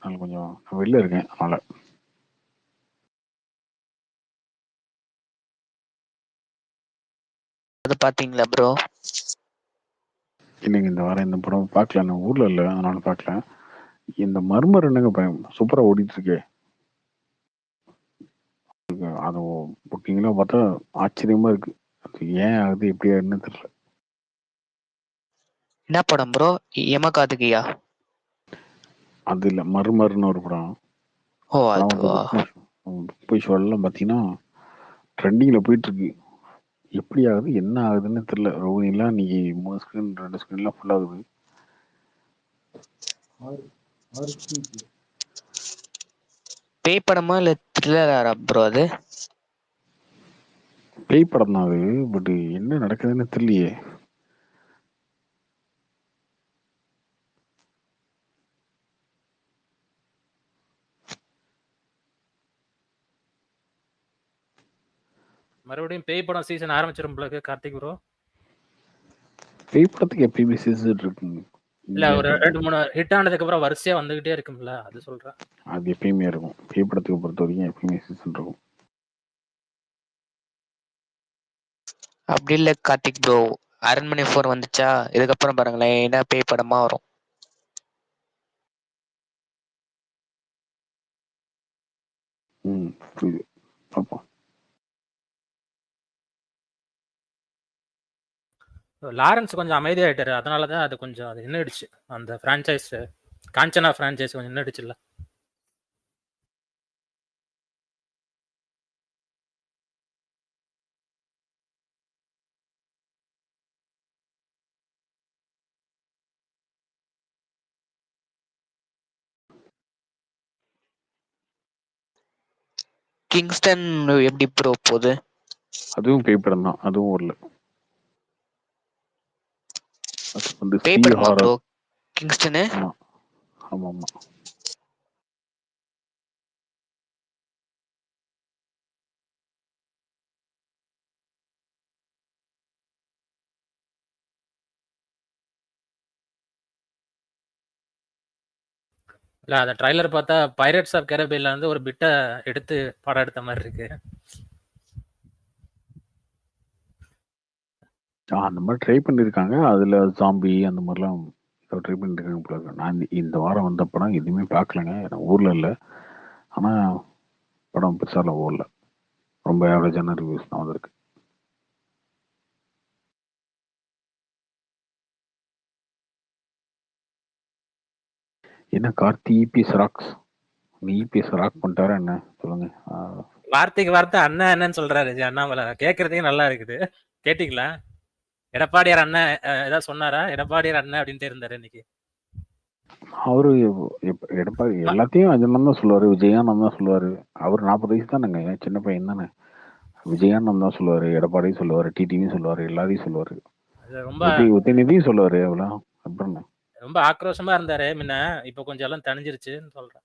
அதனால கொஞ்சம் நான் வெளில இருக்கேன். அதனால அது பாத்தீங்களா ப்ரோ? இல்லைங்க, இந்த வாரம் இந்த படம் பார்க்கல. நான் ஊர்ல இல்லை, அதனால பார்க்கல. இந்த மர்மர் என்னங்க பயம் சூப்பரா ஓடிட்டு இருக்கே. அது புக்கிங்லாம் பார்த்தா ஆச்சரியமா இருக்கு. அது ஏன் ஆகுது எப்படி ஆகுதுன்னு தெரியல. என்ன படம் ப்ரோ? யமகாதகியா? அது இல்லை, மர்மர்னு ஒரு படம். ஓ படம் வந்து அதுவா? புக் மை ஷோலாம் பார்த்தீங்கன்னா ட்ரெண்டிங்ல போயிட்டு இருக்கு. எப்படி ஆகுது என்ன ஆகுதுன்னு தெரியல. ரோகிணிலாம் இன்னைக்கு 3 ஸ்க்ரீன் 2 ஸ்க்ரீன்லாம் ஃபுல் ஆகுது. பேய் படமா இல்ல த்ரில்லரா ப்ரோ அது? பேய் படம் தான் அது. பட் என்ன நடக்குதுன்னு தெரியலையே. மறுபடியும் பேய் படம் சீசன் ஆரம்பிச்சிரும் போல இருக்கு கார்த்திக் ப்ரோ. பேய் படத்துக்கு எப்பயுமே சீசன் இருக்குங்க. இல்ல ஒரு 2-3 ஹிட் ஆனதுக்கு அப்புறம் வரிசையா வந்துகிட்டே இருக்கும்ல, அது சொல்றேன். அது எப்பயுமே இருக்கும். பேய் படத்துக்கு பொறுத்த வரைக்கும் எப்பயுமே சீசன் இருக்கும். அப்படி இல்ல கார்த்திக் ப்ரோ, அரண்மனை 4 வந்துச்சா, இதுக்கப்புறம் பாருங்களேன் என்ன பேய் படமா வரும். புரியுது, பார்ப்போம். லாரன்ஸ் கொஞ்சம் அமைதியாயிட்டாரு, அதனாலதான் அது கொஞ்சம் அது நின்றுடுச்சு. அந்த பிரான்ச்சைஸ் காஞ்சனா பிரான்ச்சைஸ் கொஞ்சம் நின்றுடுச்சுல்ல. கிங்ஸ்டன் எப்படி ப்ரோ போகுது? அதுவும் பேய் படம் தான், அதுவும் வரல. அது வந்து பேய் ஸ்ரீ படமா ப்ரோ ஹாரர். கிங்ஸ்டனு? ஆமா ஆமா ஆமா. இல்ல அந்த ட்ரைலர் பார்த்தா பைரட்ஸ் ஆஃப் கரேபியன்ல இருந்து ஒரு பிட்டை எடுத்து படம் எடுத்த மாதிரி இருக்கு. அந்த மாதிரி ட்ரை பண்ணியிருக்காங்க. அதுல ஜாம்பி அந்த மாதிரிலாம் ட்ரை பண்ணியிருக்காங்க போல இருக்கு. நான் இந்த வாரம் வந்த படம் எதுவுமே பார்க்கலங்க. நான் ஊர்ல இல்லை. ஆனா படம் பெருசால ஓடல. ரொம்ப ஆவரேஜான ரிவ்யூஸ் தான் வந்திருக்கு. என்ன கார்த்தி இபிஎஸ் ராக்ஸ்? நீ இபிஎஸ் ராக் பண்ணிட்டாரா என்ன சொல்லுங்க. வார்த்தைக்கு வார்த்தை அண்ணன் என்னன்னு சொல்றாரு அண்ணாமலை. கேட்கறதுக்கு நல்லா இருக்குது. கேட்டீங்களா? எடப்பாடியார் அண்ணன் ஏதாவது சொன்னாரா? எடப்பாடியார் அண்ணன் அப்படின்ட்டு இருந்தாரு இன்னைக்கு. அவரு எடப்பாடி எல்லாத்தையும் அஜனன் தான் சொல்லுவாரு, விஜயானந்த் தான் சொல்லுவாரு. அவர் 40 வயசு தானேங்க, சின்ன பையன் தானே. விஜயானந்த் தான் சொல்லுவாரு, எடப்பாடியும் சொல்லுவாரு, டிடிவியும் சொல்லுவாரு, எல்லாரையும் சொல்லுவாரு. ரொம்ப உதயநிதியும் சொல்லுவாரு. அவ்வளவு அப்புறம் ரொம்ப ஆக்ரோஷமா இருந்தாரு முன்ன. இப்ப கொஞ்சம் எல்லாம் தணிஞ்சிருச்சுன்னு சொல்றேன்.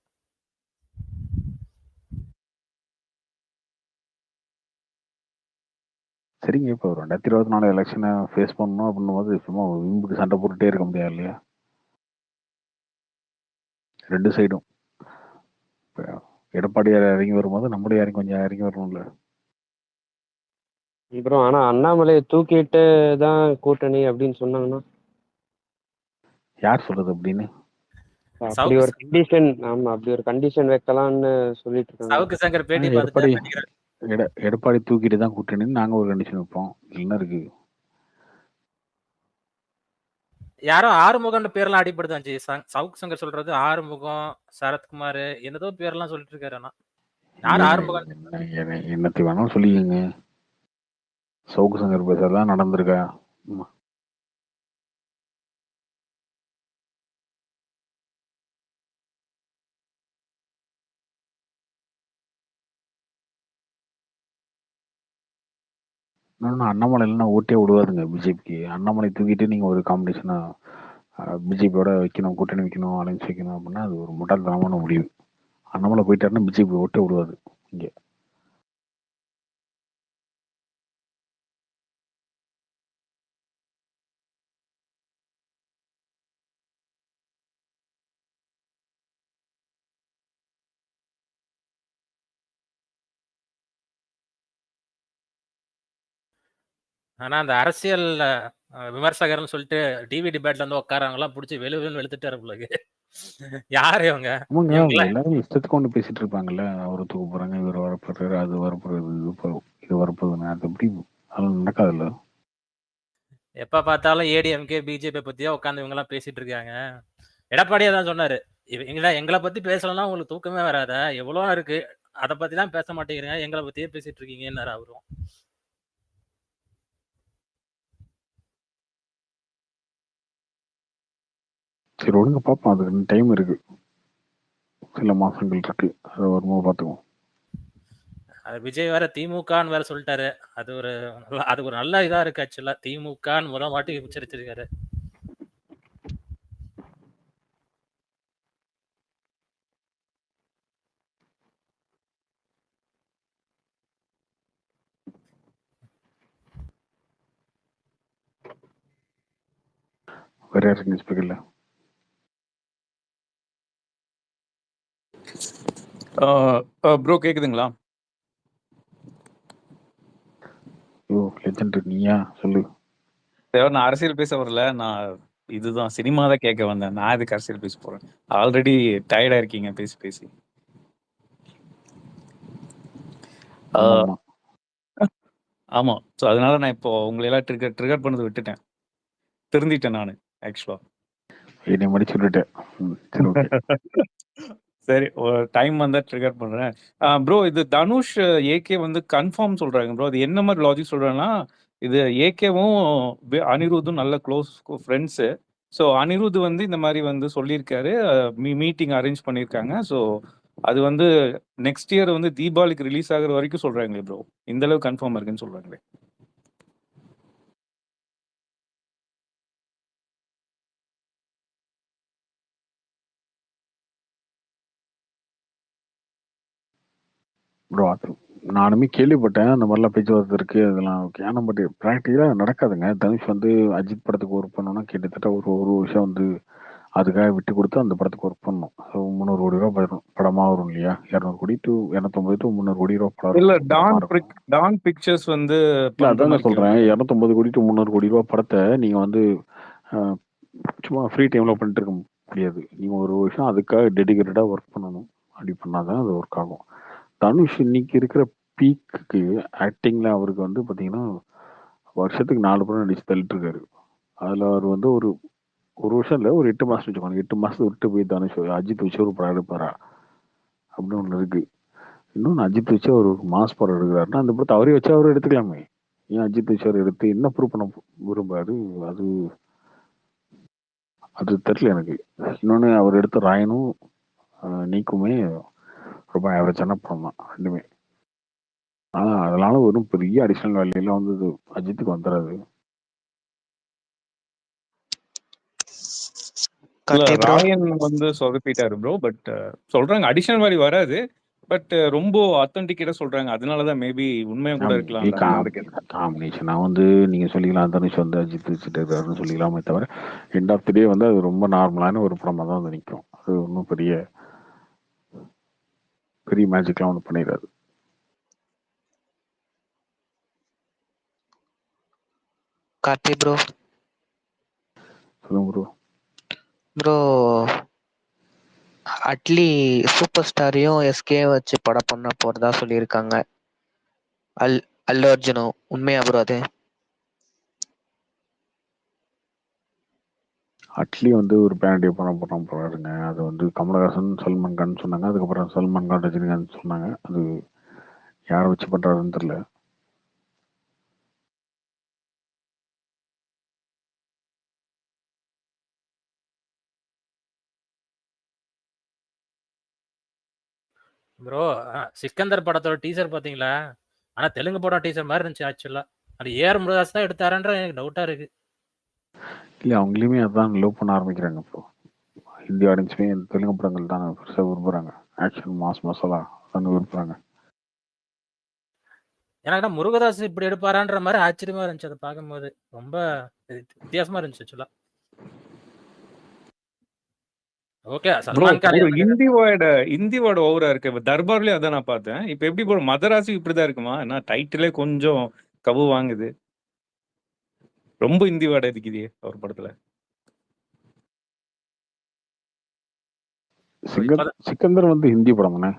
சரிங்க. இப்போ 2024 எலெக்ஷனை ஃபேஸ் பண்ணணும் அப்படின்னும் போது சும்மா வீம்புக்கு சண்டை போட்டுட்டே இருக்க முடியாது இல்லையா? 2 சைடும். எடப்பாடியார் இறங்கி வரும்போது நம்மளும் யாரும் கொஞ்சம் இறங்கி வரணும்ல. அப்புறம் ஆனா அண்ணாமலையை தூக்கிட்டு தான் கூட்டணி அப்படின்னு சொன்னாங்கன்னா யார் சொல்றது அப்படின்னு? அப்படி ஒரு கண்டிஷன், ஆமா அப்படி ஒரு கண்டிஷன் வைக்கலாம்னு சொல்லிட்டு இருக்காங்க. சவுக்கு சங்கர் பேட்டி எடப்பாடி பார்த்துட்டு எடப்பாடி தூக்கிட்டு தான் கூட்டணின்னு நாங்க ஒரு கண்டிஷன் வைப்போம். என்ன இருக்கு? யாரோ ஆறுமுகம் பேர்லாம் அடிப்படுதாச்சு. சவுக்கு சங்கர் சொல்றது ஆறுமுகம், சரத்குமார் என்னதோ பேர்லாம் சொல்லிட்டு இருக்காரு. ஆனா யார் ஆறுமுகம்? என்னத்தை வேணாலும் சொல்லிக்கங்க. சவுக்கு சங்கர் பேசுறதா நடந்திருக்கா? அண்ணாமலை இல்லைன்னா ஓட்டே விடுவாதுங்க பிஜேபிக்கு. அண்ணாமலை தூக்கிட்டு நீங்க ஒரு காம்படிஷனா பிஜேபியோட வைக்கணும், கூட்டணி வைக்கணும், அலைன்ஸ் வைக்கணும் அப்படின்னா அது ஒரு முட்டாள்தனமான முடிவு. அண்ணாமலை போயிட்டாருன்னா பிஜேபி ஓட்டே விடுவாது இங்கே. ஆனா அந்த அரசியல் விமர்சகர்னு சொல்லிட்டு டிவி டிபேட்ல வந்து உட்காரவங்கலாம் பிடிச்சி வெளுன்னு வெளுத்துட்டாரு உங்களுக்கு. யாரு இவங்க? ஆமாங்க. அவங்க இவங்கெல்லாம் எல்லாரும் இஷ்டத்துக்கு ஒண்ணு பேசிட்டு இருப்பாங்கல்ல. அவரு தூக்க போறாங்க, இவரு வரப்போறாரு, அது வரப்போறது, இது வரப்போகுதுன்னு. அது எப்படி அதெல்லாம் நடக்காதுல்ல. எப்ப பார்த்தாலும் ஏடிஎம்கே பிஜேபி பத்தியா உட்காந்து இவங்க எல்லாம் பேசிட்டு இருக்காங்க. எடப்பாடியே தான் சொன்னாரு, எங்களை பத்தி பேசலன்னா உங்களுக்கு தூக்கமே வராதா, எவ்வளவு இருக்கு, அதை பத்தி தான் பேச மாட்டேங்கிறீங்க, எங்களை பத்தியே பேசிட்டு இருக்கீங்கன்னாரு அவரும். சரி விடுங்க பார்ப்போம். அதுக்கு டைம் இருக்கு, சில மாசங்கள் இருக்கு. அதை வரும்போது பார்த்துக்குவோம். அது விஜய் வேற திமுகன்னு வேற சொல்லிட்டாரு. அது ஒரு நல்ல இதா இருக்கு ஆக்சுவலா. திமுகன்னு முதல் வாட்டி உச்சரிச்சிருக்காரு. வேற யாருக்கு ஸ்பீக்கர்ல? ப்ரோ கேக்குதுங்களா? ஐயோ லெஜெண்ட் நீயா சொல்லு. நான் அரசியல் பேச வரல, நான் இதுதான் சினிமா தான் கேட்க வந்தேன். நான் இதுக்கு அரசியல் பேச போறேன்? ஆல்ரெடி டயர்டா இருக்கீங்க பேசி பேசி. ஆமா ஆமா, ஸோ அதனால நான் இப்போ உங்களை எல்லாம் ட்ரிகர் பண்ணது விட்டுட்டேன், திருந்திட்டேன் நான் ஆக்சுவலா. என்னை மடிச்சு விட்டுட்டேன். சரி ஓகே. சரி, டைம் வந்தா ட்ரிகர் பண்றேன். ப்ரோ இது தனுஷ் ஏகே வந்து கன்ஃபார்ம் சொல்றாங்க ப்ரோ. அது என்ன மாதிரி லாஜிக் சொல்றாங்கன்னா, இது ஏகேவும் அனிருத்தும் நல்ல க்ளோஸ் ஃப்ரெண்ட்ஸு. ஸோ அனிருத் வந்து இந்த மாதிரி வந்து சொல்லியிருக்காரு, மீட்டிங் அரேஞ்ச் பண்ணியிருக்காங்க. ஸோ அது வந்து நெக்ஸ்ட் இயர் வந்து தீபாவளிக்கு ரிலீஸ் ஆகுற வரைக்கும் சொல்றாங்களே ப்ரோ. இந்த அளவு கன்ஃபார்ம் இருக்குன்னு சொல்றாங்களே. ப்ரோ அது நானுமே கேள்விப்பட்டேன், அந்த மாதிரிலாம் பேச்சுவார்த்தை இருக்கு, அதெல்லாம் ஓகே. ஆனால் பட் ப்ராக்டிக்கலாக நடக்காதுங்க. தனுஷ் வந்து அஜித் படத்துக்கு ஒர்க் பண்ணணும்னா கிட்டத்தட்ட ஒரு வருஷம் வந்து அதுக்காக விட்டு கொடுத்து அந்த படத்துக்கு ஒர்க் பண்ணணும். ஸோ 300 கோடி ரூபா படமா வரும் இல்லையா? 200 கோடி டு 250 டு 300 கோடி ரூபா படம் இல்ல இருக்கும். டான் பிக்சர்ஸ் வந்து இல்லை அதான் நான் சொல்றேன், 250 கோடி டு 300 கோடி ரூபா படத்தை நீங்க வந்து சும்மா ஃப்ரீ டைம்ல பண்ணிட்டு இருக்க முடியாது. நீங்க ஒரு வருஷம் அதுக்காக டெடிகேட்டடா ஒர்க் பண்ணணும். அப்படி பண்ணாதான் அது ஒர்க் ஆகும். தனுஷ் இன்னைக்கு இருக்கிற பீக்கு ஆக்டிங்ல அவருக்கு வந்து பாத்தீங்கன்னா வருஷத்துக்கு 4 படம் நடிச்சு தள்ளிட்டு இருக்காரு. அதுல அவர் வந்து ஒரு வருஷம் இல்லை, ஒரு 8 மாசம் வச்சுக்கோங்க. 8 மாசத்துக்கு விட்டு போய் தனுஷ் அஜித் வச்சு ஒரு படம் எடுப்பாரா அப்படின்னு ஒண்ணு இருக்கு. இன்னொன்னு அஜித் வச்சு அவர் ஒரு மாஸ் படம் எடுக்கிறாருன்னா அந்த படத்தை அவரே வச்சு அவரை எடுத்துக்கலாமே. ஏன் அஜித் வச்சு அவர் எடுத்து என்ன ப்ரூவ் பண்ண விரும்பாரு? அது அது தெரியல எனக்கு. இன்னொன்னு அவர் எடுத்த ராயனும் நீக்குமே ரொம்ப ஆவரேஜான படம் தான் ரெண்டுமே. அதனால ஒரு பெரிய அடிஷனல் வேல்யூலாம் வந்து அஜித்துக்கு வந்துடாது. ராயன் வந்து சொதப்பிட்டாரு ப்ரோ. பட் சொல்றாங்க அடிஷனல் வேல்யூ வராது, பட் ரொம்ப அத்தன்டிகேட்டா சொல்றாங்க. அதனாலதான் மேபி உண்மையா கூட இருக்கலாம். காம்பினேஷனா வந்து நீங்க சொல்லிக்கலாம், தனுஷ் வந்து அஜித் வச்சுட்டு இருக்காருன்னு சொல்லிக்கலாமே தவிர எண்ட் ஆஃப் தி டே வந்து அது ரொம்ப நார்மலான ஒரு படமா தான் வந்து நிற்கும். அது ஒன்றும் பெரிய பெரிய மேஜிக்லாம் ஒன்றும் பண்ணிடாது. கார்த்தி ப்ரோ. சொல்லுங்க ப்ரோ. ப்ரோ அட்லி சூப்பர் ஸ்டாரையும் எஸ்கே வச்சு படம் பண்ண போறதா சொல்லியிருக்காங்க. அல்லு அர்ஜுனும். உண்மையா ப்ரோ அது? அட்லி வந்து ஒரு பேண்டியை பண்ண போறாருங்க. அது வந்து கமலஹாசன் சல்மான் கான் சொன்னாங்க, அதுக்கப்புறம் சல்மான் கான் ரஜினிகாந்த் சொன்னாங்க. அது யாரை வச்சு பண்றாருன்னு தெரியல. ப்ரோ சிக்கந்தர் படத்தோட டீசர் பாத்தீங்களா? ஆனா தெலுங்கு படம் டீசர் மாதிரி இருந்துச்சு ஆக்சுவலா. அது ஏஆர் முருகதாஸ் தான் எடுத்தாரன்ற எனக்கு டவுட்டா இருக்கு. இல்லை அவங்களையுமே அதான் லவ் பண்ண ஆரம்பிக்கிறாங்க இப்போ. ஹிந்தி ஆடியன்ஸுமே தெலுங்கு படங்கள் தான் பெருசாக விரும்புகிறாங்க. ஆக்ஷன் மாஸ் மசாலா தான் விரும்புகிறாங்க. எனக்கு முருகதாஸ் இப்படி எடுப்பாரான்ற மாதிரி ஆச்சரியமா இருந்துச்சு அதை பார்க்கும்போது. ரொம்ப வித்தியாசமா இருந்துச்சு ஆக்சுவலா. ஓகே சல்மான் கான் இந்தி வேர்டு ஓவரா இருக்கு. தர்பார்லயே அதான் நான் பார்த்தேன். இப்ப எப்படி ப்ரோ மதராசி இப்படிதான் இருக்குமா? ஏன்னா டைட்டிலே கொஞ்சம் கவு வாங்குது. ரொம்ப ஹிந்தி வாடை அடிக்குது அவர் படத்துல. சிக்கந்தர் வந்து ஹிந்தி படம் தானே.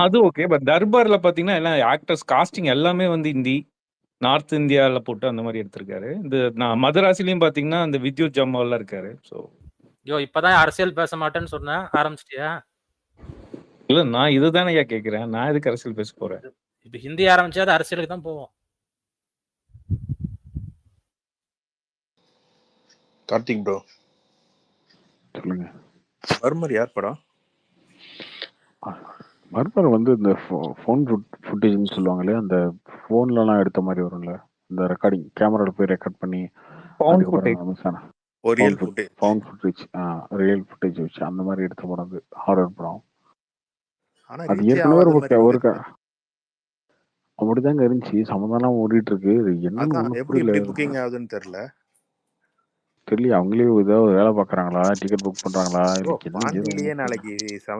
அது ஓகே. பட் தர்பார்ல பாத்தீங்கன்னா எல்லாம் ஆக்டர்ஸ் காஸ்டிங் எல்லாமே வந்து ஹிந்தி, நார்த் இந்தியால போட்டு அந்த மாதிரி எடுத்திருக்காரு. இந்த நான் மதராசிலையும் பாத்தீங்கன்னா அந்த வித்யுத் ஜம்வால்லாம் இருக்காரு. ஸோ இப்பதான் அரசியல் பேச மாட்டேன்னு சொன்னேன், ஆரம்பிச்சிட்டியா? இல்ல நான் இதுதானே ஐயா கேக்குறேன். நான் எதுக்கு அரசியல் பேச போறேன்? இப்ப ஹிந்தி ஆரம்பிச்சா அது அரசியலுக்கு தான் போவோம். கார்த்திக் ப்ரோ சொல்லுங்க. மர்மர் யார் படம்? மர்மர் வந்து இந்த ஃபோன் ஃபுட்டேஜ்னு சொல்லுவாங்களே, அந்த ஃபோன்லலாம் எடுத்த மாதிரி வரும்ல, இந்த ரெக்கார்டிங் கேமரால போய் ரெக்கார்ட் பண்ணி found footage. Real footage. Found footage real footage வச்சு அந்த மாதிரி எடுத்த படம் அது ஹாரர் படம். ஆனா அது ரீச் ஏற்கனவே ஆகாத ஒரு மாதிரி வந்துருச்சு. அப்படிதாங்க இருந்துச்சு. சமாதானம் ஓடிட்டு இருக்கு. இது என்னன்னு அதான் ஒண்ணும் எப்படி புரியல. இப்படி புக்கிங் ஆகுதுன்னு தெரியல. தெரியல, அவங்களே ஏதாவது வேலை பார்க்குறாங்களா, டிக்கெட் புக் பண்ணுறாங்களா, ப்ரோ இல்லை என்ன பாண்டியிலேயே ஏதுன்னு புரியல. நாளைக்கு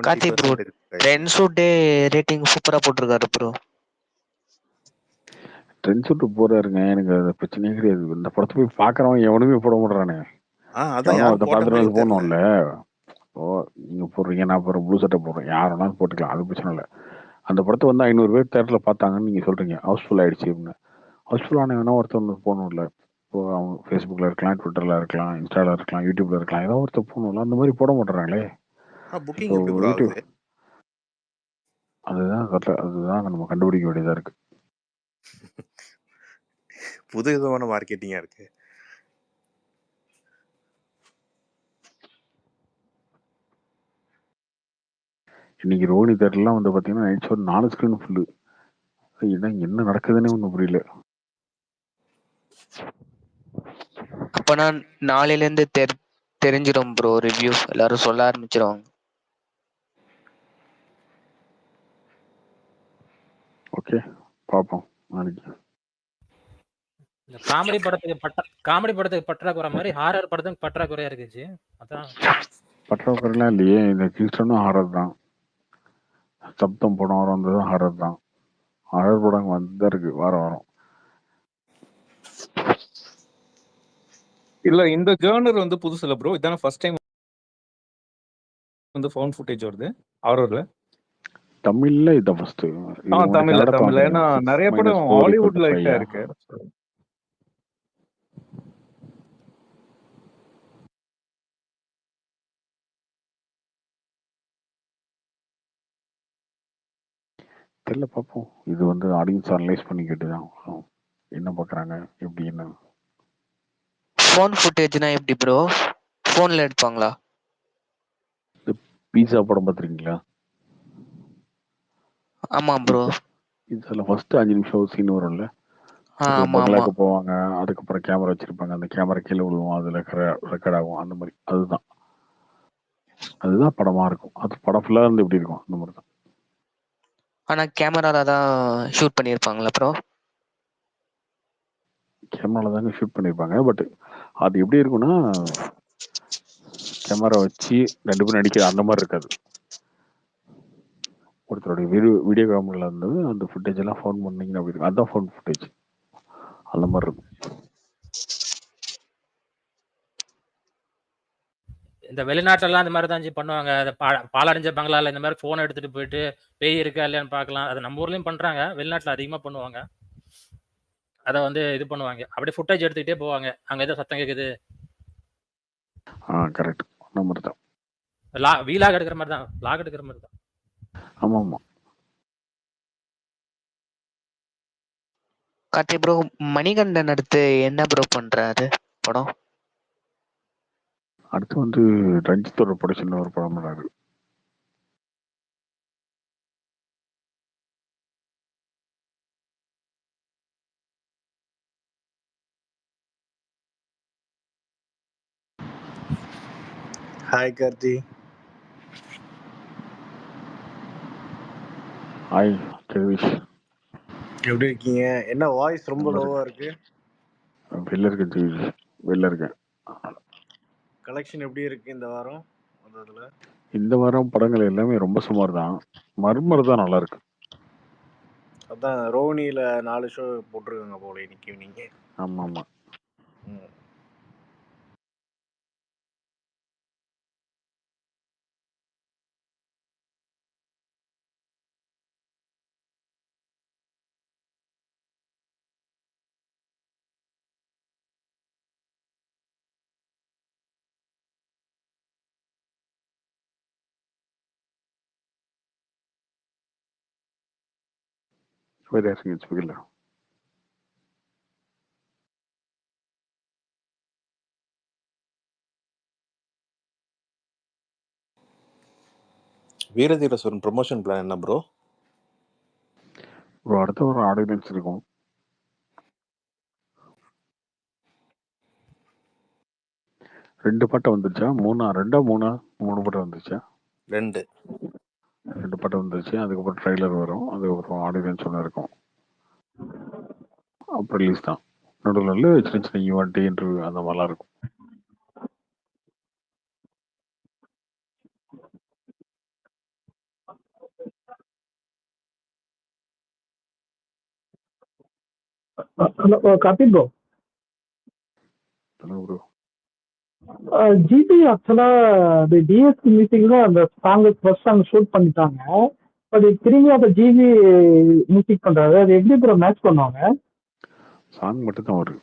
கார்த்தி ப்ரோ 70% இருக்கு. ட்ரெண்ட்ஸுட்டே ரேட்டிங் சூப்பரா போட்டிருக்காரு ப்ரோ. ட்ரெண்ட் சுட்டு போறாருங்க, எனக்கு அது பிரச்சனையே கிடையாது. இந்த படத்தை போய் பார்க்குறவன் எவனுமே போட மாட்டானே. அதான் எவனோ யாரும் அதை போட்ட பார்த்துட்டு மாதிரி அது தெரியல. போடணும்ல. ஓ, நீங்கள் போடுறீங்க, நான் போடுறேன், ப்ளூ சட்டை போடுறேன், யார் வேணாலும் போட்டுக்கலாம், அது பிரச்சனை இல்லை. அந்த படத்தை வந்து 500 பேர் தேட்டரில் பார்த்தாங்கன்னு நீங்கள் சொல்கிறீங்க, ஹவுஸ்ஃபுல் ஆகிடுச்சு அப்படின்னு. ஹவுஸ்ஃபுல் ஆனவனா ஒருத்தர் போகணும்ல. இப்போ அவங்க ஃபேஸ்புக்கில் இருக்கலாம், ட்விட்டரில் இருக்கலாம், இன்ஸ்டாவில் இருக்கலாம், யூடியூப்ல இருக்கலாம், ஏதோ ஒருத்தர் போகணும்ல. அந்த மாதிரி போட மாட்டுறாங்களே. புக்கிங் இப்போ எப்படி ப்ரோ யூடியூப் ஆகுது? அதுதான் நம்ம கண்டுபிடிக்க வேண்டியதாக இருக்கு. புது விதமான மார்க்கெட்டிங்கா இருக்கு. இன்னைக்கு ரோஹினி தேட்டர்லாம் வந்து பார்த்தீங்கன்னா நைட் ஷோ 4 ஸ்க்ரீன் ஃபுல்லு. என்ன நடக்குதுன்னே ஒன்றும் புரியல. அப்பனா நாளையில இருந்து தெரிஞ்சிடும் ப்ரோ. ரிவ்யூ எல்லாரும் சொல்ல ஆரம்பிச்சிருவாங்க. ஓகே, பார்ப்போம் நாளைக்கு. இந்த காமெடி படத்துக்கு பற்றாக்குறை மாதிரி ஹாரர் படத்துக்கு பற்றாக்குறையா இருக்குச்சு. அதான் பற்றாக்குறைலாம் இல்லையே. இந்த கிங்ஸ்டனும் ஹாரர் தான். சப்தம் படம் வந்ததும் ஹாரர் தான். ஹாரர் படம் வந்துதான் இருக்கு வாரம் வாரம். இல்ல இந்த ஜர்னர் வந்து புதுசு இல்ல ப்ரோ. இதான ஃபர்ஸ்ட் டைம் வந்து ஃபவுண்ட் ஃபுட்டேஜ் வருது ஹாரர்ல. தமிழ்ல இதான் ஃபர்ஸ்ட். தமிழ்ல ஏன்னா நிறைய படம் ஹாலிவுட்ல ஹிட்டா இருக்கு. தெரியல, பார்ப்போம். இது வந்து ஆடியன்ஸ் அனலைஸ் பண்ணிக்கிட்டு தான் என்ன பார்க்குறாங்க, எப்படி என்ன. ஃபோன் ஃபுட்டேஜ்னா எப்படி ப்ரோ? ஃபோன்ல எடுப்பாங்களா? பீஸா படம் பார்த்துருக்கீங்களா? ஆமா ப்ரோ. இதுல ஃபர்ஸ்ட் 5 நிமிஷம் சீன் வரும்ல, பங்களாக்கு போவாங்க, அதுக்கப்புறம் கேமரா வச்சிருப்பாங்க, அந்த கேமரா கீழே விழுவும், அதுல ரெக்கார்ட் ஆகும், அந்த மாதிரி. அதுதான் படமா இருக்கும். அது படம் ஃபுல்லா இருந்து எப்படி இருக்கும் அந்த மாதிரி தான். ஆனா கேமரால தான் ஷூட் பண்ணிருப்பாங்களா ப்ரோ? கேமரால தாங்க ஷூட் பண்ணிருப்பாங்க. பட் அது எப்படி இருக்கும்னா, கேமரா வச்சு 2 பேரும் நடிக்கிற அந்த மாதிரி இருக்காது. ஒருத்தருடைய வீடியோ கேமரால இருந்தது அந்த ஃபுட்டேஜ் எல்லாம் ஃபோன் பண்ணீங்கன்னா அப்படி இருக்கும். அதான் ஃபோன் ஃபுட்டேஜ் அந்த மாதிரி இருக்கும். இந்த வெளிநாட்டுல இந்த மாதிரி தான் பண்ணுவாங்க. பாலடைஞ்ச பங்களால இந்த மாதிரி போன் எடுத்துட்டு போயிட்டு பேய் இருக்கா இல்லையான்னு பார்க்கலாம். அது நம்ம ஊர்லயும் பண்றாங்க, வெளிநாட்டுல அதிகமா பண்ணுவாங்க. அதை வந்து இது பண்ணுவாங்க, அப்படியே ஃபுட்டேஜ் எடுத்துக்கிட்டே போவாங்க. அங்க ஏதோ சத்தம் கேக்குது. கரெக்ட், அந்த மாதிரி தான். வீலாக் எடுக்கிற மாதிரி தான், லாக் எடுக்கிற மாதிரி தான். ஆமா ஆமா. கார்த்தி ப்ரோ, மணிகண்டன் அடுத்து என்ன ப்ரோ பண்றாரு படம்? அடுத்து வந்து ரஞ்சித்தோட ப்ரொடக்ஷன்ல ஒரு படம் பண்ணாரு. ஹாய் கார்த்தி. ஹாய் ஜெகதீஷ், எப்படி இருக்கீங்க? என்ன வாய்ஸ் ரொம்ப லோவா இருக்கு? வெளில இருக்கேன் ஜெகதீஷ், வெளில இருக்கேன். கலெக்ஷன் எப்படி இருக்கு இந்த வாரம்? இந்த வாரம் படங்கள் எல்லாமே ரொம்ப சுமார் தான். மர்மர் தான் நல்லா இருக்கு. அதான் ரோஹினியில 4 ஷோ போட்டிருக்காங்க போல இன்னைக்கு ஈவினிங். ஆமா ஆமா. Where are you speaking? Veera Dheera Sooran promotion plan என்ன ப்ரோ? ப்ரோ அடுத்த ஒரு ஆடியன்ஸ் இருக்கும். ரெண்டு பாட்டு வந்துருச்சா? மூணு பாட்டு வந்துருச்சா? ரெண்டு பாட்டு வந்துருச்சு. அதுக்கப்புறம் ட்ரெய்லர் வரும். அதுக்கப்புறம் ஆடியன்ஸ் ஒன்று இருக்கும். அப்புறம் ரிலீஸ் தான். நடுவில் சின்ன சின்ன ஈவெண்ட் இன்டர்வியூ அந்த மாதிரிலாம் இருக்கும். Hello Karthi bro. Bro GB ஆக்சுவலா அந்த டிஎஸ்பி மீட்டிங்ல அந்த ஃபர்ஸ்ட் சாங் ஷூட் பண்ணிட்டாங்க. பட் திரும்பி அந்த ஜிபி மியூசிக் பண்றாரு. அது எப்படி ப்ரோ மேட்ச் பண்ணுவாங்க? சாங் மட்டும் தான் வரும்.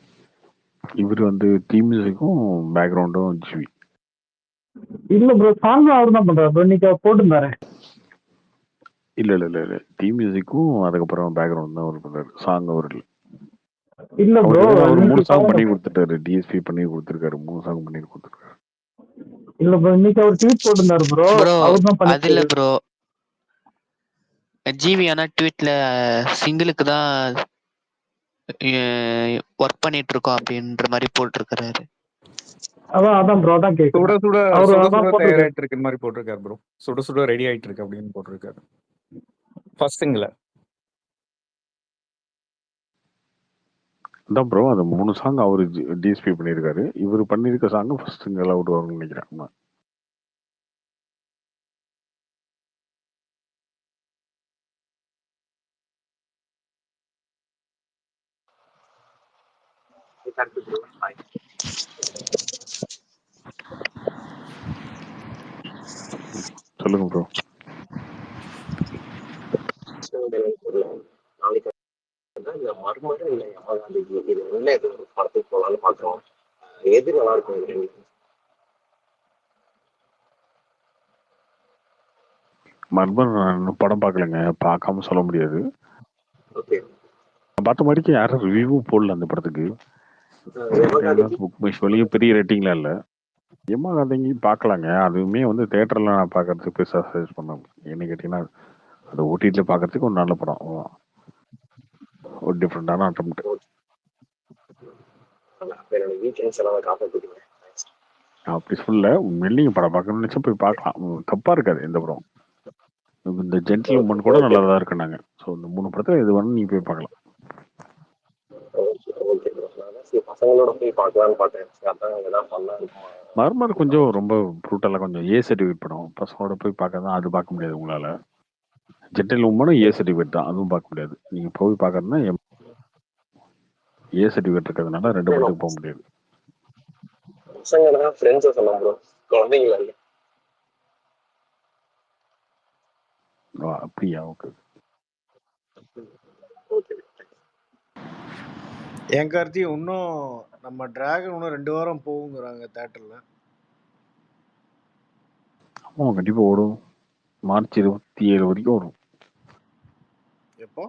இவர் தீம் மியூசிக்கும் பேக்ரவுண்டும் ஜிவி. இல்ல ப்ரோ, சாங் அவர் தான் பண்றாரு ப்ரோ. இன்னைக்கு அவர் போட்டுருந்தாரு. இல்ல தீம் மியூசிக்கும் அதுக்கப்புறம் பேக்ரவுண்ட் தான் அவர் பண்றாரு. சாங் அவர் இல்லை. இல்ல ப்ரோ, அவர் 3 சாங் பண்ணி கொடுத்துட்டாரு. டிஎஸ்பி பண்ணி கொடுத்துருக்காரு. 3 சாங் பண்ணி கொடுத்துருக்காரு. இல்ல ப்ரோ, இன்னைக்கு அவர் ட்வீட் போட்டிருந்தாரு ப்ரோ. அவர் தான் அது இல்ல ப்ரோ, ஜிவி ஆனா ட்வீட்ல சிங்கிளுக்கு தான் ஒர்க் பண்ணிட்டு இருக்கோம் அப்படின்ற மாதிரி போட்டிருக்காரு. அதான் ப்ரோ, அதான் கேக்குறேன். சுட அவரு சுட அதான் சுட போட்டிருக்காரு. தயாராயிட்டு இருக்கு மாதிரி போட்டிருக்காரு ப்ரோ. சுட சுட ரெடி ஆயிட்டு இருக்கு அப்படின்னு போட்டிருக்காரு ஃபர்ஸ்ட் சிங்கிள். அதான் ப்ரோ, அந்த 3 சாங் அவர் டிஎஸ்பி பண்ணியிருக்காரு. இவர் பண்ணியிருக்க சாங் ஃபர்ஸ்ட் சிங்கிள் அவுட் வரும்னு நினைக்கிறேன். சொல்லுங்க ப்ரோ. படத்துக்கு போலான்னு பாக்குறோம். எது நல்லா இருக்கும்? மர்மர் நான் படம் பார்க்கலங்க, பார்க்காம சொல்ல முடியாது. நான் பார்த்த மாதிரிக்கு யாரும் ரிவ்யூவும் போடல அந்த படத்துக்கு. புக் மை ஷோலையும் பெரிய ரேட்டிங்லாம் இல்லை. எம்மா கதைங்கயும் பார்க்கலாங்க. அதுவுமே தேட்டரில் நான் பார்க்கறதுக்கு பெருசாக சஜஸ்ட் பண்ண. என்ன கேட்டிங்கன்னா, அது ஓடிடியில் பார்க்கறதுக்கு ஒரு நல்ல படம். ஒரு டிஃப்ரெண்டான அட்டம்ப்ட். அப்படி சொல்ல, உண்மையிலேயே படம் பார்க்கணும்னு நினச்சா போய் பார்க்கலாம். தப்பாக இருக்காது எந்த படம். இந்த ஜென்டில் உமன் கூட நல்லா தான் இருக்குனாங்க. ஸோ இந்த 3 படத்தில் எது வேணும் நீங்கள் போய் பார்க்கலாம். பசங்களோட போய் பார்க்கலான்னு பார்த்தேன். மர்மர் கொஞ்சம் ரொம்ப ப்ரூட்டலாக கொஞ்சம் ஏ சர்டிஃபிகேட் படம். பசங்களோட போய் பார்க்க தான் அது பார்க்க முடியாது உங்களால். ஜென்டில் உமனும் ஏ சர்டிஃபிகேட் தான், அதுவும் பார்க்க முடியாது. நீங்கள் போய் பார்க்கறதுனா ஏ சர்டிஃபிகேட் இருக்கிறதுனால 2 படத்துக்கு போக முடியாது. பசங்கன்னா ஃப்ரெண்ட்ஸை சொல்லலாம் ப்ரோ, குழந்தைங்கள இல்லை. அப்படியா? ஓகே. என் கார்த்தி இன்னும் நம்ம டிராகன் இன்னும் 2 வாரம் போகுங்கிறாங்க தியேட்டர்ல. ஆமாம், கண்டிப்பாக ஓடும். மார்ச் 27 வரைக்கும் வரும். எப்போ?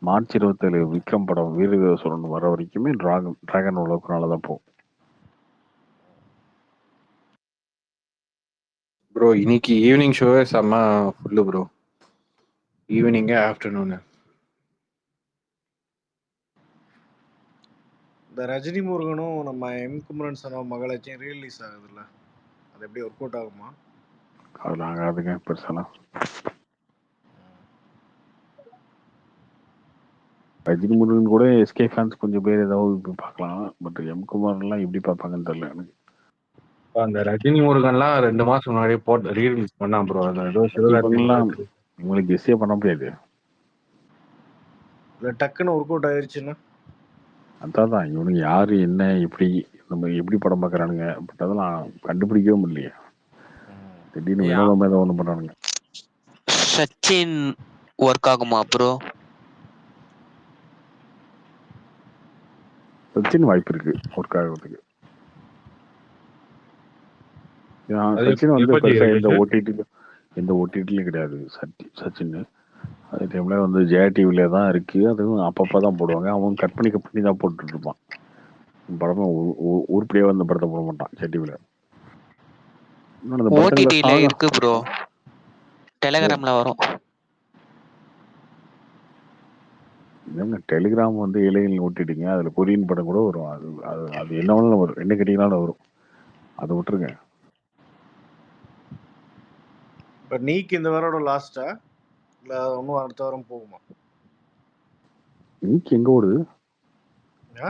மார்ச் 27 விக்ரம் படம் வீரதீரசுரன் வர வரைக்குமே டிராகன் உலகம் நல்லா தான் போகும். ப்ரோ இன்னைக்கு ஈவினிங் ஷோவே செம்ம ஃபுல்லு ப்ரோ. ஈவினிங்கே ஆஃப்டர்நூனு. இந்த ரஜினி முருகனும் நம்ம குமரன் சனம் மகாலட்சுமி ரீலீஸ் ஆகுதுல்ல, அது எப்படி ஒர்க் அவுட் ஆகுமா? அதில் ஆகாதுங்க பெருசாலாம். ரஜினி முருகன் கூட எஸ்கே ஃபேன்ஸ் கொஞ்சம் பேர் ஏதாவது பார்க்கலாம். பட் குமார்லாம் எப்படி பார்ப்பாங்கன்னு தெரியல எனக்கு. அந்த ரஜினி முருகன்லாம் 2 மாசம் முன்னாடியே போட்டு ரீலீஸ் பண்ணான் ப்ரோ. அது ஏதோ இவங்கெல்லாம் இவங்களுக்கு கெஸ்ஸே பண்ண முடியாது. இல்லை டக்குன்னு ஒர்க் அவுட் ஆயிடுச்சுன்னா அதான் இவனுங்க யாரு என்ன எப்படி நம்ம எப்படி படம் பார்க்குறானுங்க. பட் அதெல்லாம் கண்டுபிடிக்கவே முடியலையே. திடீர்னு வினோதமாக ஏதோ ஒன்று பண்ணுறானுங்க. சச்சின் ஒர்க் ஆகுமா ப்ரோ? சச்சின் வாய்ப்பு இருக்கு ஒர்க் ஆகிறதுக்கு. சச்சின் பெருசா எந்த ஓடிடிலையும் கிடையாது. சச்சின் அதே டைம்ல வந்து ஜெயா டிவில தான் இருக்கு. அதுவும் அப்பப்போ தான் போடுவாங்க. அவன் கட் பண்ணி தான் போட்டுட்டு இருப்பான். படமே உருப்படியா அந்த படத்தை போட மாட்டான் ஜெயா டிவில. இன்னொன்று அந்த படத்துல ஓடிடில சாங் இருக்கு ப்ரோ, டெலிகிராம்ல வரும். என்னங்க டெலிகிராம் வந்து இலைகள் ஓட்டிட்டீங்க. அதில் கொரியன் படம் கூட வரும். அது அது அது என்ன வேணாலும் வரும், என்ன கேட்டீங்கன்னாலும் வரும். அதை விட்டுருங்க. இப்போ நீக்கு இந்த வாரோட லாஸ்டா இல்லை இன்னும் அடுத்த வாரம் போகுமா? நீக்கு எங்கே ஓடுது? ஆ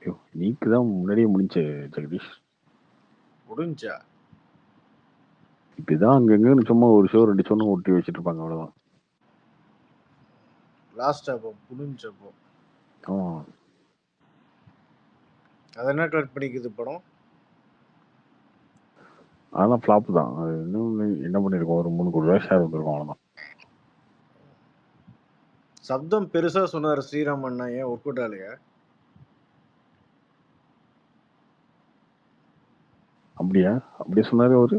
ஐயோ, நீக்கு தான் முன்னாடியே முடிஞ்ச ஜெகதீஷ். முடிஞ்சா? இப்படிதான் அங்கங்கன்னு சும்மா ஒரு ஷோ 2 ஷோன்னு ஒட்டி வச்சுட்டு இருப்பாங்க, அவ்வளோதான். லாஸ்டா இப்போ முடிஞ்சப்போ ஆமாம், அது என்ன கலெக்ட் பண்ணிக்குது படம்? அதெல்லாம் ஃப்ளாப் தான். அது இன்னும் என்ன பண்ணியிருக்கோம், ஒரு 3 கோடி ரூபாய் ஷேர் வந்துருக்கோம், அவ்வளோதான். சப்தம் பெருசா சொன்னார் ஸ்ரீராம் அண்ணா, ஏன் ஒர்க் அவுட் ஆகலையா? அப்படியே சொன்னாரு அவரு.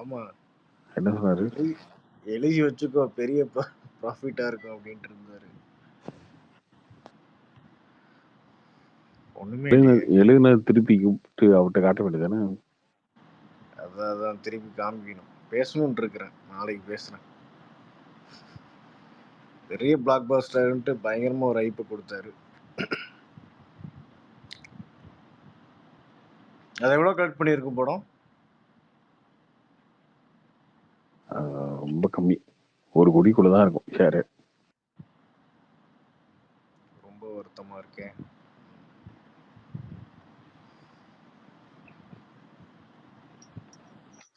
ஆமா, என்ன சொன்னாரு? எழுதி வச்சுக்கோ, பெரிய ப்ராஃபிட்டா இருக்கும் அப்படின்ட்டு இருந்தாரு. ஒண்ணுமே இல்லையே. எழுதுனது திருப்பி கூப்பிட்டு அவர்கிட்ட காட்ட வேண்டியதானே? அதான் திருப்பி காமிக்கணும். பேசணும்னு இருக்கிறேன், நாளைக்கு பேசுறேன். பெரிய பிளாக் பாஸ்டர்ன்ட்டு பயங்கரமா ஒரு ஐப்பை கொடுத்தாரு. அதை எவ்வளோ கலெக்ட் பண்ணியிருக்கும் படம்? ரொம்ப கம்மி, 1 கோடிக்குள்ள தான் இருக்கும் ஷேரு. ரொம்ப வருத்தமா இருக்கேன்.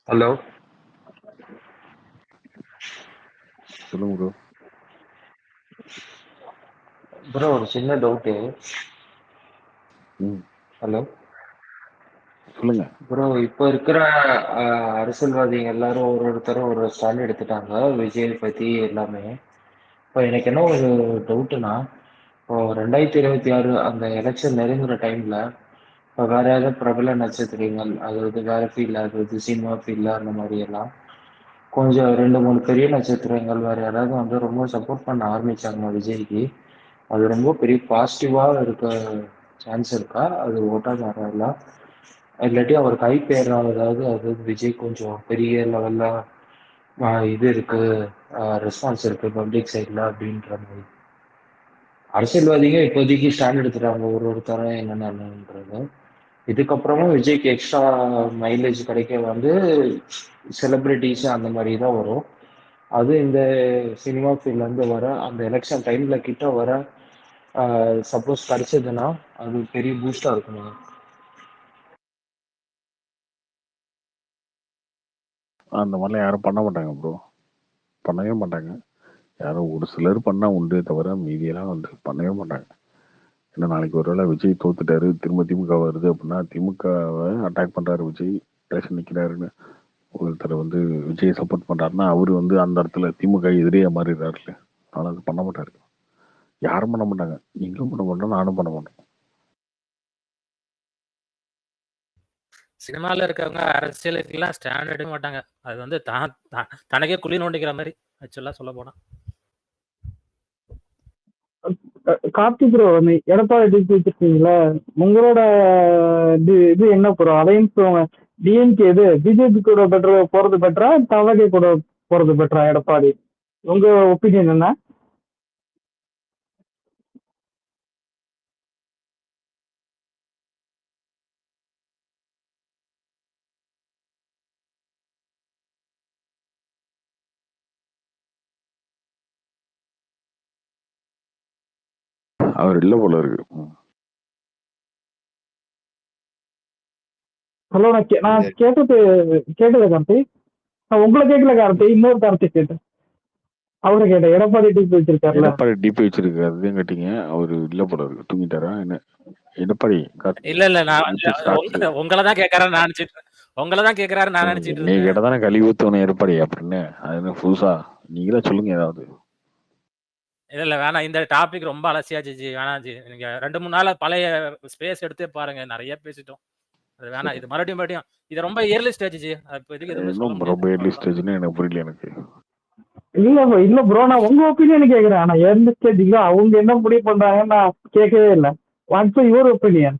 ஹலோ, சொல்லுங்க ப்ரோ. ப்ரோ ஒரு சின்ன டவுட்டு. ஹலோ சொல்லுங்க ப்ரோ, இப்போ இருக்கிற அரசியல்வாதிகள் எல்லாரும் ஒருத்தரும் ஒரு ஸ்டாண்ட் எடுத்துட்டாங்க விஜய் பத்தி எல்லாமே. இப்போ எனக்கு என்ன ஒரு டவுட்டுனா, இப்போ 2026 அந்த எலெக்ஷன் நெருங்குற டைம்ல இப்போ வேற ஏதாவது பிரபல நட்சத்திரங்கள், அதாவது வேற ஃபீல்டு, அதாவது சினிமா ஃபீல்டு அந்த மாதிரி எல்லாம் கொஞ்சம் 2-3 பெரிய நட்சத்திரங்கள் வேற யாராவது வந்து ரொம்ப சப்போர்ட் பண்ண ஆரம்பிச்சாங்க விஜய்க்கு, அது ரொம்ப பெரிய பாசிட்டிவா இருக்க சான்ஸ் இருக்கா? அது ஓட்டா மாறலாம், இல்லாட்டி அவருக்கு ஹைப் ஏறாவது, அது விஜய் கொஞ்சம் பெரிய லெவல்ல இது இருக்கு, ரெஸ்பான்ஸ் இருக்கு பப்ளிக் சைட்ல அப்படின்ற மாதிரி அரசியல்வாதிங்க இப்போதைக்கு ஸ்டாண்ட் எடுத்துட்டாங்க ஒருத்தரும் என்னென்னன்றது. இதுக்கப்புறமும் விஜய்க்கு எக்ஸ்ட்ரா மைலேஜ் கிடைக்க வந்து செலிபிரிட்டிஸ் அந்த மாதிரி தான் வரும். அது இந்த சினிமா ஃபீல்ட்ல இருந்து வர அந்த எலெக்ஷன் டைம்ல கிட்ட வர சப்போஸ் கிடைச்சதுன்னா அது பெரிய பூஸ்டா இருக்குமா? அந்த மாதிரிலாம் யாரும் பண்ண மாட்டாங்க ப்ரோ, பண்ணவே மாட்டாங்க. யாரும் ஒரு சிலர் பண்ணா உண்டு, தவிர மீதியெல்லாம் வந்து பண்ணவே மாட்டாங்க. ஏன்னா நாளைக்கு ஒருவேளை விஜய் தோத்துட்டாரு, திரும்ப திமுக வருது அப்படின்னா, திமுகவை அட்டாக் பண்றாரு விஜய், எலெக்ஷன் நிற்கிறாருன்னு ஒருத்தர் வந்து விஜயை சப்போர்ட் பண்றாருன்னா, அவரு வந்து அந்த இடத்துல திமுக எதிரியா மாறிடுறாருல. அதனால அது பண்ண மாட்டாரு, யாரும் பண்ண மாட்டாங்க. நீங்களும் பண்ண மாட்டோம், நானும் பண்ண மாட்டோம். சினிமால இருக்கவங்க அரசியலுக்கெல்லாம் ஸ்டாண்ட் எடுக்க மாட்டாங்க. அது வந்து தனக்கே குழி நோண்டிக்கிற மாதிரி ஆக்சுவலா சொல்ல போனா. கார்த்தி ப்ரோ, எடப்பாடி டிபி வச்சிருக்கீங்களா, உங்களோட இது என்ன ப்ரோ அலையன்ஸ்? டிஎம்கே இது பிஜேபி கூட போறது பெட்டரா, தவகை கூட போறது பெட்டரா? எடப்பாடி, உங்க ஒப்பீனியன் என்ன? அவர் இல்ல போல இருக்கு. ஹலோ, நான் கேட்டது கார்த்தி, நான் உங்களை கேட்கல கார்த்தி, இன்னொரு கார்த்தி கேட்டேன். அவரை கேட்டேன், எடப்பாடி டிபி வச்சிருக்காருல. எடப்பாடி டிபி வச்சிருக்காரு, அதையும் கேட்டீங்க. அவரு இல்ல போல இருக்கு, தூங்கிட்டாரா என்ன? எடப்பாடி இல்ல நான் உங்களை தான் கேட்கறாரு நான் நினைச்சிட்டு, உங்களை தான் கேட்கறாரு நான் நினைச்சிட்டு நீ கேட்டதானே கழுவி ஊத்தவன எடப்பாடி அப்படின்னு. அது என்ன புதுசா? நீங்களே சொல்லுங்க ஏதாவது. இல்ல வேணாம், இந்த டாபிக் ரொம்ப அலசியாச்சு ஜி, வேணாம் ஜி. நீங்க 2-3 நாளா பழைய ஸ்பேஸ் எடுத்தே பாருங்க, நிறைய பேசிட்டோம். அது வேணாம், இது மறுபடியும் இது ரொம்ப ஏர்லி ஸ்டேஜ் ஜி. இப்போதைக்கு எதுவும் சொல்ல முடியாது. ரொம்ப ஏர்லி ஸ்டேஜ்னு எனக்கு புரியல எனக்கு. இல்ல ப்ரோ, நான் உங்க ஒப்பீனியன் கேக்குறேன். ஆனா எந்த ஸ்டேஜ்ல அவங்க என்ன முடிவு பண்றாங்கன்னு நான் கேட்கவே இல்லை. What's your opinion?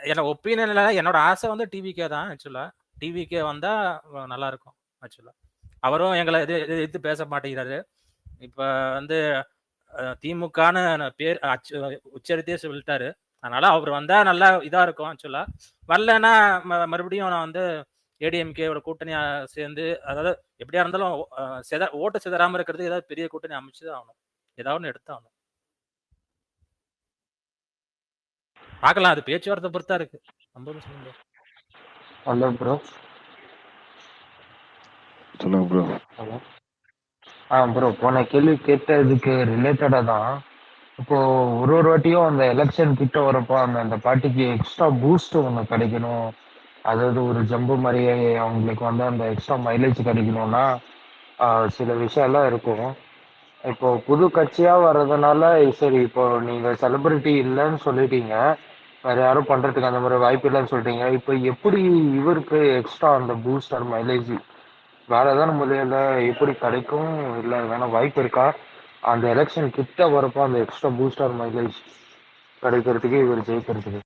என்னோட ஒப்பீனியன் இல்லை, என்னோட ஆசை வந்து டிவிகே தான். ஆக்சுவலா டிவிகே வந்தா நல்லா இருக்கும். ஆக்சுவலா அவரும் எங்களை எதிர்த்து பேச மாட்டேங்கிறாரு. இப்ப வந்து திமுகன்னு பேர் உச்சரித்தே சொல்லிட்டாரு. அதனால அவர் வந்தா நல்லா இதா இருக்கும். ஆக்சுவலா வரலன்னா மறுபடியும் நான் வந்து ஏடிஎம்கேவோட கூட்டணியா சேர்ந்து, அதாவது எப்படியா இருந்தாலும் ஓட்டு சிதறாம இருக்கிறதுக்கு ஏதாவது பெரிய கூட்டணி அமைச்சுதான் ஆகணும். ஏதாவது ஒன்று எடுத்தாகணும். பார்க்கலாம், அது பேச்சுவார்த்தை பொறுத்தா இருக்கு. 50 சொல்லுங்க. Hello bro. சொல்லுங்க ப்ரோ. ஹலோ. ப்ரோ, போன கேள்வி கேட்டதுக்கு ரிலேட்டடா தான். இப்போ ஒரு வாட்டியும் அந்த எலெக்ஷன் கிட்ட வரப்போ அந்த பார்ட்டிக்கு எக்ஸ்ட்ரா பூஸ்ட் ஒன்று கிடைக்கணும், அதாவது ஒரு ஜம்பு மாதிரியே அவங்களுக்கு வந்து அந்த எக்ஸ்ட்ரா மைலேஜ் கிடைக்கணும்னா சில விஷயம்லாம் இருக்கும். இப்போ புது கட்சியா வர்றதுனால சரி, இப்போ நீங்க செலிபிரிட்டி இல்லைன்னு சொல்லிட்டீங்க, வேற யாரும் பண்றதுக்கு அந்த மாதிரி வாய்ப்பு இல்லைன்னு சொல்லிட்டீங்க. இப்போ எப்படி இவருக்கு எக்ஸ்ட்ரா அந்த பூஸ்டர் மைலேஜ் வேற ஏதாவது முறையில எப்படி கிடைக்கும், இல்லை வேணா வாய்ப்பு இருக்கா அந்த எலெக்ஷன் கிட்ட வரப்போ அந்த எக்ஸ்ட்ரா பூஸ்டர் மைலேஜ் கிடைக்கிறதுக்கு, இவர் ஜெயிக்கிறதுக்கு?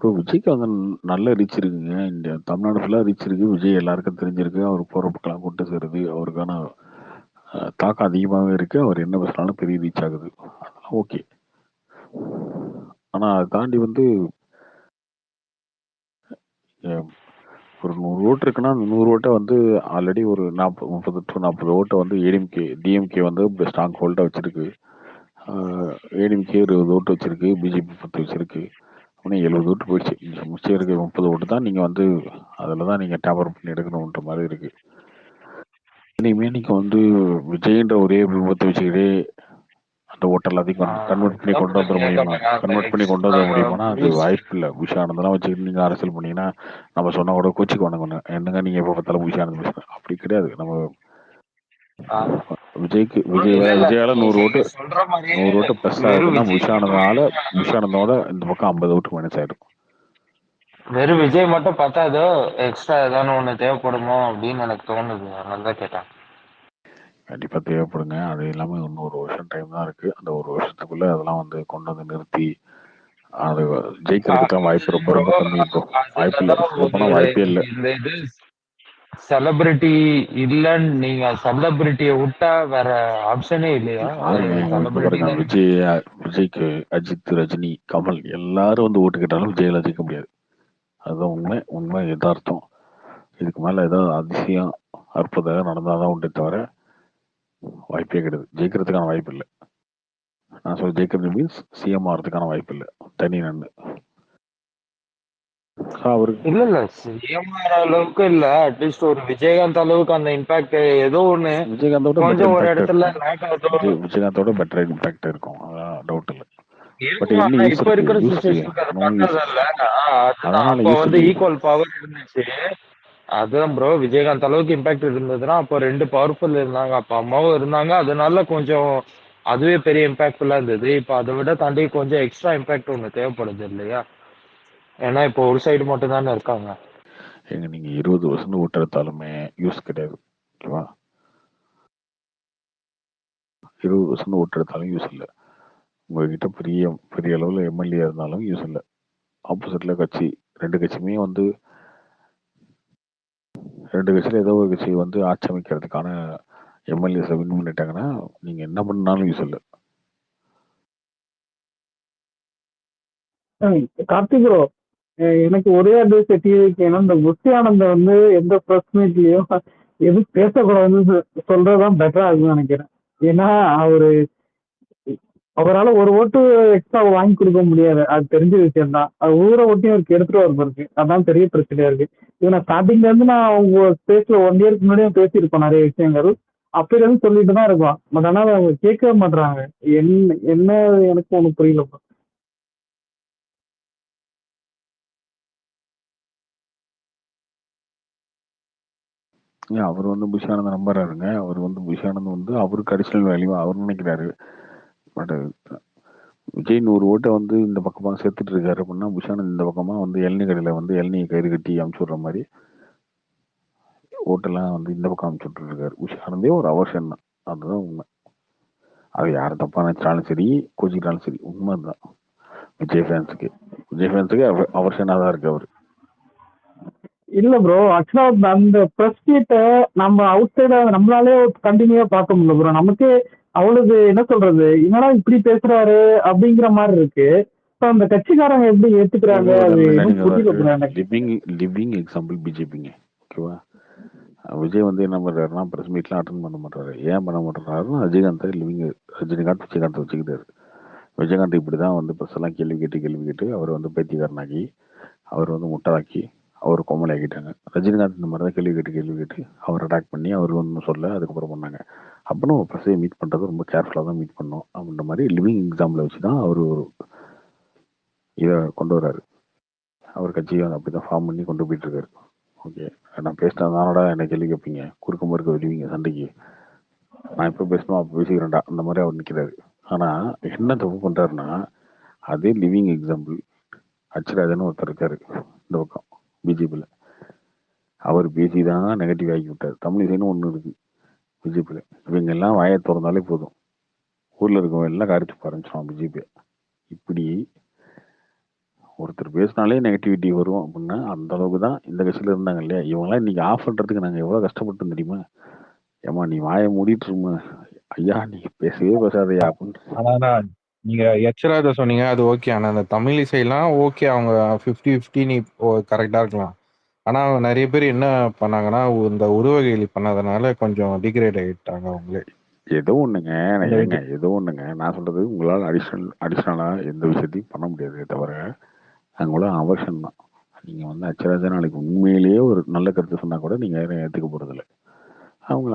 ப்ரோ விஜய்க்கு வந்து நல்ல ரீச் இருக்குங்க. இந்த தமிழ்நாடு ஃபுல்லாக ரீச் இருக்கு. விஜய் எல்லாருக்கும் தெரிஞ்சிருக்கு. அவர் போகிற பக்கம் கொண்டு சேருது. அவருக்கான தாக்கம் அதிகமாகவே இருக்கு. அவர் என்ன பேசினாலும் பெரிய ரீச் ஆகுது. அதெல்லாம் ஓகே. ஆனால் அதை தாண்டி வந்து ஒரு 100 ஓட்டு இருக்குன்னா அந்த 100 ஓட்டை வந்து ஆல்ரெடி ஒரு 30 to 40 ஓட்டை வந்து டிஎம்கே வந்து ஸ்ட்ராங் ஹோல்டாக வச்சிருக்கு. ஏடிஎம்கே 20 ஓட்டு வச்சிருக்கு, பிஜேபி 10 வச்சிருக்கு. ஆனால் 70 ஓட்டு போயிடுச்சு. மிச்சம் இருக்க 30 ஓட்டு தான் நீங்கள் வந்து அதில் தான் நீங்கள் டேப்பர் பண்ணி எடுக்கணுன்ற மாதிரி இருக்கு. இனிமே நீங்கள் வந்து விஜய்ன்ற ஒரே விபத்தை வச்சுக்கிட்டே அந்த ஓட்டை எல்லாத்தையும் கன்வெர்ட் பண்ணி கொண்டு வந்துட முடியுமா? அது வாய்ப்பு இல்லை. விஷானந்தெல்லாம் வச்சுக்கிட்டு நீங்கள் அரசியல் பண்ணீங்கன்னா நம்ம சொன்னா கூட கோச்சிக்கு வணங்க என்னங்க நீங்கள் எப்போ பார்த்தாலும் விஷானந்த் பேசுகிறேன் அப்படி கிடையாது. நம்ம விஜயால 100 ஓட்டு ப்ளஸ் ஆகுதுன்னா விஷானந்தோட இந்த பக்கம் 50 ஓட்டு மைனஸ் ஆயிடும். வெறும் விஜய் மட்டும் பத்தாதோ, எக்ஸ்ட்ரா ஏதாவது ஒண்ணு தேவைப்படுமோ அப்படின்னு எனக்கு தோணுது. அதனால தான் கேட்டேன். கண்டிப்பா தேவைப்படுங்க. அது இல்லாம இன்னும் 1 வருஷம் டைம் தான் இருக்கு. அந்த 1 வருஷத்துக்குள்ள அதெல்லாம் வந்து கொண்டு வந்து நிறுத்தி அது ஜெயிக்கிறதுக்கெல்லாம் வாய்ப்பு ரொம்ப ரொம்ப கம்மி ப்ரோ. வாய்ப்பு இல்லை. சொல்லப்போனா வாய்ப்பே இல்லை. இந்த இது செலிபிரிட்டி இல்லன்னு நீங்க செலிபிரிட்டியை விட்டா வேற ஆப்ஷனே இல்லையா? பாருங்க, விஜய்க்கு அஜித், ரஜினி, கமல் எல்லாரும் வந்து ஓட்டு கேட்டாலும் விஜயால ஜெயிக்க முடியாது. அதுதான் உண்மை யதார்த்தம். இதுக்கு மேல ஏதாவது அதிசயம் அற்புதம் நடந்தாதான் உண்டே தவிர வாய்ப்பே கிடையாது. ஜெயிக்கிறதுக்கான வாய்ப்பு இல்லை. நான் சொல்ல ஜெயிக்கிறது மீன்ஸ் சிஎம் ஆகிறதுக்கான வாய்ப்பு இல்லை. தனி நன்னு அவருக்கு இல்ல சிஎம் அளவுக்கு இல்ல, அட்லீஸ்ட் ஒரு விஜயகாந்த் அளவுக்கு அந்த இம்பாக்ட் ஏதோ ஒண்ணு கொஞ்சம் ஒரு இடத்துல விஜயகாந்தோட பெட்டர் இம்பாக்ட் இருக்கும். அதான் டவுட் இல்லை. இப்ப இருக்கிற சிச்சுவேஷனுக்கு அது பண்ணதில்ல. அப்ப வந்து ஈக்குவல் பவர் இருந்துச்சு. அதுதான் ப்ரோ, விஜயகாந்த் அளவுக்கு இம்பாக்ட் இருந்ததுன்னா அப்போ 2 பவர்ஃபுல் இருந்தாங்க. அப்ப அம்மாவும் இருந்தாங்க. அதனால கொஞ்சம் அதுவே பெரிய இம்பாக்ட்ஃபுல்லா இருந்தது. இப்ப அதை விட தாண்டி கொஞ்சம் எக்ஸ்ட்ரா இம்பாக்ட் ஒண்ணு தேவைப்படுது இல்லையா? ஏன்னா இப்போ ஒரு சைடு மட்டும் தானே இருக்காங்க. எங்க நீங்க 20% ஓட்டு எடுத்தாலுமே யூஸ் கிடையாது. ஓகேவா? 20% ஓட்டு எடுத்தாலும் யூஸ் இல்லை. உங்ககிட்ட பெரிய அளவில் எம்எல்ஏ இருந்தாலும் யூஸ் இல்லை. ஆப்போசிட்ல கட்சி 2 கட்சியுமே வந்து 2 கட்சியில ஏதோ ஒரு கட்சி வந்து ஆட்சி அமைக்கிறதுக்கான எம்எல்ஏஸை வின் பண்ணிட்டாங்கன்னா நீங்க என்ன பண்ணாலும் யூஸ் இல்லை. கார்த்திக் ப்ரோ, எனக்கு ஒரே அட்வைஸ் டிவிக்கு, ஏன்னா இந்த புஷி ஆனந்த வந்து எந்த ப்ரெஸ் மீட்லயும் எதுவும் பேசக்கூடாதுன்னு சொல்றதுதான் பெட்டரா இருக்குன்னு நினைக்கிறேன். ஏன்னா அவரால் ஒரு ஓட்டு எக்ஸ்ட்ரா வாங்கி கொடுக்க முடியாது, அது தெரிஞ்ச விஷயம் தான். அது ஊரை ஓட்டியும் அவருக்கு எடுத்துட்டு வரப்போருக்கு. அதான் பெரிய பிரச்சனையா இருக்கு. இது நான் ஸ்டார்டிங்ல இருந்து நான் உங்க ஸ்பேஸ்ல 1 இயருக்கு முன்னாடியும் பேசியிருக்கோம் நிறைய விஷயங்கள். அப்பயில இருந்து சொல்லிட்டு தான் இருக்கோம். பட் ஆனால் அவங்க கேட்கவே மாட்டாங்க. என்ன எனக்கு ஒண்ணு புரியல. அவர் வந்து புஷானந்த நம்புறாருங்க. அவர் வந்து புஷானந்த் வந்து அவருக்கு அடிஷனல் வேல்யூ அவர் நினைக்கிறாரு. பட் விஜய் 100 ஓட்டை வந்து இந்த பக்கமாக சேர்த்துட்டு இருக்காரு அப்படின்னா, புஷானந்த் இந்த பக்கமாக வந்து இளநீ கடையில் வந்து இளநியை கயிறு கட்டி அமுச்சு விட்ற மாதிரி ஓட்டெல்லாம் வந்து இந்த பக்கம் அமுச்சு விட்டுட்டு இருக்காரு. புஷானந்தே ஒரு அவர்ஷன் தான், அதுதான் உண்மை. அது யார் தப்பா நினைச்சாலும் சரி, கோச்சிக்கிட்டாலும் சரி, உண்மை தான். விஜய் ஃபேன்ஸுக்கு அவர்ஷனாக தான் இருக்கு அவர். இல்ல ப்ரோ, ஆக்சுவலா அந்த பிரஸ் மீட்டை நம்ம அவுட் சைடா நம்மளாலே கண்டினியூவா பார்க்க முடியல ப்ரோ. நமக்கே அவ்வளவு என்ன சொல்றது, என்னடா இப்படி பேசுறாரு அப்படிங்கிற மாதிரி இருக்கு. அந்த கட்சிக்காரங்க எப்படி ஏத்துக்கிறாங்க, அது புரியல ப்ரோ எனக்கு. லிவிங் எக்ஸாம்பிள் பிஜேபிங்க. ஓகேவா, விஜய் வந்து என்ன பண்றாருன்னா பிரஸ் மீட்லாம் அட்டன் பண்ண மாட்டாரு. ஏன் பண்ண மாட்டேறாருன்னா ரஜினிகாந்த் வச்சுக்கிட்டாரு. விஜயகாந்த் இப்படிதான் வந்து பிரஸ் எல்லாம் கேள்வி கேட்டு அவர் வந்து பைத்தியக்காரனாக்கி, அவர் வந்து முட்டாளாக்கி, அவர் கோமலை ஆக்கிட்டாங்க. ரஜினிகாந்த் இந்த மாதிரி தான் கேள்வி கேட்டு அவர் அட்டாக் பண்ணி அவர் ஒன்றும் சொல்ல, அதுக்கப்புறம் பண்ணாங்க. அப்போ பிரஸையை மீட் பண்ணுறது ரொம்ப கேர்ஃபுல்லாக தான் மீட் பண்ணோம் அப்படின்ற மாதிரி லிவிங் எக்ஸாம்பிளை வச்சு தான் அவர் ஒரு இதை கொண்டு வர்றாரு. அவர் கட்சியை அப்படி தான் ஃபார்ம் பண்ணி கொண்டு போயிட்டு இருக்காரு. ஓகே, நான் பேசினதானோட என்ன கேள்வி கேட்பீங்க, குறுக்க மறுக்க வெளிவீங்க சண்டைக்கு, நான் எப்போ பேசணும் அப்போ பேசிக்கிறேன்டா, அந்த மாதிரி அவர் நிற்கிறாரு. ஆனால் என்ன தப்பு பண்ணுறாருன்னா, அதே லிவிங் எக்ஸாம்பிள் அச்சுராஜன்னு ஒருத்தர் இருக்காரு இந்த பக்கம் பிஜேபியில். அவர் பேசி தான் நெகட்டிவ் ஆக்கி விட்டார். தமிழிசைன்னு ஒன்று இருக்கு பிஜேபியில். இவங்க எல்லாம் வாயை திறந்தாலே போதும், ஊரில் இருக்கவங்க எல்லாம் காரிச்சு ஆரம்பிச்சிடும் பிஜேபி. இப்படி ஒருத்தர் பேசினாலே நெகட்டிவிட்டி வரும் அப்படின்னா அந்த அளவுக்கு தான் இந்த கட்சியில் இருந்தாங்க இல்லையா. இவங்களாம் இன்னைக்கு ஆஃப் பண்ணுறதுக்கு நாங்கள் எவ்வளோ கஷ்டப்பட்டோம் தெரியுமா. ஏமா நீ வாயை மூடிட்டுருமா, ஐயா நீ பேசவே பேசாதையா அப்படின்னு. ஆனா நீங்க எச்சராஜ சொன்னீங்க, அது ஓகே. ஆனா அந்த தமிழ் இசையெல்லாம் ஓகே, அவங்க 50-50 நீ கரெக்டா இருக்கலாம். ஆனா நிறைய பேர் என்ன பண்ணாங்கன்னா, இந்த உருவகேலி பண்ணதுனால கொஞ்சம் டிகிரேட் ஆகிட்டாங்க அவங்களே. ஏதோ ஒண்ணுங்க, நான் சொல்றது உங்களால் அடிஷனலா எந்த விஷயத்தையும் பண்ண முடியாது. தவிர அவங்கள அவர்ஷன் தான். நீங்க வந்து அச்சராஜா நாளைக்கு உண்மையிலேயே ஒரு நல்ல கருத்து சொன்னா கூட நீங்க யாரும் ஏற்றுக்க போறதில்லை. அவங்கள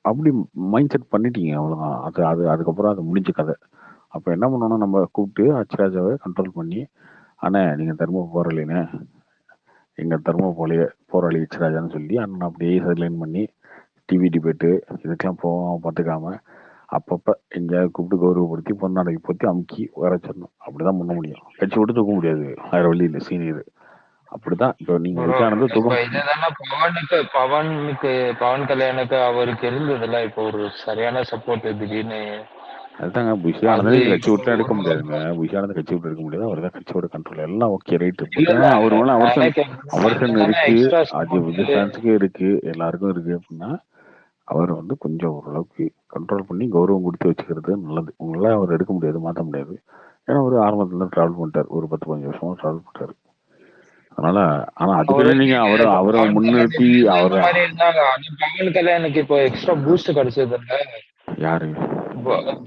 அப்படி மைண்ட் செட் பண்ணிட்டீங்க, அவ்வளோதான். அதுக்கப்புறம் அது முடிஞ்ச கதை. அப்போ என்ன பண்ணணும், நம்ம கூப்பிட்டு அச்சராஜாவை கண்ட்ரோல் பண்ணி, அண்ணே நீங்கள் தர்ம போராளினே, எங்கள் தர்ம போராளி அச்சராஜான்னு சொல்லி அண்ணன் அப்படியே சைட்லைன் பண்ணி டிவி டிபேட்டு இதுக்கெல்லாம் போகாமல் பார்த்துக்காம அப்பப்போ எங்கேயாவது கூப்பிட்டு கௌரவப்படுத்தி பொன்னாடைக்கு பற்றி அமுக்கி வரைச்சிடணும். அப்படிதான் பண்ண முடியும். கட்சி விட்டு தூக்க முடியாது, வேற வழி இல்லை. சீனியர் அப்படிதான். இப்போ நீங்க விஜயானந்த பவன் கல்யாணுக்கு அவருக்கு இருந்ததுல இப்போ ஒரு சரியான சப்போர்ட் திடீர்னு. அதுதாங்க, புஷியானந்த கட்சி விட்டு எடுக்க முடியாதுங்க. புஷியானந்த கட்சி விட்டு எடுக்க முடியாது. அவர் தான் கட்சியோட கண்ட்ரோல் எல்லாம். Okay right. அவர் மேல அவர்ஷன் இருக்கு, அது விஜய் ஃபேன்ஸுக்கு இருக்கு, எல்லாருக்கும் இருக்கு. அப்படின்னா அவர் வந்து கொஞ்சம் ஓரளவுக்கு கண்ட்ரோல் பண்ணி கௌரவம் கொடுத்து வச்சுக்கிறது நல்லது. உங்களால் அவர் எடுக்க முடியாது, மாற்ற முடியாது. ஏன்னா ஒரு ஆரம்பத்துல டிராவல் பண்ணிட்டார், ஒரு 10-15 வருஷமா டிராவல் பண்ணிட்டாரு. அதனால ஆனா அதுக்கு நீங்க அவரை முன்னிறுத்தி பவன் கல்யாணுக்கு இப்போ எக்ஸ்ட்ரா பூஸ்ட் கிடைச்சது யாரு,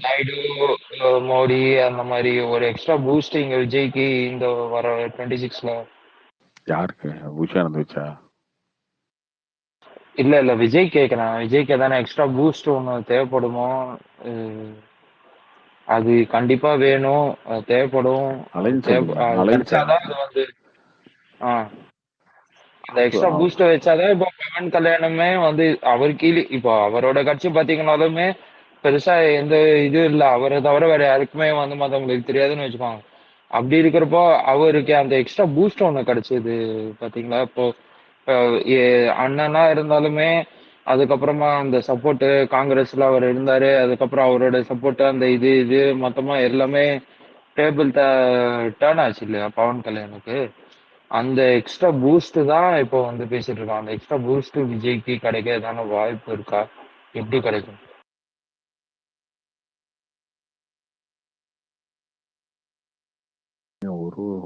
நாயுடு, மோடி அந்த மாதிரி ஒரு எக்ஸ்ட்ரா பூஸ்ட் இங்க விஜய்க்கு இந்த வர 26ல யாருக்கு, புஷியானந்த் வச்சா? இல்ல விஜய் கேக்குறேன். விஜய்க்கு தானே எக்ஸ்ட்ரா பூஸ்ட் ஒண்ணு தேவைப்படுமோ? அது கண்டிப்பா வேணும், தேவைப்படும். கிடைச்சாதான் அது வந்து அந்த எக்ஸ்ட்ரா பூஸ்ட் வச்சாதான் இப்போ பவன் கல்யாணமே வந்து அவர் கீழே. இப்போ அவரோட கட்சி பாத்தீங்கன்னாலுமே பெருசா எந்த இது இல்ல, அவரை தவிர வேற யாருக்குமே வந்து மத்தவங்களுக்கு தெரியாதுன்னு வச்சுக்கோங்க. அப்படி இருக்கிறப்போ அவருக்கு அந்த எக்ஸ்ட்ரா பூஸ்ட் ஒண்ணு கிடைச்சது பாத்தீங்களா. இப்போ அண்ணனா இருந்தாலுமே அதுக்கப்புறமா அந்த சப்போர்ட் காங்கிரஸ்ல அவர் இருந்தாரு, அதுக்கப்புறம் அவரோட சப்போர்ட் அந்த இது மொத்தமா எல்லாமே டேபிள் டேர்ன் ஆச்சு இல்லையா பவன் கல்யாணுக்கு. அந்த எக்ஸ்ட்ரா பூஸ்ட் தான் இப்போ வந்து பேசிட்டு இருக்கோம். அந்த எக்ஸ்ட்ரா பூஸ்ட் விஜய்க்கு கிடைக்கிறதான வாய்ப்பு இருக்கா, எப்படி கிடைக்கும்?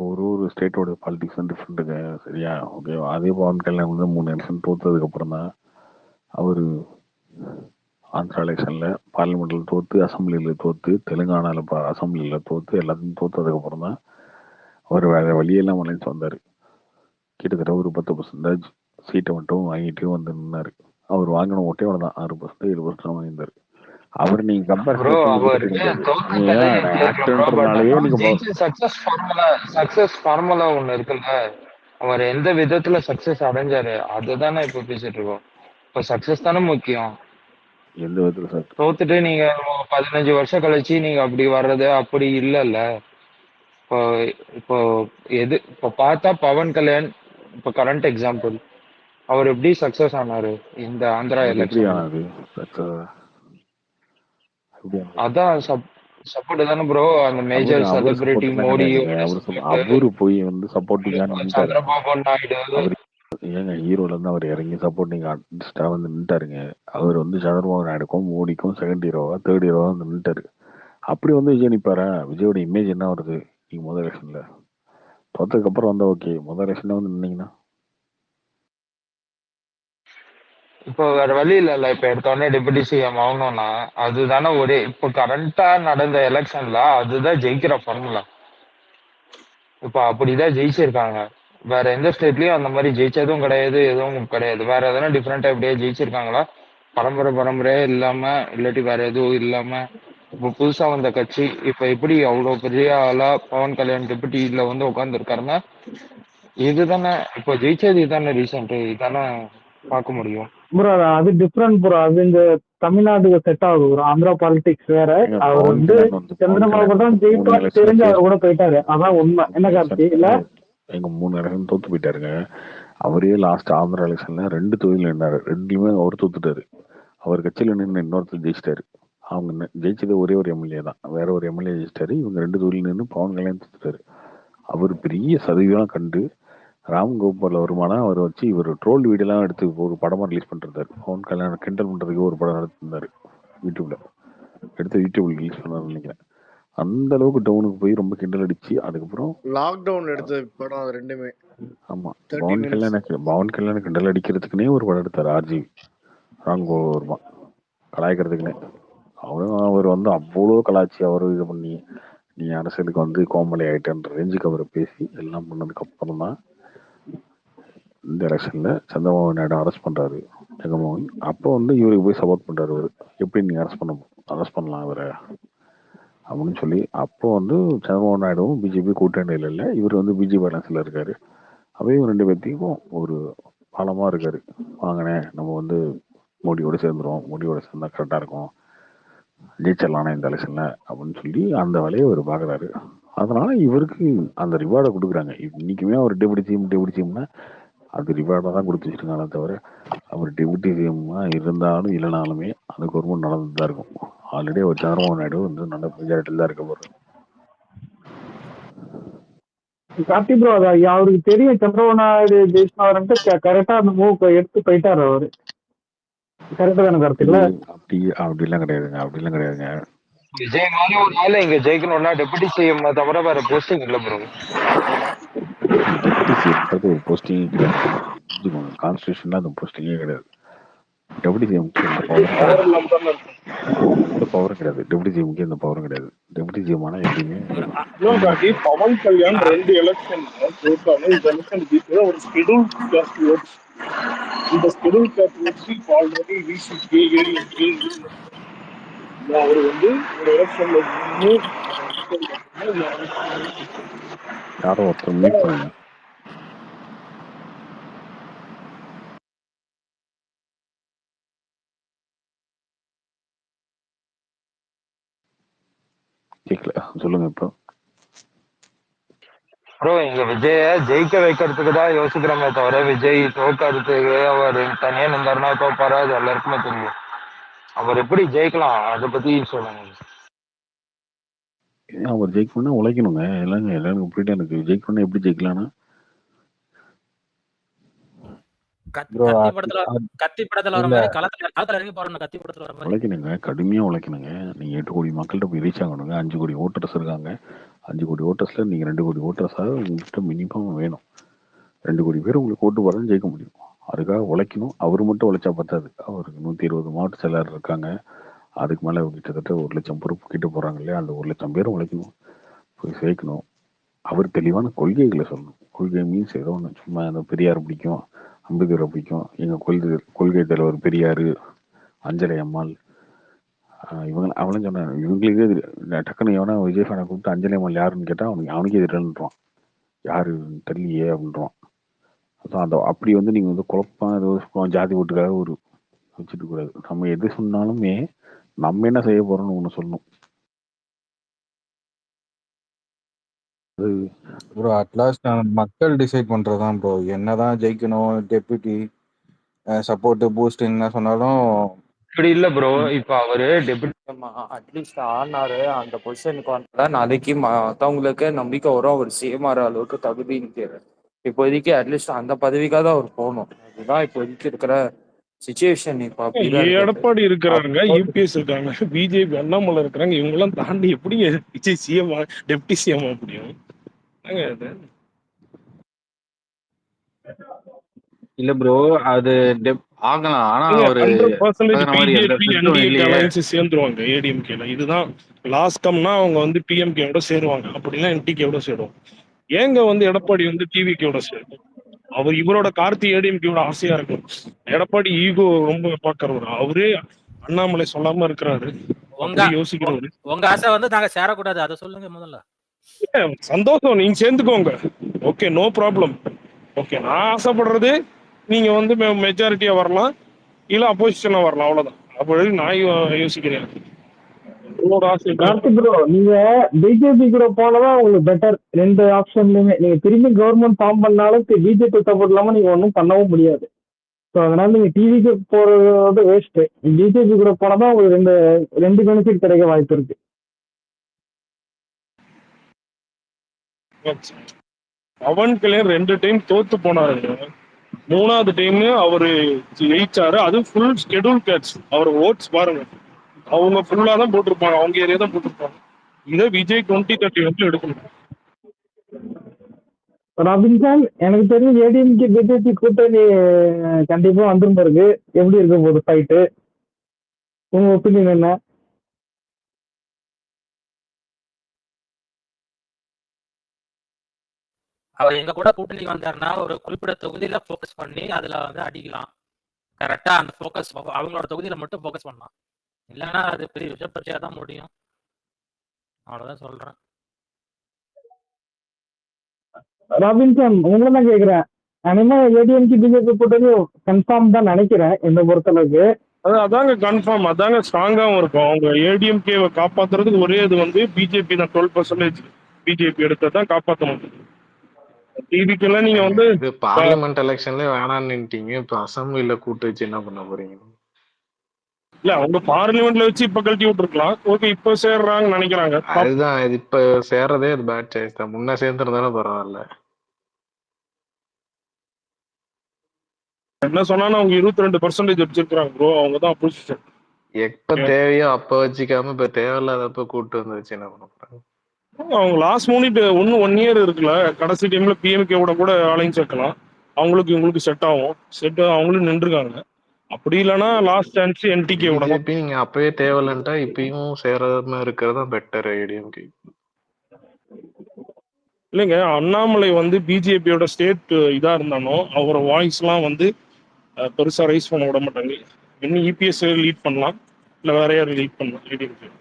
ஒரு ஸ்டேட்டோட பாலிடிக்ஸ் டிஃப்ரெண்ட்டுங்க, சரியா? ஓகே, அதே பவன் கல்யாணம் வந்து 3 எலெக்ஷன் தோத்ததுக்கு அப்புறம் தான் அவரு ஆந்திரா எலெக்ஷன்ல பார்லிமெண்ட்ல தோத்து, அசம்பிளியில தோத்து, தெலுங்கானால அசம்பிளியில தோத்து, எல்லாத்தையும் தோத்ததுக்கு அப்புறம் தான் அவர் வேற வழியெல்லாம் வளைஞ்சு வந்தாரு. கிட்டத்தட்ட ஒரு 10% சீட்டை மட்டும் வாங்கிட்டு வந்து நின்னாரு. அவர் வாங்கின ஓட்டே அவ்வளோ தான், 6% 7% வாங்கியிருந்தாரு. அவர் நீங்க கம்பேர் சக்சஸ் ஃபார்முலா ஒண்ணு இருக்குல்ல, அவர் எந்த விதத்துல சக்சஸ் அடைஞ்சாரு அதுதானே இப்ப பேசிட்டு இருக்கோம். இப்ப சக்சஸ் தானே முக்கியம். எந்த விதத்துல சார்? தோத்துட்டு நீங்க 15 வருஷம் கழிச்சு நீங்க அப்படி வர்றது அப்படி இல்லைல்ல. இப்போ இப்போ இப்போ பார்த்தா பவன் கல்யாண் இப்போ கரண்ட் எக்ஸாம்பிள், அவர் எப்படி சக்சஸ் ஆனாரு இந்த ஆந்திரா அவர் எப்படி எலெக்ஷன்ல? ஆனது? எப்படி ஆனது? அதான் சப்போர்ட் தானே ப்ரோ. அந்த அவரு மேஜர் அவரு செலிபிரிட்டி சப்போர்ட்லாம் கிடையாதுங்க. மோடியோட அவரு support, அவரு போய் வந்து சப்போர்ட்டிங்காக நின்ட்டாரு. சந்திரபாபு நாயுடு. அவர் ஏங்க ஹீரோல இருந்து அவர் இறங்கி சப்போர்ட்டிங் ஆர்டிஸ்டா வந்து நின்ட்டாருங்க. அவர் வந்து சந்திரபாபு நாயுடுக்கும் மோடிக்கும் செகண்ட் ஹீரோவா தேர்ட் ஹீரோவா வந்து நின்ட்டாரு. அப்படி வந்து விஜய் நிப்பாரா? விஜயோட இமேஜ் என்ன வருது நீங்க முதல் எலெக்ஷன்ல? தோத்ததுக்கு அப்புறம் வந்தா ஓகே, முதல் எலெக்ஷன்ல வந்து நின்னீங்கன்னா இப்போ வேற வழி இல்லைல்ல. இப்போ எடுத்தோடனே டெபுட்டி சிஎம் ஆகணும்னா அதுதானே ஒரே இப்போ கரண்டா நடந்த எலெக்ஷன்ல அதுதான் ஜெயிக்கிற ஃபார்முலா. இப்போ அப்படிதான் ஜெயிச்சிருக்காங்க. வேற எந்த ஸ்டேட்லயும் அந்த மாதிரி ஜெயிச்சதும் கிடையாது, எதுவும் கிடையாது. வேற எதனா டிஃப்ரெண்டா எப்படியா ஜெயிச்சிருக்காங்களா? பரம்பரையா இல்லாம இல்லாட்டி வேற எதுவும் இல்லாம இப்போ புதுசா வந்த கட்சி இப்ப எப்படி அவ்வளவு பெரிய ஆளா பவன் கல்யாண் டெபுட்டில வந்து உட்கார்ந்து இருக்காருன்னா இதுதானே இப்போ ஜெயிச்சது. இதுதானே ரீசெண்ட், இதுதானே பார்க்க முடியும். ப்ரோ அது டிஃப்ரெண்ட் ப்ரோ. அது இந்த தமிழ்நாட்டுக்கு செட் ஆகுது ப்ரோ. ஆந்திரா பாலிடிக்ஸ் வேற. அவர் பவன் வந்து கல்யாண் வந்து பவன் சந்திரபாபு கல்யாண் தான் வந்து 3 ஜெயிப்பார் எலெக்ஷன் தெரிஞ்சு ஃபேஸ் அவர் கூட போயிட்டாரு. அதான் உண்மை. 3 என்ன எலெக்ஷன் கார்த்தி இல்ல? எங்க 3 எலெக்ஷன் தோத்து போயிட்டாருங்க. அவரே லாஸ்ட் ஆந்திரா எலெக்ஷன்ல 2 தொகுதியில் நின்னாரு. 2லயுமே அவர் தோத்துட்டாரு. அவர் கட்சியில நின்று இன்னொருத்தர் ஜெயிச்சிட்டாரு. அவங்க ஜெயிச்சது ஒரே ஒரு எம்எல்ஏ தான். வேற ஒரு எம்எல்ஏ ஜெயிச்சிட்டாரு. இவங்க 2 தொகுதியில் நின்று பவன் கல்யாண் தோத்துட்டாரு. அவர் பெரிய சதவீதம் கண்டு ராம்கோபால் வருமானா அவரை வச்சு இவர் ட்ரோல் வீடியோலாம் எடுத்து ஒரு படமா ரிலீஸ் பண்ணிருந்தாரு. பவன் கல்யாணம் கிண்டல் பண்றதுக்கு ஒரு படம் எடுத்திருந்தாரு யூடியூப்ல. யூடியூப்ல ரிலீஸ் பண்ணாருன்னு நினைக்கிறேன். அந்த அளவுக்கு டவுனுக்கு போய் ரொம்ப கிண்டல் அடிச்சு அதுக்கப்புறம் லாக்டவுன் எடுத்த படம் அது ரெண்டுமே. ஆமா 30 பவன் கல்யாணம் கிண்டல் அடிக்கிறதுக்குனே ஒரு படம் எடுத்தாரு ஆர்ஜி ராம்கோபால் வருமா கலாய்க்கிறதுக்குன்னே. அவர் வந்து அவ்வளோ கலாய்ச்சி அவரும் இது பண்ணி நீ அரசியலுக்கு வந்து கோமலை ஆயிட்டன்ற ரேஞ்சுக்கு அவரை பேசி எல்லாம் பண்ணதுக்கு அப்புறம் தான் இந்த எலெக்ஷன்ல சந்திரபாபு நாயுடு அரெஸ்ட் பண்றாரு ஜெகன்மோகன். அப்போ வந்து இவருக்கு போய் சப்போர்ட் பண்றாரு. இவர் எப்படி நீங்க அரெஸ்ட் பண்ணலாம் இவரை அப்படின்னு சொல்லி அப்போ வந்து சந்திரபாபு நாயுடுவும் பிஜேபி கூட்டணியில் இல்லை. இவர் வந்து பிஜேபி அலைன்ஸ்ல இருக்காரு. அப்போ இவங்க 2 பேர்த்தையும் ஒரு பாலமா இருக்காரு. வாங்கினே நம்ம வந்து மோடியோட சேர்ந்துரும், மோடியோட சேர்ந்தா கரெக்டா இருக்கும், ஜெயிச்சிடலானே இந்த எலெக்ஷன்ல அப்படின்னு சொல்லி அந்த வேலையை அவர் பாக்குறாரு. அதனால இவருக்கு அந்த ரிவார்டை கொடுக்குறாங்க. இன்னைக்குமே அவர் டெபுட்டி சிஎம்னா அது ரிவார்டாக தான் கொடுத்து வச்சிருக்காங்களே தவிர அவர் டெபுட்டி சிஎம்மா இருந்தாலும் இல்லைனாலுமே அது கவர்மெண்ட் நடந்து தான் இருக்கும். ஆல்ரெடி அவர் சந்திரபாபு நாயுடு வந்து நல்ல மெஜாரிட்டியில் தான் இருக்க போறாரு. கார்த்தி ப்ரோ அது அவருக்கு தெரியும் சந்திரபாபு நாயுடு ஜெயிச்சாருன்ட்டு கரெக்டா அந்த மூவ் எடுத்து போயிட்டாரு அவரு. கரெக்டா தானே கார்த்தி இல்ல? அப்படிலாம் கிடையாதுங்க. விஜய் மாதிரி ஒரு ஆளு இங்க ஜெயிக்கணும்னா டெபுட்டி சிஎம் தவிர வேற போஸ்டிங் இல்ல ப்ரோ. டெபுட்டி சிஎம்ன்றது ஒரு போஸ்டிங்கே கிடையாது. கான்ஸ்டியூஷன்ல அந்த போஸ்டிங்கே கிடையாது. டெபுட்டி சிஎம்க்கு எந்த பவரும் கிடையாது. டெபுட்டி சிஎம்க்கு எந்த பவரும் கிடையாது. டெபுட்டி சிஎம் ஆனா எப்படியுமே பவன் கல்யாண் 2 எலெக்ஷன் தோற்றாலும் இந்த எலெக்ஷன் ஜெயிச்சது ஒரு ஸ்கெடியூல் காஸ்ட் ஓட்ஸ். இந்த ஸ்கெடியூல் காஸ்ட் ஓட்ஸ் ஆல்ரெடி அவர் வந்து ஒரு எலெக்ஷன்ல யாரோ ஒருத்தர் மீட் பண்ணுங்க. கேட்கல, சொல்லுங்க இப்போ. ப்ரோ இங்க விஜய ஜெயிக்க வைக்கிறதுக்கு தான் யோசிக்கிறோமே தவிர விஜய் தோக்கிறதுக்கு அவர் தனியா நின்றாருன்னா தோப்பாரு, அது எல்லாருக்குமே தெரியும். அவர் எப்படி ஜெயிக்கலாம் அதை பத்தி சொல்லுங்க. அவர் ஜெயிக்கணும்னா உழைக்கணுங்க. எல்லாருக்கும் புரியுது எனக்கு. ஜெயிக்கணும்னா எப்படி ஜெயிக்கலாம்னா கத்தி படத்துல வர மாதிரி களத்துல இறங்கி போறோம். கத்தி படத்துல வர மாதிரி உழைக்கணுங்க, கடுமையா உழைக்கணுங்க. நீங்க 8 கோடி மக்கள்கிட்ட போய் ரீச் ஆகணுங்க. 5 கோடி ஓட்டர்ஸ் இருக்காங்க. 5 கோடி ஓட்டர்ஸ்ல நீங்க 2 கோடி ஓட்டர்ஸாக உங்கள்கிட்ட மினிமம் வேணும். 2 கோடி பேர் உங்களுக்கு ஓட்டு போடுறது ஜெயிக்க முடியும். அதுக்காக உழைக்கணும். அவர் மட்டும் உழைச்சா பத்தாது. அவருக்கு 120 மாவட்ட செயலாளர் இருக்காங்க. அதுக்கு மேல கிட்டத்தட்ட 1 லட்சம் பொறுப்பு கிட்ட போறாங்க இல்லையா? அந்த 1 லட்சம் பேரும் உழைக்கணும், போய் சேர்க்கணும். அவர் தெளிவான கொள்கைகளை சொல்லணும். கொள்கை மீன்ஸ் ஏதோ ஒன்று சும்மா அந்த பெரியார் பிடிக்கும், அம்பேத்கரை பிடிக்கும், எங்க கொள்கை தலைவர் பெரியாரு, அஞ்சலை அம்மாள், இவங்க அவளும் சொன்னாங்க. இவங்களுக்கு டக்குன்னு எவனா விஜய் ஃபேனை கூப்பிட்டு அஞ்சலி அம்மாள் யாருன்னு கேட்டா அவனுக்கு எதிரான்றான். யாரு தெரியலையே அப்படின்றான். அந்த அப்படி வந்து நீங்க வந்து குழப்பம் ஏதோ ஜாதி ஓட்டுக்காக ஒரு வச்சுட்டு கூடாது. நம்ம எது சொன்னாலுமே நம்ம என்ன செய்ய போறோம்னு ஒண்ணு சொல்லணும். அது ப்ரோ அட்லாஸ்ட் மக்கள் டிசைட் பண்றதுதான் ப்ரோ. என்னதான் ஜெயிக்கணும் டெபுட்டி சப்போர்ட் பூஸ்ட் என்ன சொன்னாலும் இப்படி இல்ல ப்ரோ. இப்ப அவரு டெபுட்டி அட்லீஸ்ட் ஆனாரு அந்த பொசிஷனுக்கு வந்தா நாளைக்கு மத்தவங்களுக்கு நம்பிக்கை வரும், அவர் சிஎம் ஆற அளவுக்கு தகுதின்னு. இப்போதைக்கு அட்லீஸ்ட் அந்த பதவிக்காக அவர் போகணும். அதுதான் இப்போதைக்கு இருக்கிற சுச்சுவேஷன். இப்ப அப்படிதான் இருக்கு. எடப்பாடி இருக்கிறாருங்க, யூபிஎஸ் இருக்காங்க, பிஜேபி அண்ணாமலை இருக்கிறாங்க. இவங்க எல்லாம் தாண்டி எப்படி விஜய் சிஎம் டெப்டி சிஎம் ஆக முடியும்? அது இல்ல ப்ரோ அது ஆகலாம். ஆனா ஒரு 100% மாதிரி எந்த பிஜேபி ஃபிட்டும் என்டிஏ இல்லையே. அலைன்ஸ் சேர்ந்துருவாங்க ஏடிஎம்கேல. இதுதான் லாஸ்ட் கம்னா அவங்க வந்து பிஎம்கேவோட சேருவாங்க, அப்படின்னா என்டிகேவோட சேருவாங்க. ஏங்க வந்து எடப்பாடி வந்து டிவிகேவோட சேரும்? அவர் இவரோட கார்த்தி ஏடிஎம்கேவோட ஆசையா இருக்கும். எடப்பாடி ஈகோ ரொம்ப பாக்குறவர். அவரே அண்ணாமலை சொல்லாம இருக்கிறாரு, உங்க அப்படி யோசிக்கிறவரு. உங்க ஆசை வந்து நாங்க சேரக்கூடாது, அதை சொல்லுங்க முதல்ல. சந்தோஷம், நீங்க சேர்ந்துக்கோங்க, ஓகே, நோ ப்ராப்ளம். ஓகே, நான் ஆசைப்படுறது நீங்க வந்து மெஜாரிட்டியா வரலாம், இல்ல அப்போசிஷனா வரலாம், அவ்வளவுதான். அப்படி நான் யோசிக்கிறேன். உங்களோட ஆசை கார்த்திக் ப்ரோ, நீங்க பிஜேபி கூட போனதான் உங்களுக்கு பெட்டர். 2 ஆப்ஷன்லயுமே நீங்க திரும்பி கவர்மெண்ட் ஃபார்ம் பண்ணாலும் பிஜேபி சப்போர்ட் இல்லாம நீங்க ஒன்றும் பண்ணவும் முடியாது. ஸோ அதனால நீங்க டிவிக்கு போறது வேஸ்ட். பிஜேபி கூட போனதான் உங்களுக்கு ரெண்டு பெனிஃபிட் கிடைக்க வாய்ப்பு இருக்கு. பவன் கல்யாண் 2 டைம் தோத்து போனாருங்க. 3வது டைம் அவரு ஜெயிச்சாரு. அது ஃபுல் ஸ்கெடியூல் கேட்ச். அவர் ஓட்ஸ் பாருங்க, அவங்க ஃபுல்லா தான் போட்டிருப்பாங்க, அவங்க ஏரியா தான் போட்டிருப்பாங்க. இதை விஜய் 2030 வந்து எடுக்கணும். ராபின்சான், எனக்கு தெரிஞ்சு ஏடிஎம்கே பிஜேபி கூட்டணி கண்டிப்பா வந்துரும் இருக்கு. எப்படி இருக்க போகுது ஃபைட்டு? உங்க ஒப்பீனியன் என்ன? அவர் எங்க கூட கூட்டணிக்கு வந்தாருன்னா ஒரு குறிப்பிட்ட தொகுதியில ஃபோக்கஸ் பண்ணி அதுல வந்து அடிக்கலாம். கரெக்டா அந்த ஃபோக்கஸ் அவங்களோட தொகுதியில மட்டும் ஃபோக்கஸ் பண்ணலாம். இல்லைன்னா அது பெரிய விஷப்பரிச்சையா தான் முடியும். அவ்வளவுதான் சொல்றேன். ராபின்சான், உங்களை தான் கேட்கிறேன். அனிமா ஏடிஎம்கே பிஜேபி கூட்டணி கன்ஃபார்ம் தான் நினைக்கிறேன் என்ன பொறுத்தளவுக்கு. அதாங்க கன்ஃபார்ம், அதாங்க ஸ்ட்ராங்காகவும் இருக்கும். அவங்க ஏடிஎம்கேவை காப்பாத்துறதுக்கு ஒரே இது வந்து பிஜேபி தான். 12% பிஜேபி எடுத்ததான் காப்பாற்றணும். டிவிக்கெல்லாம் நீங்க வந்து இது பார்லிமெண்ட் எலெக்ஷன்ல வேணான்னு நின்ட்டீங்க, இப்ப அசம்பிளில கூட்டு வச்சு என்ன பண்ண போறீங்க? இல்ல, அவங்க பார்லிமெண்ட்ல வச்சு இப்ப கழட்டி விட்டுருக்கலாம். ஓகே, இப்ப சேர்றாங்கன்னு நினைக்கிறாங்க. அதுதான் இது இப்ப சேர்றதே அது பேட் சாய்ஸ் தான். முன்ன சேர்ந்துருந்தாலும் பரவாயில்ல. என்ன சொன்னாலும் அவங்க 22% வச்சிருக்காங்க ப்ரோ. அவங்க தான் அப்போசிஷன். எப்ப தேவையோ அப்ப வச்சுக்காம இப்ப தேவையில்லாதப்ப கூட்டு வந்து வச்சு என்ன பண்ண போறாங்க? அவங்க லாஸ்ட் மினிட் 1 இயர் இருக்குல்ல, கடைசி டைம்ல பிஎம்கேவோட கூட ஆளையும் சேர்க்கலாம். அவங்களுக்கு இவங்களுக்கு செட் ஆகும். செட் அவங்களும் நின்றுருக்காங்க. அப்படி இல்லைன்னா லாஸ்ட் சான்ஸ் என்டிகே விட. பிஜேபி நீங்க அப்பவே தேவையில்லைன்ட்டா இப்பயும் சேராம இருக்கிறதா பெட்டர் ஏடிஎம்கே. இல்லைங்க, அண்ணாமலை வந்து பிஜேபியோட ஸ்டேட் இதா இருந்தாலும் அவரோட வாய்ஸ்லாம் வந்து பெருசா ரைஸ் பண்ண விட மாட்டாங்க. இன்னும் இபிஎஸ் லீட் பண்ணலாம், இல்லை வேற யாரும் லீட் பண்ணலாம் ஏடிஎம்கே.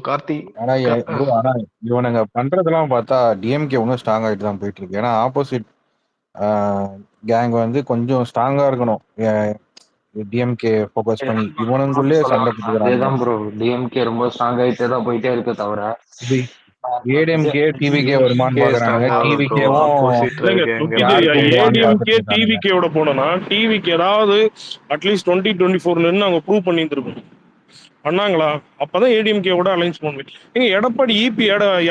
கார்த்தி, ஆனா இவனுங்க பண்றதெல்லாம் பார்த்தா டிஎம்கே ஒன்றும் ஸ்ட்ராங் ஆகிட்டு தான் போயிட்டு இருக்கு. ஏன்னா ஆப்போசிட் கேங் வந்து கொஞ்சம் ஸ்ட்ராங்கா இருக்கணும். டிஎம்கே ஃபோக்கஸ் பண்ணி இவனுக்குள்ளே சண்டை போட்டுக்கிறாங்க. அதேதான் ப்ரோ, டிஎம்கே ரொம்ப ஸ்ட்ராங் ஆகிட்டே தான் போயிட்டே இருக்கு. தவிர ஏடிஎம்கே டிவிகே வருமானு பாக்குறாங்க. ஏடிஎம்கே டிவிகேவோட போனோம்னா டிவிக்கு ஏதாவது அட்லீஸ்ட் 2024 அவங்க ப்ரூவ் பண்ணி இருந்திருக்கும். பண்ணாங்களா? அப்பதான் ஏடிஎம்கேவோட அலைன்ஸ் பண்ணுவேன். எங்க எடப்பாடி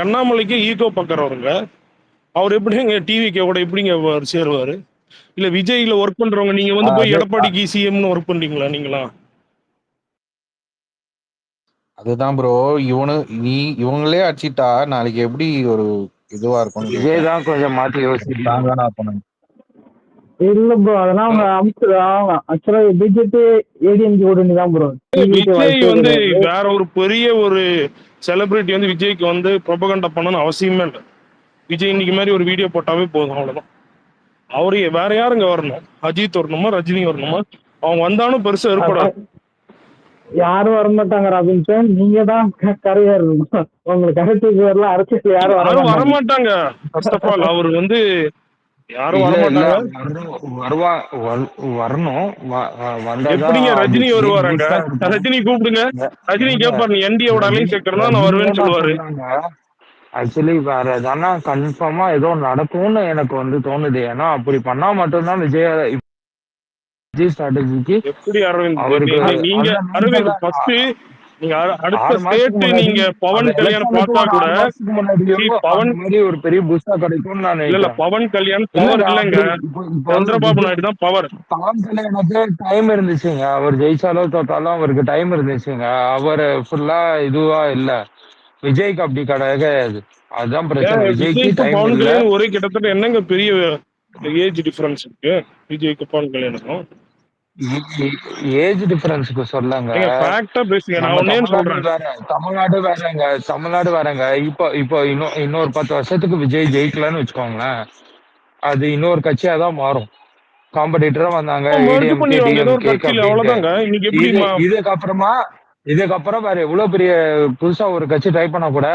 அண்ணாமலைக்கு ஈகோ பக்கறவருங்க. அவர் எப்படிங்க டிவிகேவோட எப்படிங்க சேருவாரு? இல்ல விஜய்ல ஒர்க் பண்றவங்க நீங்க வந்து போய் எடப்பாடிக்கு சிஎம்னு ஒர்க் பண்றீங்களா நீங்களா? அதுதான் ப்ரோ, இவங்களே அடிச்சிட்டா நாளைக்கு எப்படி ஒரு இதுவா இருக்கும்? விஜய் தான் கொஞ்சம் மாத்தி யோசிச்சாங்க. இல்ல ப்ரோ, அதெல்லாம் அவங்க அமைச்சர் ஆக்சுவலா பிஜேபி ஏடிஎம்கே கூட்டணி தான் ப்ரோ. விஜய் வந்து வேற ஒரு பெரிய ஒரு செலிபிரிட்டி வந்து விஜய்க்கு வந்து ப்ரொபகண்டா பண்ணணும்னு அவசியமே இல்லை. விஜய் இன்னைக்கு மாதிரி ஒரு வீடியோ போட்டாவே போதும், அவ்வளவுதான். அவரு வேற யாருங்க வரணும்? அஜித் வரணுமா, ரஜினி வரணுமா? அவங்க வந்தாலும் பெருசா ஏற்படாது. யாரும் வரமாட்டாங்க ராபின்சன், நீங்க தான் கரையா இருக்கணும். உங்களுக்கு கருத்துக்கு வரலாம், அரசியல் யாரும் வரமாட்டாங்க. ஃபர்ஸ்ட் ஆஃப் ஆல் அவர் வந்து யாரும் இல்ல இல்ல வரமாட்டாங்க. வரணும் வந்தாதான் எப்படிங்க ரஜினி பெரிய வருவாராங்க? பூஸ்டா இருக்கும். ரஜினி கூப்பிடுங்க. ரஜினி ஏங்க, கேட்பாரு, நீ என்டிஏவோட அலைன்ஸ் சேர்க்கறதா நான் ரஜினியே வருவேன்னு நான் சொல்லுவாரு. சொல்றாங்க. ஆக்சுவலி வேற எதனா கன்ஃபார்மா ஏதோ நடக்கும்னு எனக்கு வந்து தோணுது. ஏன்னா அப்படி பண்ணா மட்டும்தான் விஜய் ஸ்ட்ராட்டஜிக்கு எப்படி அரவிந்த் அவருக்கு நீங்க அந்த அரவிந்த் நேரத்துல ஃபர்ஸ்ட் நீங்க அடுத்த 6 மாசத்துக்கு ஸ்டேட் முன்னாடி நீங்க அந்த பவன் கல்யாணம் எலெக்ஷனுக்கு பார்த்தா ஒரு கூட 6 மாசத்துக்கு முன்னாடியோ அந்த பவன் மாதிரி ஒரு பெரிய பூஸ்டா கிடைக்கும்னு நான் இல்ல நினைக்கிறேன். பவன் கல்யாணம் பவர் இல்லங்க இல்லங்க. அப்படி இப்போ சந்திரபாபு நாயுடு தான் பவர். பவன் கல்யாணுக்கு டைம் இருந்துச்சுங்க. அவர் ஜெயிச்சாலோ தோத்தாலும் அவருக்கு டைம் இருந்துச்சுங்க. அவர் ஃபுல்லா இதுவா இல்ல. விஜய்க்கு அப்படி கிடையாது. அதுதான் பிரச்சனை. விஜய்க்கு விஜய்க்கும் டைம் பவன் இல்ல. கல்யாணம் ஒரே கிட்டத்தட்ட என்னங்க பெரிய ஏஜ் டிஃபரன்ஸ் இருக்கு விஜய்க்கு பவன் கல்யாணுக்கும். ஏஜ் டிஃபரன்ஸ்க்கு சொல்லங்க. நீங்க ஃபேக்டா பேசுங்க. நான் நம்ம ஒன்னே தமிழ்நாடு சொல்றேன். வேற, தமிழ்நாடு வேறங்க. இப்போ இன்னொரு 10 வருஷத்துக்கு விஜய் ஜெயிக்கலன்னு வச்சுக்கோங்களேன், அது இன்னொரு கட்சியா தான் மாறும். காம்படிட்டரா வந்தாங்க மர்ஜ் ஏடிஎம்கே பண்ணிடுவாங்க ஏதோ ஒரு டிஎம்கேக்கு கட்சியில, அப்படின்ட்டு. அவ்வளவுதாங்க. இன்னைக்கு எப்படி இதுக்கப்புறம் வேற எவ்வளவு பெரிய புதுசா ஒரு கட்சி ட்ரை பண்ணா கூட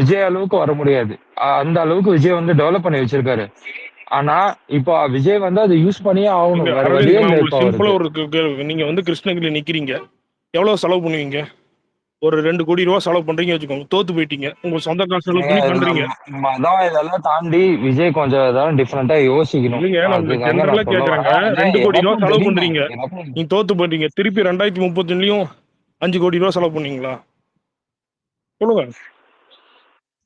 விஜய் அளவுக்கு வர முடியாது. அந்த அளவுக்கு விஜய் வந்து டெவலப் பண்ணி வச்சிருக்காரு. ஆனா இப்போ விஜய் வந்து அதை யூஸ் பண்ணியே ஆகணும். வேற அரவிந்த், வழியே நான் இல்லை உங்களுக்கு இப்போ சிம்பிளா அவருக்கு. ஒரு கேள்வி. நீங்க வந்து கிருஷ்ணகிரி நிக்கிறீங்க, எவ்வளவு செலவு பண்ணுவீங்க? ஒரு 2 கோடி ரூபாய் செலவு பண்றீங்க வச்சுக்கோங்க, தோத்து போயிட்டீங்க, உங்க சொந்த காசு செலவு பண்ணி பண்றீங்க. மதம் இதெல்லாம் தாண்டி விஜய் கொஞ்சம் ஏதாவது டிஃப்ரெண்டா யோசிக்கணும். இல்லைங்க, நான் உங்களுக்கு அதுதாங்க ஜெனரலா நான் சொல்ல கேக்குறேங்க. வரேன். ஏன்னா 2 கோடி ரூபாய் எனக்கும் செலவு தெரியுங்க. பண்றீங்க, எனக்கும் நீங்க தோத்து போயிட்டீங்க. திருப்பி 2030லயும் 5 கோடி ரூபாய் செலவு பண்ணீங்களா? சொல்லுங்க.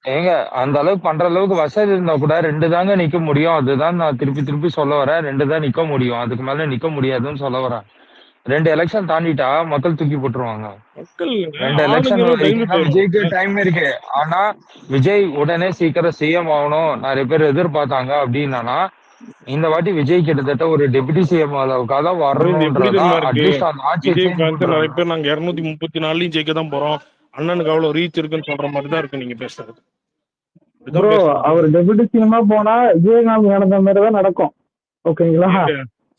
ஏங்க அந்த அளவுக்கு பண்ற அளவுக்கு வசதி இருந்தா கூட 2 தாங்க நிக்க முடியும். அதுதான் நான் திருப்பி சொல்ல வரேன். 2 தான் நிக்க முடியும். அதுக்கு மேல நிக்க முடியாதுன்னு சொல்ல வரேன். 2 எலெக்ஷன் தாண்டிட்டா மக்கள் தூக்கி போட்டுருவாங்க. மக்கள் 2 எலெக்ஷன் ஆளுங்களும் டெய்லி விஜய்க்கு போயிடும். டைம் இருக்கு. ஆனா விஜய் உடனே சீக்கிரம் சிஎம் ஆகணும் நிறைய பேர் எதிர்பார்த்தாங்க அப்படின்னா, இந்த வாட்டி விஜய் கிட்டத்தட்ட ஒரு டெபுட்டி சிஎம் அளவுக்காக தான் அரவிந்த், எப்படி வரணும்ன்றதா தெரியுமா இருக்கு? அட்லீஸ்ட் அந்த ஆட்சியை விஜய் சேஞ்ச் ஃபேன்ஸ் நிறைய பண்றாங்க. பேர் நாங்க 234லயும் ஜெயிக்க தான் போறோம், அண்ணனுக்கு அவ்வளவு ரீச் இருக்குன்னு சொல்ற மாதிரி தான் இருக்கு நீங்க பேசுறது. ப்ரோ அவர் டெபுட்டி சினிமா போனா விஜயகாந்த் நடந்த மாதிரி தான் நடக்கும். ஓகேங்களா?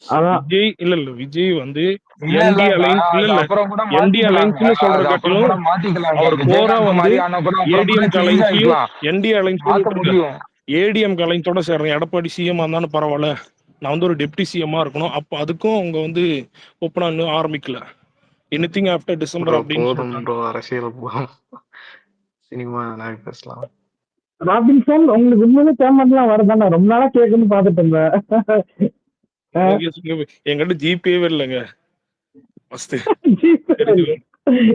அதான் விஜய் விஜய் வந்து இல்ல என்டி அலைன்ஸ் அப்புறம் கூட என்டி மாத்திக்கலாங்க. அலைன்ஸ்னு சொல்ற அது அப்புறம் காட்டிலும் கூட மாத்திக்கலாங்க. அவர் கோரா விஜயகாந்த் வந்து மாதிரி ஆனா கூட அப்புறம் கூட ஏடிஎம் சேஞ்ச் அலைன்ஸ்லயும் ஆயிக்கலாம். என்டி மாத்த அலைன்ஸ்லயும் முடியும். ஏடிஎம் அலைன்ஸோட சேர்றேன். எடப்பாடி சிஎம் இருந்தாலும் பரவாயில்ல, நான் வந்து ஒரு டெப்டி சிஎம்மா இருக்கணும். அப்போ அதுக்கும் அவங்க வந்து ஓப்பனா இன்னும் ஆரம்பிக்கல. எனிதிங் ஆஃப்டர் டிசம்பர் அப்படின்னு போதும் சொல்லிட்டாங்க. ப்ரோ, அரசியல் சினிமா பேசலாம். ராபின்சன் உங்களுக்கு உண்மையிலே பேமெண்ட்லாம் வருதானே? ரொம்ப நாளா கேட்கணும்னு பார்த்துட்டு இருந்தேன். என்கிட்ட ஜிபேவே இல்லைங்க.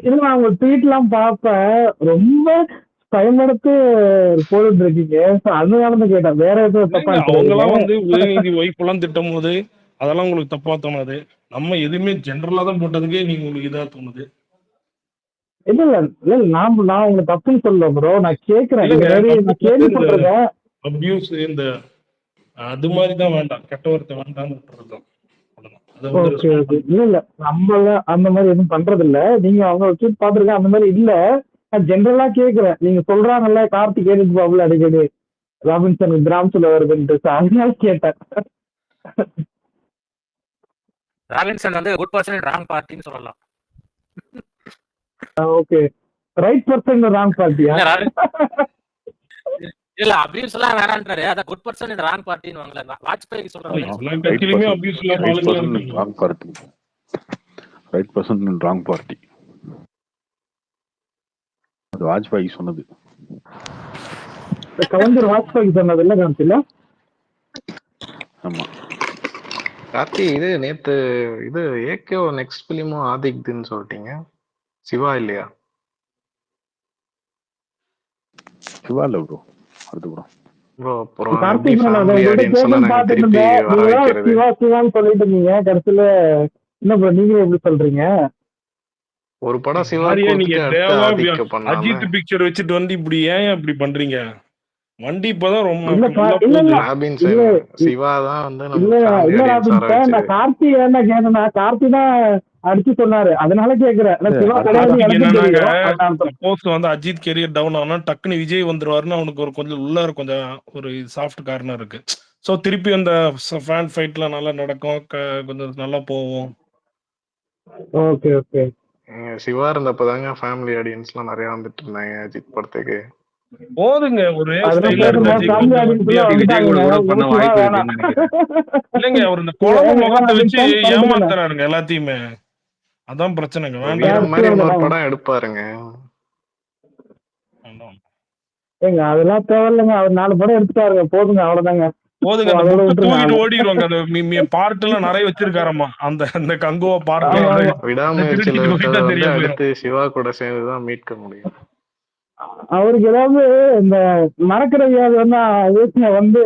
இல்ல நான் உங்க ட்வீட் எல்லாம் பார்ப்பேன், ரொம்ப பயன்படுத்து போட்டுட்டு இருக்கீங்க. அதனால தான் கேட்டேன், வேற எதுவும் தப்பா அவங்க எல்லாம் வந்து எடுத்துக்காதீங்க. உதயநிதி ஒய்ஃப் எல்லாம் திட்டும் போது அதெல்லாம் உங்களுக்கு தப்பா தோணாது. நம்ம எதுவுமே ஜெனரலா தான் போட்டதுக்கே நீங்க உங்களுக்கு இதா தோணுது. இல்ல இல்ல இல்ல நான் உங்களை தப்புன்னு சொல்ல ப்ரோ, நான் கேக்குறேன். இது மாதிரி நான் கேள்விப்பட்டிருக்கேன். அபியூஸ் இந்த அது மாதிரி தான் வேண்டாம், கெட்ட வார்த்தை வேண்டாம்னு விட்டுறதுதான். Okay okay. இல்ல இல்ல நம்ம அந்த மாதிரி எதுவும் பண்றது இல்ல. நீங்க அவங்க ட்வீட் பாத்துருக்கேன், அந்த மாதிரி இல்ல. நான் ஜென்ரலா கேக்குறேன். நீங்க சொல்றாங்கல்ல கார்த்திக் கேட்டு பாபுல அடிக்கடி ராபின்சன் கிராம் சொல்ல வருதுன்ட்டு, அதனால கேட்டேன். ராபின்சன் வந்து குட் பர்சன் ராங் பார்ட்டின்னு சொல்லலாம். ஓகே, ரைட் பர்சன் ராங் பார்ட்டியா? இல்ல அபியூஸ் எல்லாம் வேணான்றாரு, அத குட் பர்சன் இன் ராங் பார்ட்டின்னு வாங்கல. வாஜ்பாய் சொல்றாங்க wrong party, right person in wrong party. அது வாஜ்பாய் சொன்னது. கலைஞர் வாஜ்பாய் சொன்னது இல்ல காமிச்சில. ஆமா கார்த்தி, இது நேத்து இது ஏகே நெக்ஸ்ட் பிலிமும் ஆதிக்துன்னு சொல்லிட்டீங்க. சிவா இல்லையா? சிவா இல்ல ப்ரோ, அடுத்து ப்ரோ. ப்ரோ அப்புறம் கார்த்திக் சிவா சிவான்னு சொல்லிட்டு இருந்தீங்க, கடைசியில என்ன ப்ரோ நீங்களே எப்படி சொல்றீங்க? ஒரு படம் சிவா அஜித் பிக்சர் வச்சுட்டு வந்து இப்படி ஏன் இப்படி பண்றீங்க? வண்டி இப்பதான் ரொம்ப சிவா தான் வந்து நான் கார்த்தி என்ன கேட்டேன்னா, கார்த்தி தான் அடிச்சு சொன்னாரு, அதனால கேக்குறேன். சப்போஸ் வந்து அஜித் கெரியர் டவுன் ஆனா டக்குனு விஜய் வந்துருவாருன்னு அவனுக்கு ஒரு கொஞ்சம் உள்ள கொஞ்சம் ஒரு சாஃப்ட் கார்னர் இருக்கு. சோ திருப்பி அந்த ஃபேன் ஃபைட்லாம் நல்லா நடக்கும், கொஞ்சம் நல்லா போவோம். Okay okay. சிவா இருந்தப்பதாங்க ஃபேமிலி ஆடியன்ஸ்லாம் நிறைய வந்துட்டு இருந்தாங்க அஜித் படத்துக்கு. போதுங்க ஒரு அதெல்லாம் ஸ்டைலா போதுமா இருக்காச்சு ஃபேமிலி கொஞ்சம் ஆடியன்ஸ்ல அப்படி விஜய் கூட வந்துட்டாங்க. கூட பண்ண நமக்கு சிவா வாய்ப்பு வேணாம். இருக்குன்னு நினைக்கிறேன். இல்லைங்க அவர் இந்த குழம்பு ஏங்க முகத்தை வேணாம் வச்சு கரெக்ட் தானே. ஏமாத்துறாருங்க எல்லாத்தையுமே. அதான் பிரச்சனைங்க. ப்ரோ வேண்டாங்க. வீரம் மாதிரி இன்னொரு படம் எடுப்பாருங்க. ஏங்க அதெல்லாம் தேவையில்லைங்க. அவர் 4 படம் எடுத்துட்டாருங்க, போதுங்க, அவ்வளவுதாங்க. போதுங்க. அந்த அதோட புக்கை விட்டுருங்க. தூக்கிட்டு ஓடிடுவாங்க. அந்த பார்ட் எல்லாம் நிறைய வச்சிருக்காரம்மா. அந்த அந்த கங்குவா பார்ட் ஆமா எல்லாம் ஆமா. விடாமுயற்சியில திருடிட்டு விட்டதை போயிட்டா வந்து சரியா போயிடும். அடுத்து சிவா கூட சேர்ந்துதான் மீட்க முடியும். அவருக்கு ஏதாவது இந்த மறக்கிற வியாதி வந்து யோசனை வந்து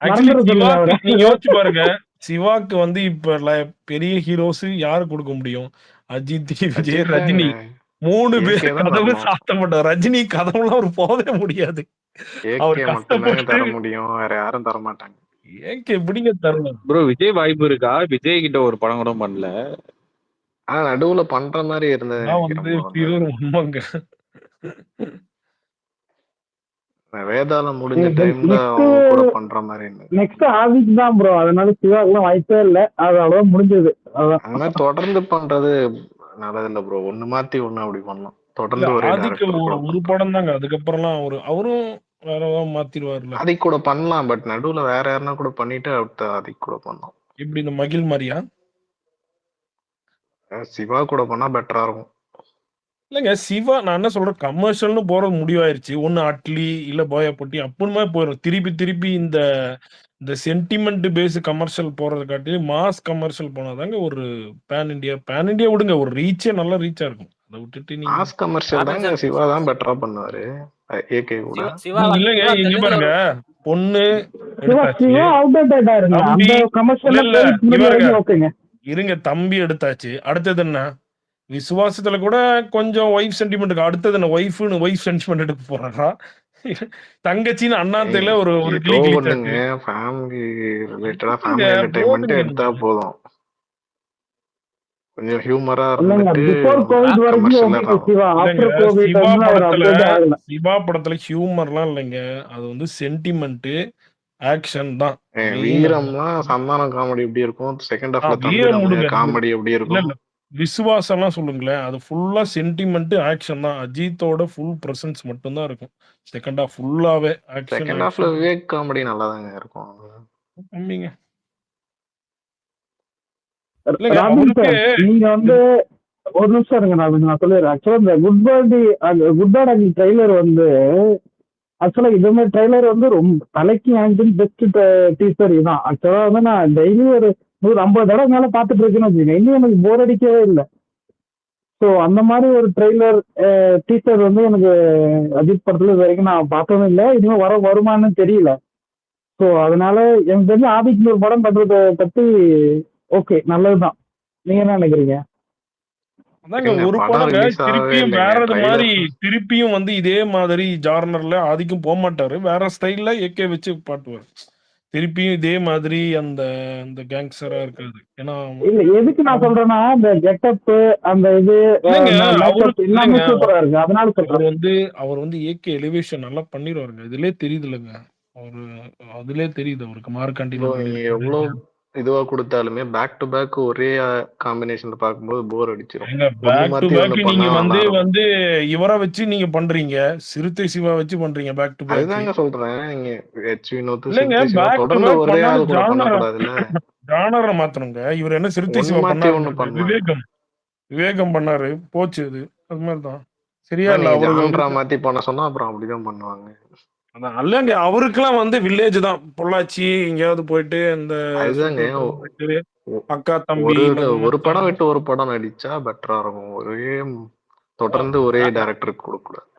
ஆக்சுவலி மறந்துட சொல்லுங்க சிவாக்கு அவரை. நீங்க யோசிச்சு பாருங்க. சிவாக்கு வந்து இப்ப பெரிய ஹீரோஸ் யாரு கொடுக்க முடியும்? அஜித், விஜய், அஜித் ரஜினி தாங்க. 3 பேர் ஏகே தான் கதவு தரணும். சாத்த மாட்டார். ரஜினி கதவுலாம் அவர் போகவே முடியாது. அவர் ஏகே மட்டும்தாங்க கஷ்டப்பட்டு தர முடியும், வேற யாரும் தர மாட்டாங்க. ஏகே எப்படிங்க தரணும்? ப்ரோ விஜய் வாய்ப்பு இருக்கா? விஜய் கிட்ட ஒரு படம் கூட பண்ணல. நடுவுல பண்ற மாதிரி இருந்தது அதான் நினைக்கிறேன் வந்து bro. பியூர் உண்மைங்க. வேதாளம் முடிஞ்ச டைம்ல அவங்க கூட பண்ற மாதிரி இருந்தது. நெக்ஸ்ட் ஆதிக்கு தான் ப்ரோ. அதனால சிவாக்கெல்லாம் வாய்ப்பே இல்லை. அது அவ்வளவுதான் முடிஞ்சது. அதான் அந்த மாதிரி தொடர்ந்து பண்றது நல்லது இல்ல ப்ரோ. ஒண்ணு மாத்தி ஒண்ணு அப்படி பண்ணலாம். இல்ல தொடர்ந்து ஒரே ஆதிக்கு டேரக்டர் கூட ஒரு பண்ணலாம். படம் தாங்க. அதுக்கப்புறம்லாம் அவரும் வேற ஏதாவது மாத்திருவாருல. ஆதிக் கூட பண்ணலாம், பட் நடுவுல வேற யாருன்னா கூட பண்ணிட்டு அடுத்த ஆதிக் கூட பண்ணலாம். இப்படி இந்த மகிழ் மாதிரியா? சிவா கூட பண்ணா பெட்டரா இருக்கும். இல்லைங்க சிவா நான் என்ன சொல்றேன், கமர்ஷியல்னு போறது முடிவாயிருச்சு. ஒன்னு அட்லி இல்ல போயப்பட்டி அப்புறமா போயிடும். திருப்பி இந்த இந்த சென்டிமெண்ட் பேஸ் கமர்ஷியல் போறதை காட்டி மாஸ் கமர்ஷியல் போனாதாங்க ஒரு பேன் இண்டியா விடுங்க, ஒரு ரீச்சே நல்ல ரீச்சா இருக்கும். அதை விட்டுட்டு நீங்க மாஸ் கமர்ஷியல் தாங்க சிவா தான் பெட்டரா பண்ணுவாரு ஏகே கூட. இல்லைங்க இங்க பாருங்க, பொண்ணு சிவா எடுத்தாச்சு, சிவா அவுடேட்டடா இருங்க. தம்பி அந்த இல்ல கமர்ஷியல் இல்ல இங்க பாருங்க, ஓகேங்க. இருங்க தம்பி எடுத்தாச்சு. அடுத்தது என்ன? விசுவாசத்துல கூட கொஞ்சம் ஒய்ஃப் சென்டிமெண்ட்டுக்கு அடுத்தது என்ன? ஒய்ஃப் சென்டிமெண்ட் எடுக்க போறாரா? தங்கச்சின்னு அண்ணாத்தையில ஒரு ஒரு ஏதோ கிளி ஒண்ணுங்க கிழிச்சாச்சு. ஃபேமிலி ரிலேட்டடா இல்லைங்க, ஃபேமிலி என்டர்டைன்மெண்ட் போதுங்க எடுத்தா நீங்க. போதும். கொஞ்சம் ஹியூமரா இல்லைங்க இருந்துட்டு பிஃபோர் கோவிட் வரைக்கும் கமர்ஷியலா ஓகேங்க சிவா. இல்லைங்க ஆஃப்டர் கோவிட் சிவா வந்து அவர் படத்துல அப்டேட் ஆகல. ஹியூமர்லாம் இல்லைங்க. அது வந்து சென்டிமெண்ட் ஆக்ஷன் தான் மெயின். வீரம்லாம் சந்தானம் காமெடி எப்படி இருக்கும், செகண்ட் ஹாஃப்ல தம்பி வீரம் ராமையா விடுங்க. காமெடி எப்படி இல்ல இருக்கும். இல்ல விசுவாசம்லாம் சொல்லுங்களேன், அது ஃபுல்லா சென்டிமெண்ட் ஆக்ஷன் தான். அஜித்தோட ஃபுல் பிரசன்ஸ் மட்டும் தான் இருக்கும். செகண்ட் ஹாஃப் ஃபுல்லாவே ஆக்ஷன் செகண்ட் ஹாஃப்ல ஆக்ஷன் விவேக் காமெடி நல்லாதாங்க இருக்கும். கம்மிங்க. இல்லைங்க ராபின் அவருக்கு சார் நீங்க வந்து ஒரு நிமிஷம் இருங்க. நான் சொல்லிடுறேன். ஆக்சுவலா இந்த குட் பேட் அண்ட் ட்ரைலர் வந்து ஆக்சுவலா இதே மாதிரி ட்ரைலர் வந்து ரொம்ப தலைக்கு ஆங்கிள் பெஸ்ட் டீசர் இதுதான். ஆக்சுவலா வந்து நான் டெய்லி ஒரு 150 தடவை மேல பாத்துட்டு இருக்கேன்னு வச்சுக்கோங்க. இன்னும் எனக்கு போர் அடிக்கவே இல்லை. ஸோ அந்த மாதிரி ஒரு ட்ரெய்லர் டீசர் வந்து எனக்கு அஜித் படத்துல இது வரைக்கும் நான் பார்த்ததும் இல்லை. இனிமே வருமானு தெரியல. ஸோ அதனால எனக்கு தெரிஞ்சு ஆதிக்கு ஒரு படம் பண்றதை பத்தி ஓகே நல்லதுதான். நீங்க என்ன நினைக்கிறீங்க? அதாங்க ஒரு படங்க திருப்பியும் வேற மாதிரி திருப்பியும் வந்து இதே மாதிரி ஜார்னர்ல ஆதிக்கும் போக மாட்டாரு. வேற ஸ்டைல்ல ஏகே வச்சு பாட்டுவாரு. திருப்பியும் இதே மாதிரி அந்த அந்த கேங்ஸ்டரா இருக்காது. ஏன்னா இல்ல எதுக்கு நான் சொல்றேன்னா இந்த கெட்டப் அந்த இது எல்லாமே சூப்பரா இருக்கு. அதனால சொல்றேன். அவர் வந்து ஏகே எலிவேஷன் நல்லா பண்ணிடுவாருங்க. இதுலயே தெரியுது இல்லைங்க. அவரு அதுலயே தெரியுது அவருக்கு மார்க்காண்டில எவ்வளவு இதுவா கொடுத்தாலுமே பேக் டு பேக் ஒரே காம்பினேஷன்ல பாக்கும்போது போர் அடிச்சிரும். பேக் டு பேக் நீங்க வந்து இவரை வச்சு நீங்க பண்றீங்க, சிறுத்தை சிவா வச்சு பண்றீங்க பேக் டு பேக். அதுதாங்க சொல்றேன். நீங்க இல்லங்க பேக் டு பேக் ஒரே ஆள் கூட பண்ண கூடாதுல்ல. ஜானரை மாத்தணுங்க. இவர் என்ன சிறுத்தை சிவா பண்ணாரு, விவேகம் பண்ணாரு, போச்சு அது. அது மாதிரிதான் சரியா இல்ல. அவரு மாத்தி பண்ண சொன்னா அப்புறம் அப்படிதான் பண்ணுவாங்க. அதான் அல்லங்க அவருக்கெல்லாம் வந்து வில்லேஜ் தான். பொள்ளாச்சி எங்கேயாவது போயிட்டு அந்த அக்கா தம்பி ஒரு படம் விட்டு ஒரு படம் நடிச்சா பெட்டரா இருக்கும். ஒரே தொடர்ந்து ஒரே டைரக்டருக்கு கொடுக்க கூடாது.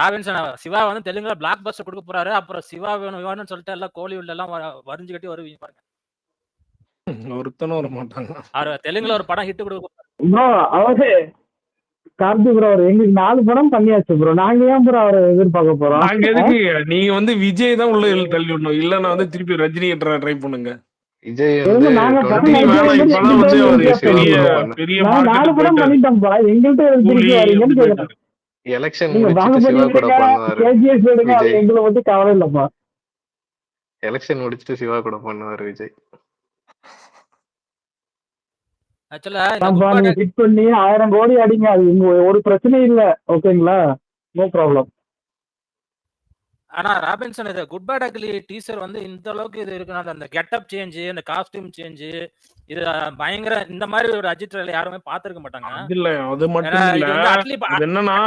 ராபின்சன் சிவா வந்து தெலுங்குல பிளாக் பஸ்டர் கொடுக்க போறாரு. அப்புறம் சிவா வேணும்னு சொல்லிட்டு எல்லாம் கோலிவுட்ல எல்லாம் வரிஞ்சு கட்டி வருவீங்க பாருங்க. ஒருத்தனும் வர மாட்டாங்க. அவர் தெலுங்குல ஒரு படம் ஹிட் கொடுக்க அவரு கார்த்தி ப்ரோ எங்களுக்கு 4 படம் பண்ணியாச்சு ப்ரோ. நாங்க ஏன் ப்ரோ அவரை எதிர்பார்க்க போறோம்? நாங்க எதுக்கு? நீங்க வந்து விஜய் தான் உள்ள தள்ளி விடணும். இல்லன்னா வந்து திருப்பி ரஜினி ட்ரை பண்ணுங்க. விஜய் நாங்க பெரிய 4 படம் பண்ணிட்டோம்ப்பா. எங்கள்கிட்ட எலெக்ஷன் எங்களை பத்தி கவலை இல்லப்பா. எலெக்ஷன் முடிச்சுட்டு சிவா கூட பண்ணுவாரு விஜய். நீங்க ஹிட் பண்ணி 1000 கோடி அடிங்க, அது ஒரு பிரச்சனை இல்ல. ஓகேங்களா, நோ ப்ராப்ளம். ஆனா ராபின்சன் இது குட் பேட் அக்லி டீசர் வந்து இந்த அளவுக்கு இது இருக்குன்னா அந்த கெட்டப் சேஞ்ச் அந்த காஸ்டியூம் சேஞ்ச் இது பயங்கர இந்த மாதிரி ஒரு அஜித் ட்ரெயிலர் யாருமே பார்த்திருக்க மாட்டாங்க. அது இல்ல அது ஏன்னா மட்டும் இல்ல இது வந்து அட்லி இது என்னன்னா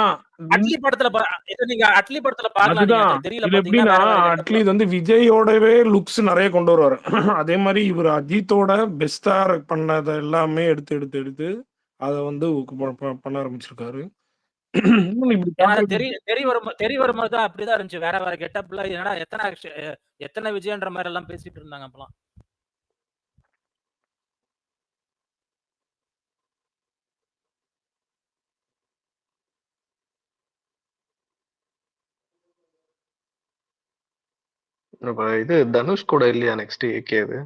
அட்லி படத்துல இது நீங்க அட்லி படத்துல பார்க்கலாம். நீங்க அதுதான் அந்த தெரியல இது பாத்தீங்கன்னா எப்படின்னா வேற வேற அட்லி கெட்டப்ல இது வந்து விஜயோடவே லுக்ஸ் நிறைய கொண்டு வருவாரு. அதே மாதிரி இவர் அஜித்தோட பெஸ்டா பண்ணதை எல்லாமே எடுத்து எடுத்து எடுத்து அதை வந்து பண்ண ஆரம்பிச்சிருக்காரு. இன்னும் இப்படி ஏன்னா பாக்குறது தெரிய வரும்போது தான் அப்படிதான் இருந்துச்சு. வேற வேற கெட்டப்ல ஏன்னா எத்தனை விஜயன்ற மாதிரி எல்லாம் பேசிட்டு இருந்தாங்க அப்பலாம். அப்ப இது தனுஷ் கூட இல்லையா நெக்ஸ்ட் ஏகே அது?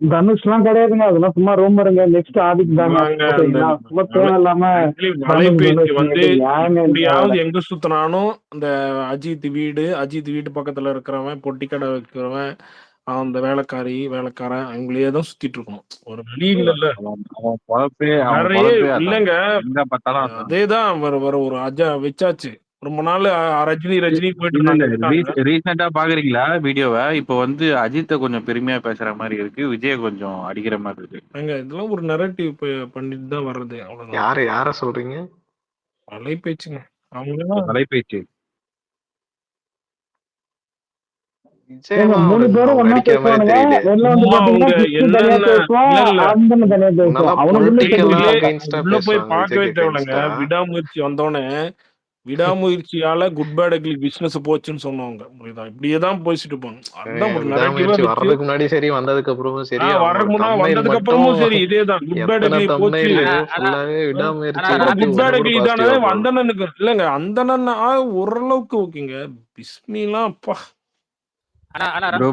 தனுஷ்லாம் கிடையாதுங்க, அதெல்லாம் சும்மா ரூமருங்க. நெக்ஸ்ட் ஆதிக் தாங்க. நாங்க அந்த ஓகேங்களா? சும்மா தேவையில்லாம actually தனுஷ் வலைபேச்சு தனுஷ் வந்து ஏங்க இந்த எப்படியாவது எங்க சுத்தினாலும் அந்த அஜித் வீட்டு பக்கத்துல இருக்கிறவன் பொட்டி கடை வைக்கிறவன் அந்த வேலைக்காரன் அவங்களையே தான் சுத்திட்டு இருக்கணும். ஒரு வழி இல்லைல்ல. அவன் பொழப்பே நிறைய அதான். இல்லைங்க. எங்க பார்த்தாலும் அதான். அதேதான் வர ஒரு வச்சாச்சு ரொம்ப நாள் ரஜினி போயிட்டு இல்ல இல்ல இருந்தாங்க. ரீசெண்டா பாக்குறீங்களா வீடியோவை? இப்போ வந்து அஜித்தை கொஞ்சம் பெருமையா பேசுற மாதிரி இருக்கு, விஜய் கொஞ்சம் அடிக்கிற மாதிரி இருக்கு. இதெல்லாம் ஒரு நெரட்டிவ் பண்ணிட்டு தான் வர்றது, அவ்வளவுதான். யார சொல்றீங்க? வலைபேச்சுங்க அவங்க வலைபேச்சு. ஏங்க 3 பேரும் ஒண்ணா பேசுவானுங்க. வெளில வந்து பாத்தீங்கன்னா கிறிஸ்து தனியா பேசுவான், ஆந்தன் தனியா பேசுவான். அவனுக்குள்ள உள்ள போய் பார்க்கவே தேவையில்லைங்க. விடாமுயற்சி வந்தோடனே விடாமுயற்சியால குட் பேட் அக்லி பிசினஸ் போச்சுன்னு சொன்னவங்க. புரியுதா? இப்படியேதான் போயிட்டு இருப்பாங்க. அதான் ஒரு நெரட்டிவா வர்றதுக்கு முன்னாடி சரி, வந்ததுக்கு அப்புறமும் சரி, வந்ததுக்கு அப்புறமும் சரி இதேதான். குட் பேட் அக்லி போச்சு. குட் பேட் அக்லி தானே அந்தனனுக்கு இல்லங்க. அந்தனன் ஓரளவுக்கு ஓகேங்க. பிஸ்மிலாம் அப்பா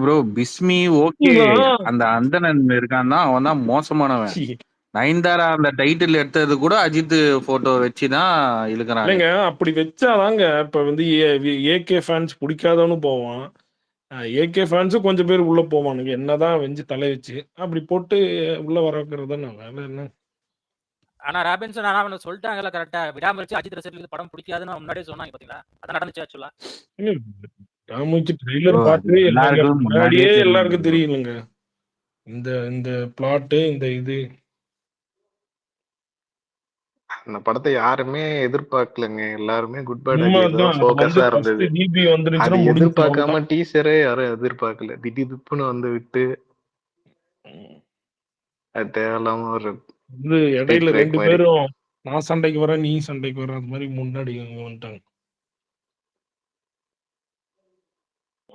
ப்ரோ பிஸ்மி ஓகே. அந்த அந்தணன் இருக்கான் தான், அவன் தான் மோசமானவன். நயன்தாரா அந்த டைட்டில் எடுத்தது கூட அஜித் போட்டோ வச்சுதான் இழுக்கிறாங்க. இல்லைங்க, அப்படி வச்சாதாங்க இப்ப வந்து ஏகே ஃபேன்ஸ் பிடிக்காதவனு போவான். ஏகே ஃபேன்ஸும் கொஞ்சம் பேர் உள்ள போவானுங்க. என்னதான் வெஞ்சு தலை வச்சு அப்படி போட்டு உள்ள வரக்கிறது தான் வேலை. என்ன ஆனா ராபின்சன் அவனை சொல்லிட்டாங்கல்ல கரெக்டா, விடாமுயற்சி அஜித் ரசிகர்களுக்கு படம் பிடிக்காதுன்னு முன்னாடியே சொன்னாங்க பாத்தீங்களா? அதான் நடந்துச்சு ஆக்சுவலா. விடாமுயற்சி ட்ரெய்லர் பார்த்து முன்னாடியே எல்லாருக்கும் தெரியுங்க. இந்த பிளாட்டு இந்த இது அந்த படத்தை யாருமே எதிர்பார்க்கலங்க. எல்லாருமே குட் பேட் அக்லி ஃபோக்கஸா இருந்தது. அது எதிர்பார்க்காம டீசரே யாரும் எதிர்பார்க்கல. திடீர்னு வந்து விட்டு அது தேவையில்லாம ஒரு இது இடையில 2 பேரும் நான் சண்டைக்கு வரேன் நீ சண்டைக்கு வர அது மாதிரி முன்னாடி வந்துட்டாங்க.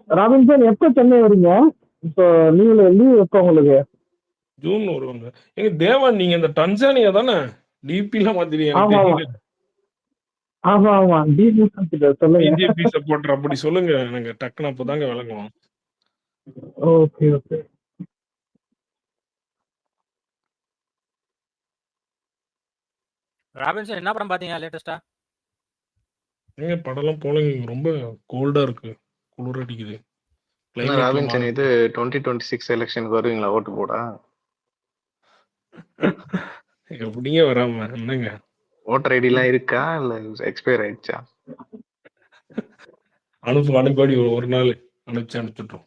ராபின்சன் எப்ப சென்னை வரீங்க? இப்போ லீவ் எப்ப உங்களுக்கு? ஜூன் வருவாங்க. எங்க தேவன் நீங்க இந்த டன்சானியா தானே டிபிலாம் மாத்திரீங்க? ஆமா பிஜேபி சப்போர்ட்டர் அப்படி சொல்லுங்க. எனக்கு டக்குனு அப்பதாங்க விளங்குவோம். Okay okay. ராபின்சன் என்ன படம் பாத்தீங்க லேட்டஸ்டா? எங்க படம்லாம் போலங்க, ரொம்ப கோல்டா இருக்கு, குளிர் அடிக்குது. ராபின்சன் இது 2026 எலெக்ஷனுக்கு வருவீங்களா ஓட்டு போட? எப்படிங்க வராம என்னங்க? ஓட்டர் ஐடி எல்லாம் இருக்கா இல்ல எக்ஸ்பயர் ஆயிடுச்சா? அனுப்பாடி ஒரு நாள் அனுப்பிச்சுட்டோம்.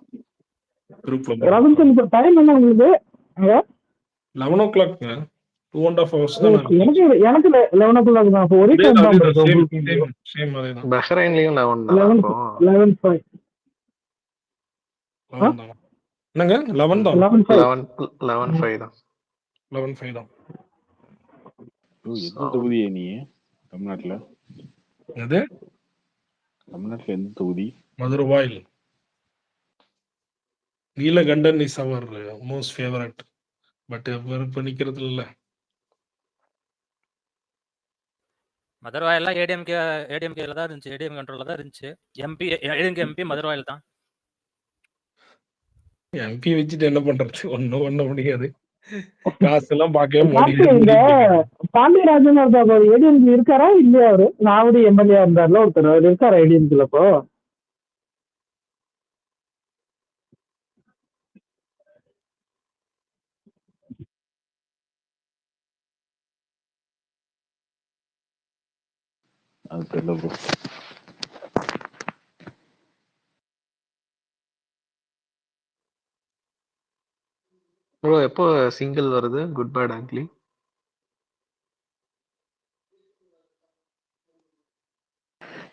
ராபின்சன் இப்போ டைம் என்ன உங்களுக்கு? 11 o'clock 2.5 hours தான். எனக்கு 11 o'clock தான். அப்போ ஒரே டைம் தான் ப்ரோ. சேம் அதேதான். பஹ்ரைன்லயும் 11 தான். 11:05 என்னங்க 11 தான். 11:05 தான். 11:05 தான். எந்த தொகுதியே நீ தமிழ்நாட்டுல? எது தமிழ்நாட்டுல எந்த தொகுதி? Maduravoyal. Neelakandan is our most favourite. But இப்ப நிக்கிறது இல்ல. மதுரவாயில ஏடிஎம்கேல தான் இருந்துச்சு, ஏடிஎம் கண்ட்ரோல்ல தான் இருந்துச்சு. எம்பி மதுரவாயில் தான். எம்பி வச்சுட்டு என்ன பண்றது? ஒண்ணும் பண்ண முடியாது. காசு எல்லாம் பார்க்கவே முடியாது. பாண்டியராஜன் ஏடிஎம்கே இருக்காரா இல்லையா? அவரு நாவடி எம்எல்ஏ இருந்தார்ல ஒருத்தர், அவர் இருக்காரா ஏடிஎம்கேல இப்போ? அது தெரியல ப்ரோ. ப்ரோ எப்போ சிங்கிள் வருது குட் பேட் அக்லி?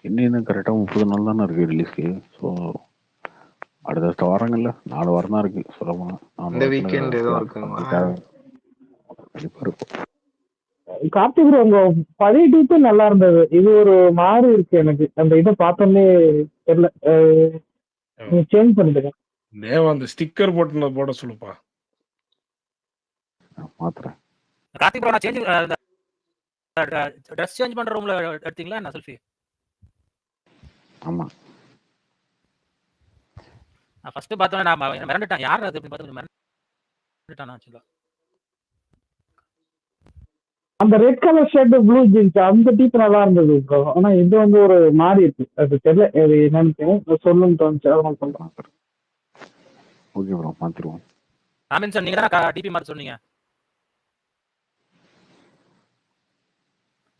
இன்னும் கரெக்டாக 30 நாள் தானே இருக்குது ரிலீஸ்க்கு. ஸோ அடுத்த வாரங்கள்ல 4 வாரம் தான் இருக்குது சொல்ல போனால். 4 இந்த வாரத்தில் வீக்கெண்ட் எதுவும் இருக்குங்களா? கண்டிப்பாக இருக்கும். கார்த்திக் ப்ரோ உங்க பழைய டீப்பே நல்லா இருந்தது. இது ஒரு மாறி இருக்கு எனக்கு. அந்த இதை பார்த்தோன்னே தெரியல. நீங்க சேஞ்ச் பண்ணிடுங்க. தேவா அந்த ஸ்டிக்கர் போட்டு போட சொல்லுப்பா. மாத்துறேன். கார்த்திக் ப்ரோ நான் சேஞ்ச் ட்ரெஸ் சேஞ்ச் பண்ற ரூம்ல எடுத்தீங்களா என்ன செல்ஃபி? ஆமா. நான் ஃபர்ஸ்ட் பார்த்தோன்னே நான் மிரண்டுட்டேன். யார் அது அப்படின்னு பார்த்து மிரண்டுட்டேன் நான் ஆக்சுவலா. அந்த red colour shirt blue jeans அந்த டீப் நல்லா இருந்தது ப்ரோ. ஆனா இது வந்து ஒரு மாறி இருக்கு. அது தெரியல அது என்னன்னு சொல்லணும்னு தோணுச்சு. அதான் சொல்றேன். ஓகே ப்ரோ மாத்திருவோம். ராமின் சார் நீங்க தான் டிபி மாத்த சொன்னீங்க.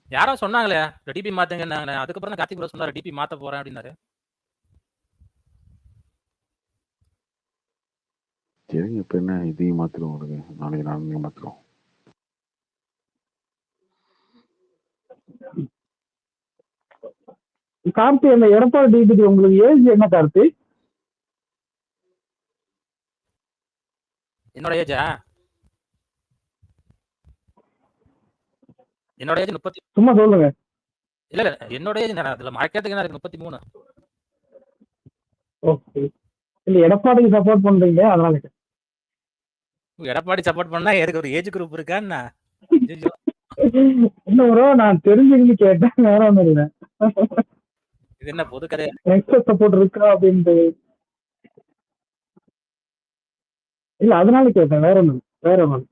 யாரோ சொன்னாங்களே டிபி மாத்துங்க. அதுக்கப்புறம் தான் கார்த்திக் ப்ரோ சொன்னாரு டிபி மாத்த போறேன் அப்படின்னாரு. சரிங்க இப்போ என்ன இதையும் மாத்திருவோம். நாளைக்கு மாத்திருவோம். கார்த்தி அந்த எடப்பாடி டிபிடி உங்களுக்கு ஏஜ் என்ன கார்த்தி? என்னோட ஏஜா? என்னோட ஏஜ் 30. சும்மா சொல்லுங்க. இல்ல என்னோட ஏஜ் அதுல மறக்கிறதுக்கு என்ன 33. ஓகே. இல்ல எடப்பாடிக்கு சப்போர்ட் பண்றீங்க அதனால. எடப்பாடி சப்போர்ட் பண்ணா எதுக்கு ஒரு ஏஜ் குரூப் இருக்கா என்ன? இல்ல ப்ரோ நான் தெரிஞ்சுக்கிட்டு கேட்டேன். வேற ஒன்றும் இல்லை. இது என்ன பொது கதை? நெக்ஸ்ட் சப்போர்ட் இருக்கா அப்படின்ட்டு. இல்ல அதனால கேட்டேன். வேற ஒண்ணு.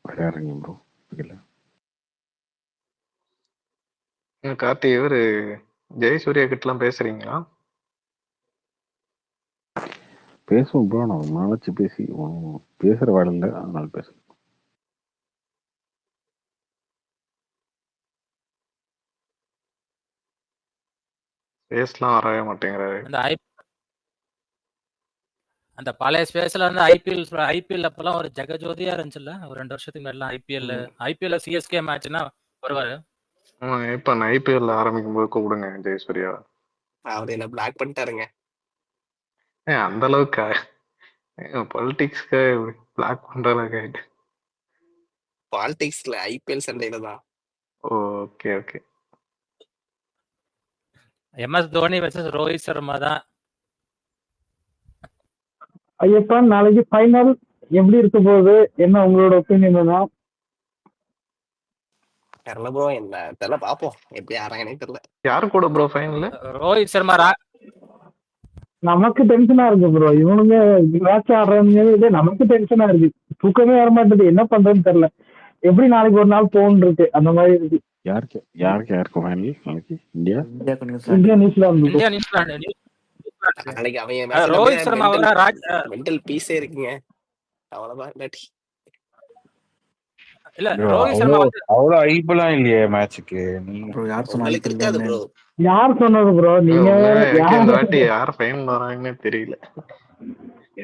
விளையாடுறீங்க ப்ரோ இல்லை? கார்த்தி இவரு ஜெயசூர்யா கிட்டலாம் பேசுறீங்களா? பேசுவோம் ப்ரோ. நான் நாளைச்சு பேசி பேசுகிற வேலை இல்லை அதனால பேசுகிறேன். பேசலாம் வரவே மாட்டேங்கிறாரு. அந்த பழைய ஸ்பேஸ்ல வந்து ஐபிஎல் அப்பெல்லாம் ஒரு ஜெகஜோதியா இருந்துச்சுல்ல ஒரு 2 வருஷத்துக்கு முன்னாடி ஐபிஎல் சிஎஸ்கே மேட்ச்னா வருவாரு. இப்ப நான் ஐபிஎல் ஆரம்பிக்கும் போது கூப்பிடுங்க ஜெயசூர்யா. அவர் என்ன பிளாக் பண்ணிட்டாருங்க. அந்த அளவுக்கு பொலிட்டிக்ஸ்க்கு பிளாக் பண்ற அளவுக்கு ஆயிட்டு. பாலிடிக்ஸ்ல ஐபிஎல் சண்டையில தான். Okay okay. MS Dhoni versus Rohit Sharma தான். ஐயப்பன் நாளைக்கு ஃபைனல் எப்படி இருக்க போகுது? என்ன உங்களோட ஒப்பீனியன் தான்? தெரியல ப்ரோ என்ன தெரியல பாப்போம் எப்படி ஆறாங்கன்னே தெரியல. யாரு கூட ப்ரோ ஃபைனல்? ரோஹித் சர்மா. நமக்கு டென்ஷனா இருக்கு ப்ரோ. இவனுங்க மேட்ச் ஆடுறாங்க நமக்கு டென்ஷனா இருக்கு. தூக்கமே வர மாட்டேது. என்ன பண்றதுன்னு தெரியல. எப்படி நாளைக்கு ஒரு நாள் போன் இருக்கு அந்த மாதிரி இருக்கு. யாருக்கு ஃபைனல் நாளைக்கு? India New Zealand. நாளைக்கு அவங்க ரோஹித் சர்மா மென்டல் பீஸே இருக்குங்க. அவ்வளவுதான் இல்லாட்டி இல்ல ரோஹித் சர்மா அவ்வளவு ஐபெல்லாம் இல்லையே மேட்சுக்கு. யார் சொன்னது ப்ரோ? நீங்க இந்த வாட்டி யார் ஃபைனல் வராங்கன்னே தெரியல.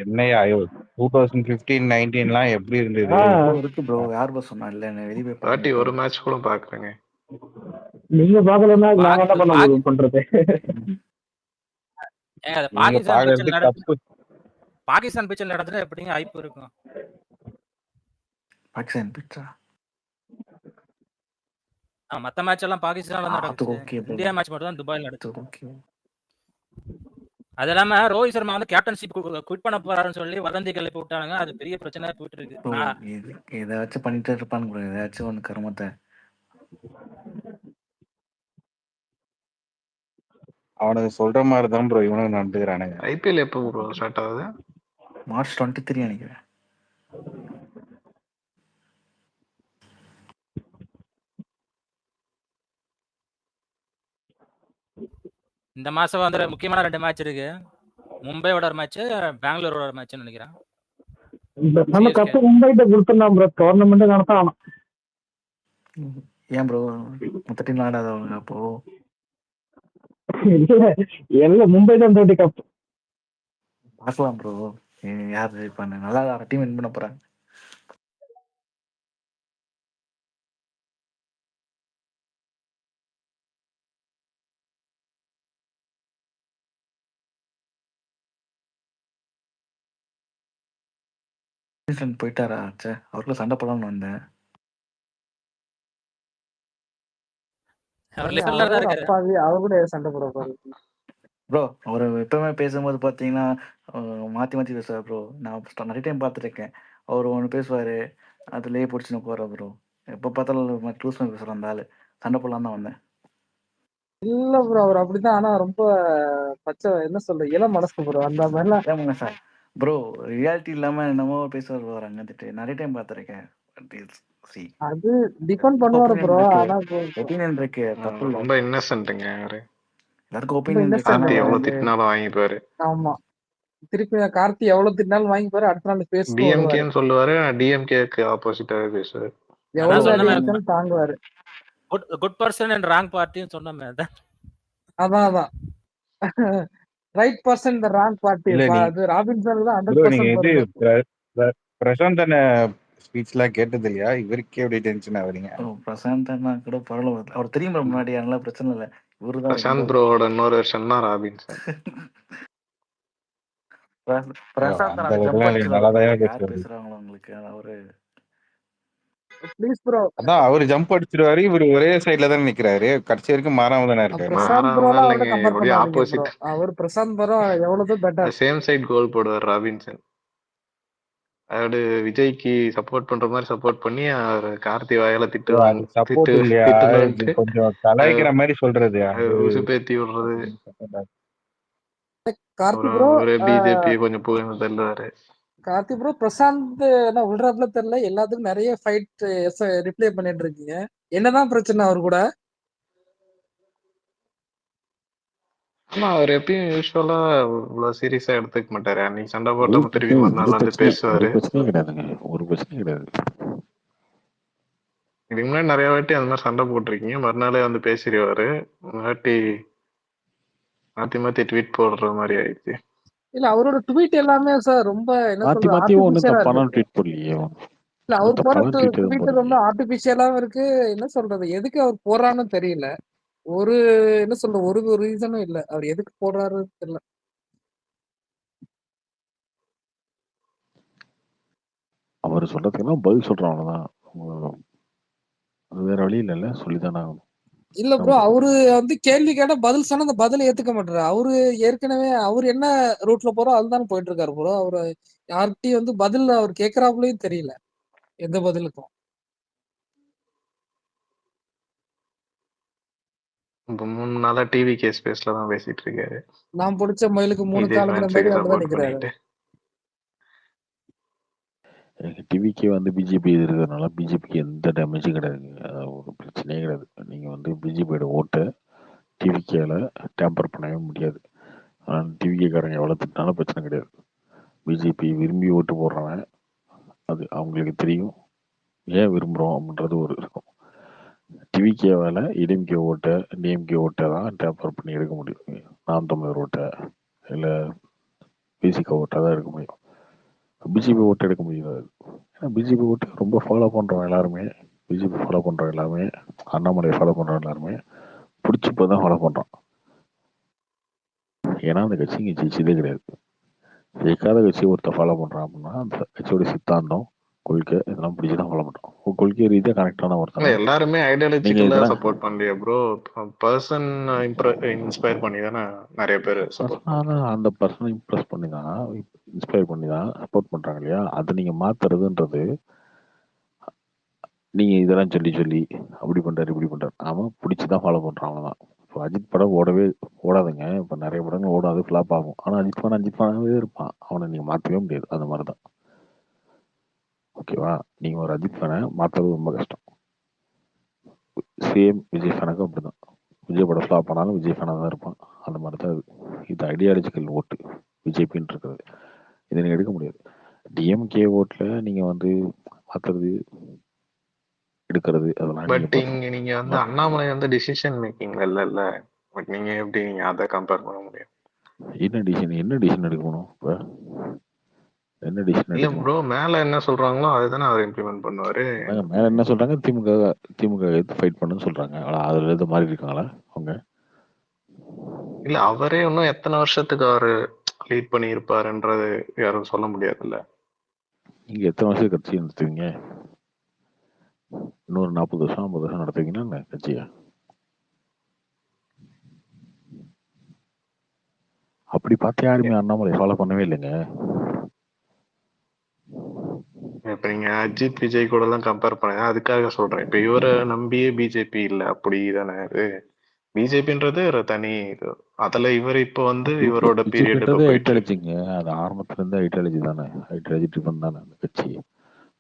என்னையா 2015-19 எப்படி இருந்தது? இருக்கு ப்ரோ. யார் ப்ரோ சொன்னா? இல்ல வெளியே போய் வாட்டி ஒரு மேட்ச் கூட பாக்குறேங்க. நீங்க பாக்கலன்னா நாங்க என்ன பண்றது? பாகிஸ்தான் பிச்சில் நடந்துட்டு எப்படிங்க ஐப்பு இருக்கும்? பாகிஸ்தான் பிச்சா மத்த மேட்ச் எல்லாம் பாகிஸ்தான்ல நடந்துச்சு. இந்தியா மேட்ச் மட்டும் தான் துபாயில நடந்துச்சு. அது இல்லாம ரோஹித் சர்மா வந்து கேப்டன்ஷிப் குவிட் பண்ண போறாருன்னு சொல்லி வதந்தி கிளப்பி விட்டானுங்க. அது பெரிய பிரச்சனையா போயிட்டு இருக்கு. ஏதாச்சும் பண்ணிட்டு இருப்பாங்க ப்ரோ. ஏதாச்சும் ஒன்று கருமத்தை. அவனுக்கு சொல்ற மாதிரி தான் ப்ரோ இவனுக்கு நடந்துக்கிறானுங்க. ஐபிஎல் எப்போ ப்ரோ ஸ்டார்ட் ஆகுது? மார்ச் 23 நினைக்கிறேன். இந்த மாசம் வந்து முக்கியமான 2 மேட்ச் இருக்கு. மும்பையோட ஒரு மேட்ச், பெங்களூரோட ஒரு மேட்ச்னு நினைக்கிறேன். நம்ம சிஎஸ்கே கப்பு மும்பைட்ட கொடுத்துடலாம் ப்ரோ. டோர்னமெண்ட் நடத்த வேணாம். ஏன் ப்ரோ மொத்த டீம் ஆடாதவங்க அப்போ? இல்ல, எல்லாம் மும்பை தான் தோட்டி கப். பார்க்கலாம் ப்ரோ. யார் ஜெயிப்பான்னு. நல்லா டீம் வின் பண்ண போறாங்க. போயிட்டாரா? சே, அவருக்குள்ள சண்டை போடலாம்னு வந்தேன். அவர் லிஸ்ட்ல தான் இருக்காரு. அப்பாவி, அவர் கூட சண்டை போட போறாரு. ப்ரோ அவர் எப்பவுமே பேசும்போது பார்த்தீங்கன்னா மாற்றி மாற்றி பேசுவார் ப்ரோ. நான் நிறைய டைம் பார்த்துருக்கேன். அவர் ஒன்று பேசுவார், அதுலேயே பிடிச்சின்னு போகிற ப்ரோ. எப்போ பார்த்தாலும் க்ளூஸ் பண்ணி பேசுகிற அந்த ஆள். சண்டை போடலாம் தான் வந்தேன். இல்ல ப்ரோ, அவர் அப்படிதான். ஆனா ரொம்ப பச்சை, என்ன சொல்ற, இளம் மனசு ப்ரோ. அந்த மாதிரிலாம் ஏமாங்க சார் ப்ரோ, ரியாலிட்டி இல்லாமல் என்னமோ பேசுவார் ப்ரோ. அங்கேட்டு நிறைய டைம் பார்த்துருக்கேன். அது டிபெண்ட் பண்ணுவாரு ப்ரோ. ஆனா ஒப்பீனியன் இருக்கு, தப்பு இல்லை. ரொம்ப இன்னசென்ட்டுங்க அவரு. எல்லாருக்கும் ஒப்பீனியன் இருக்கு. கார்த்தி எவ்வளவு திட்டினாலும் வாங்கிப்பாரு. ஆமா, திருப்பி கார்த்தி எவ்வளவு திட்டினாலும் வாங்கிப்பாரு. அடுத்த நாள் பேசுவாரு. டிஎம்கேன்னு சொல்லுவாரு, டிஎம்கேக்கு ஆப்போசிட்டாவே பேசுவாரு. எவ்வளவு தாங்குவாரு. குட் பர்சன் அண்ட் ராங் பார்ட்டின்னு சொன்னமே. அதான் right person the wrong party. அது ராபின்சன் தான் 100% பிரசாந்த் அண்ணா ஸ்பீச்லாம் கேட்டது இல்லையா? இவருக்கே எப்படி டென்ஷன் ஆகுறீங்க? பிரசாந்த் அண்ணா கூட பரவாயில்ல, அவர் தெரியும் முன்னாடி, அதனால பிரச்சனை இல்லை. இவருதான் பிரசாந்த் ப்ரோவோட இன்னொரு வருஷம் தான் ராபின்சன். பிரசாந்த் அந்த அளவுக்குலாம் நல்லாதான் யார் பேசுவாரு. பேசுறாங்களோ உங்களுக்கு அவரு. ப்ளீஸ் ப்ரோ, அதான் அவரு ஜம்ப் அடிச்சிருவாரு, இவரு ஒரே சைடுல தான் நிக்கிறாரு. கடைசி வரைக்கும் மாறாம தானே இருக்காரு. பிரசாந்த் ப்ரோல அவரோட கம்பேர் அப்படியே பண்ணாதீங்க ப்ரோ. ஆப்போசிட். அவர் பிரசாந்த் ப்ரோ எவ்வளவு பெட்டர். சேம் சைடு கோல் போடுவார் ராபின்சன். அதாவது விஜய்க்கு சப்போர்ட் பண்ற மாதிரி சப்போர்ட் பண்ணி அவர் கார்த்தி வாயில சப்போர்ட் இல்லையா? இது கொஞ்சம் கலாய்க்கிற மாதிரி சொல்றது. உசுப்பேத்தி விடுறது. கார்த்தி ப்ரோ பிஜேபி கொஞ்சம் புகழ்ந்து தள்ளுவாரு. கார்த்தி ப்ரோ பிரசாந்த் நான் விடுறாப்புல தெரியல. எல்லாத்துக்கும் நிறைய ஃபைட் ரிப்ளை பண்ணிட்டு இருக்கீங்க. என்னதான் பிரச்சனை அவர் கூட? ஆனா அவர் எப்பயும் யூஸ்வலா இவ்வளவு சீரியஸா எடுத்துக்க மாட்டாரு. அன்னைக்கு சண்டை போட்ட திருப்பி மறுநாள் வந்து பேசுவாரு. ஒரு பிரச்சனையும் கிடையாது. இதுக்கு முன்னாடி நிறைய வாட்டி அந்த மாதிரி சண்டை போட்டிருக்கீங்க, மறுநாளே வந்து பேசிடுவாரு. வாட்டி மாத்தி மாத்தி ட்வீட் போடுற மாதிரி ஆயிடுச்சு. இல்ல, அவரோட ட்வீட் எல்லாமே சார் ரொம்ப என்ன மாத்தி சொல்றது, மாத்தி ஒன்னும் ஆர்டிபிஷியலா தப்பான இருக்கு. ட்வீட் போடலையே. இல்ல, அவர் போற தப்பான ட்வீட் எதுவும் ட்வீட் ரொம்ப போடலையே. ஆர்டிபிஷியலாவும் இருக்கு. என்ன சொல்றது, எதுக்கு அவர் போறான்னு தெரியல. ஒரு என்ன சொல்ற, ஒரு ரீசனும் இல்ல. அவர் எதுக்கு போடுறாருன்னு தெரியல. அவர் சொல்றதுக்குன்னா பதில் சொல்றோம், அவ்வளவுதான். அது வேற வழி இல்லைல்ல, சொல்லிதானே ஆகணும். இல்ல ப்ரோ, அவரு வந்து கேள்வி கேட்டா பதில் சொன்னா அந்த பதிலை ஏத்துக்க மாட்டாரு. அவரு ஏற்கனவே அவர் என்ன ரூட்ல போறோ அதுதானே போயிட்டு இருக்காரு ப்ரோ. அவரு யார்கிட்டயும் வந்து பதில் அவர் கேட்கறாப்புலயும் தெரியல எந்த பதிலுக்கும். இப்ப 3 நாளா டிவி கேஸ் பேஸ்ல தான் பேசிட்டு இருக்காரு. நான் பிடிச்ச மயிலுக்கு 3 விஜய் காலுங்கிற ஃபேன்ஸுக்கு மாதிரி அப்படிதான் சப்போர்ட் நிக்கிறாரு. பண்ணிட்டு. எனக்கு டிவிக்கே வந்து பிஜேபி இருக்கிறதுனால பிஜேபிக்கு எந்த டேமேஜும் கிடையாதுங்க. அது ஒரு பிரச்சனையே கிடையாது. நீங்க வந்து பிஜேபியோட ஓட்டை டிவிக்கேல டேம்பர் பண்ணவே முடியாது. ஆனால் டிவிகேக்காரங்க எவ்வளோ திட்டினாலும் பிரச்சனை கிடையாது. பிஜேபி விரும்பி ஓட்டு போடுறவன் அது அவங்களுக்கு தெரியும் ஏன் விரும்புகிறோம் அப்படின்றது ஒரு இருக்கும். டிவிகேவால் இடிஎம்கே ஓட்டை டிஎம்கே ஓட்டை தான் டேம்பர் பண்ணி எடுக்க முடியும். நாம் தமிழர் ஓட்டை இல்லை பிசிகா ஓட்டை தான் எடுக்க முடியும். பிஜேபி ஓட்டு எடுக்க முடியாது. ஏன்னா பிஜேபி ஓட்டு ரொம்ப ஃபாலோ பண்ணுறோம் எல்லாருமே. பிஜேபி ஃபாலோ பண்ணுறோம் எல்லாமே, அண்ணாமலை ஃபாலோ பண்ணுறோம் எல்லாருமே, பிடிச்சி இப்போ தான் ஃபாலோ பண்ணுறோம். ஏன்னா அந்த கட்சி இங்கே ஜெயிச்சதே கிடையாது. ஜெயிக்காத கட்சி ஒருத்தர் ஃபாலோ பண்ணுறான் அப்படின்னா அந்த கட்சியோட சித்தாந்தம், கொள்கை இதெல்லாம் பிடிச்சி தான் ஃபாலோ பண்ணுறோம். கொள்கை ரீதியாக கனெக்டான ஒருத்தர். எல்லாருமே ஐடியாலஜிக்கலா சப்போர்ட் பண்ணலையா ப்ரோ? பர்சன் இன்ஸ்பயர் பண்ணி தானே நிறைய பேர் அந்த பர்சனை இம்ப்ரெஸ் பண்ணி தான், இன்ஸ்பயர் பண்ணி தான் சப்போர்ட் பண்ணுறாங்க இல்லையா? அது நீங்கள் மாற்றுறதுன்றது நீங்கள் இதெல்லாம் சொல்லி சொல்லி அப்படி பண்ணுறாரு இப்படி பண்ணுறாரு, அவன் பிடிச்சி தான் ஃபாலோ பண்ணுறான். அவ்வளோதான். இப்போ அஜித் படம் ஓடாதுங்க. இப்போ நிறைய படங்கள் ஓடாது, ஃப்ளாப் ஆகும். ஆனால் அஜித் படமே இருப்பான். அவனை நீங்கள் மாற்றவே முடியாது. அந்த மாதிரி தான். ஓகேவா? நீங்கள் ஒரு அஜித் ஃபேனை மாற்றுறது ரொம்ப கஷ்டம். சேம் விஜய் ஃபேனுக்கும் அப்படி தான். விஜய் படம் ஃப்ளாப் ஆனாலும் விஜய் ஃபேனாக தான் இருப்பான். அந்த மாதிரி தான் இது ஐடியாலஜிக்கல் ஓட்டு பிஜேபின்னு இருக்கிறது. இதை நீங்கள் எடுக்க முடியாது. டிஎம்கே ஓட்டில் நீங்கள் வந்து மாற்றுறது எடுக்கிறது அதெல்லாம் பட் இங்க நீங்க வந்து அண்ணாமலை வந்து டிசிஷன் மேக்கிங் இல்ல. பட் நீங்க எப்படி நீங்க அதை கம்பேர் பண்ண முடியும்? என்ன டிசிஷன் எடுக்கணும் இப்போ? என்ன டிசிஷன் இல்ல ப்ரோ, மேல என்ன சொல்றாங்களோ அதுதானே அவர் இம்ப்ளிமெண்ட் பண்ணுவாரு. மேல என்ன சொல்றாங்க? திமுக எடுத்து ஃபைட் பண்ணுன்னு சொல்றாங்க. அதுல இருந்து மாறி இருக்காங்களா அவங்க? இல்ல அவரே இன்னும் எத்தனை வருஷத்துக்கு அவரு லீட் பண்ணி இருப்பாருன்றது யாரும் சொல்ல முடியாதுல்ல. நீங்க எத்தனை வருஷம் கட்சி நடத்துவீங்க? இன்னொரு 40 வருஷம் 50 வருஷம் நடத்துவீங்கன்னா கட்சியா? அப்படி பார்த்து யாருமே அண்ணாமலை ஃபாலோ பண்ணவே இல்லைங்க. இப்ப நீங்க அஜித் விஜய் கூட எல்லாம் கம்பேர் பண்ண அதுக்காக சொல்றேன். இப்ப இவரை நம்பியே பிஜேபி இல்ல அப்படி தானே இது. பிஜேபின்றது ஒரு தனி இது. அதுல இவர் இப்ப வந்து இவரோட பீரியட் ஐடியாலஜிங்க. அது ஆரம்பத்துல இருந்து ஐடியாலஜி தானே, ஐடியாலஜி ட்ரிவன் தானே அந்த கட்சி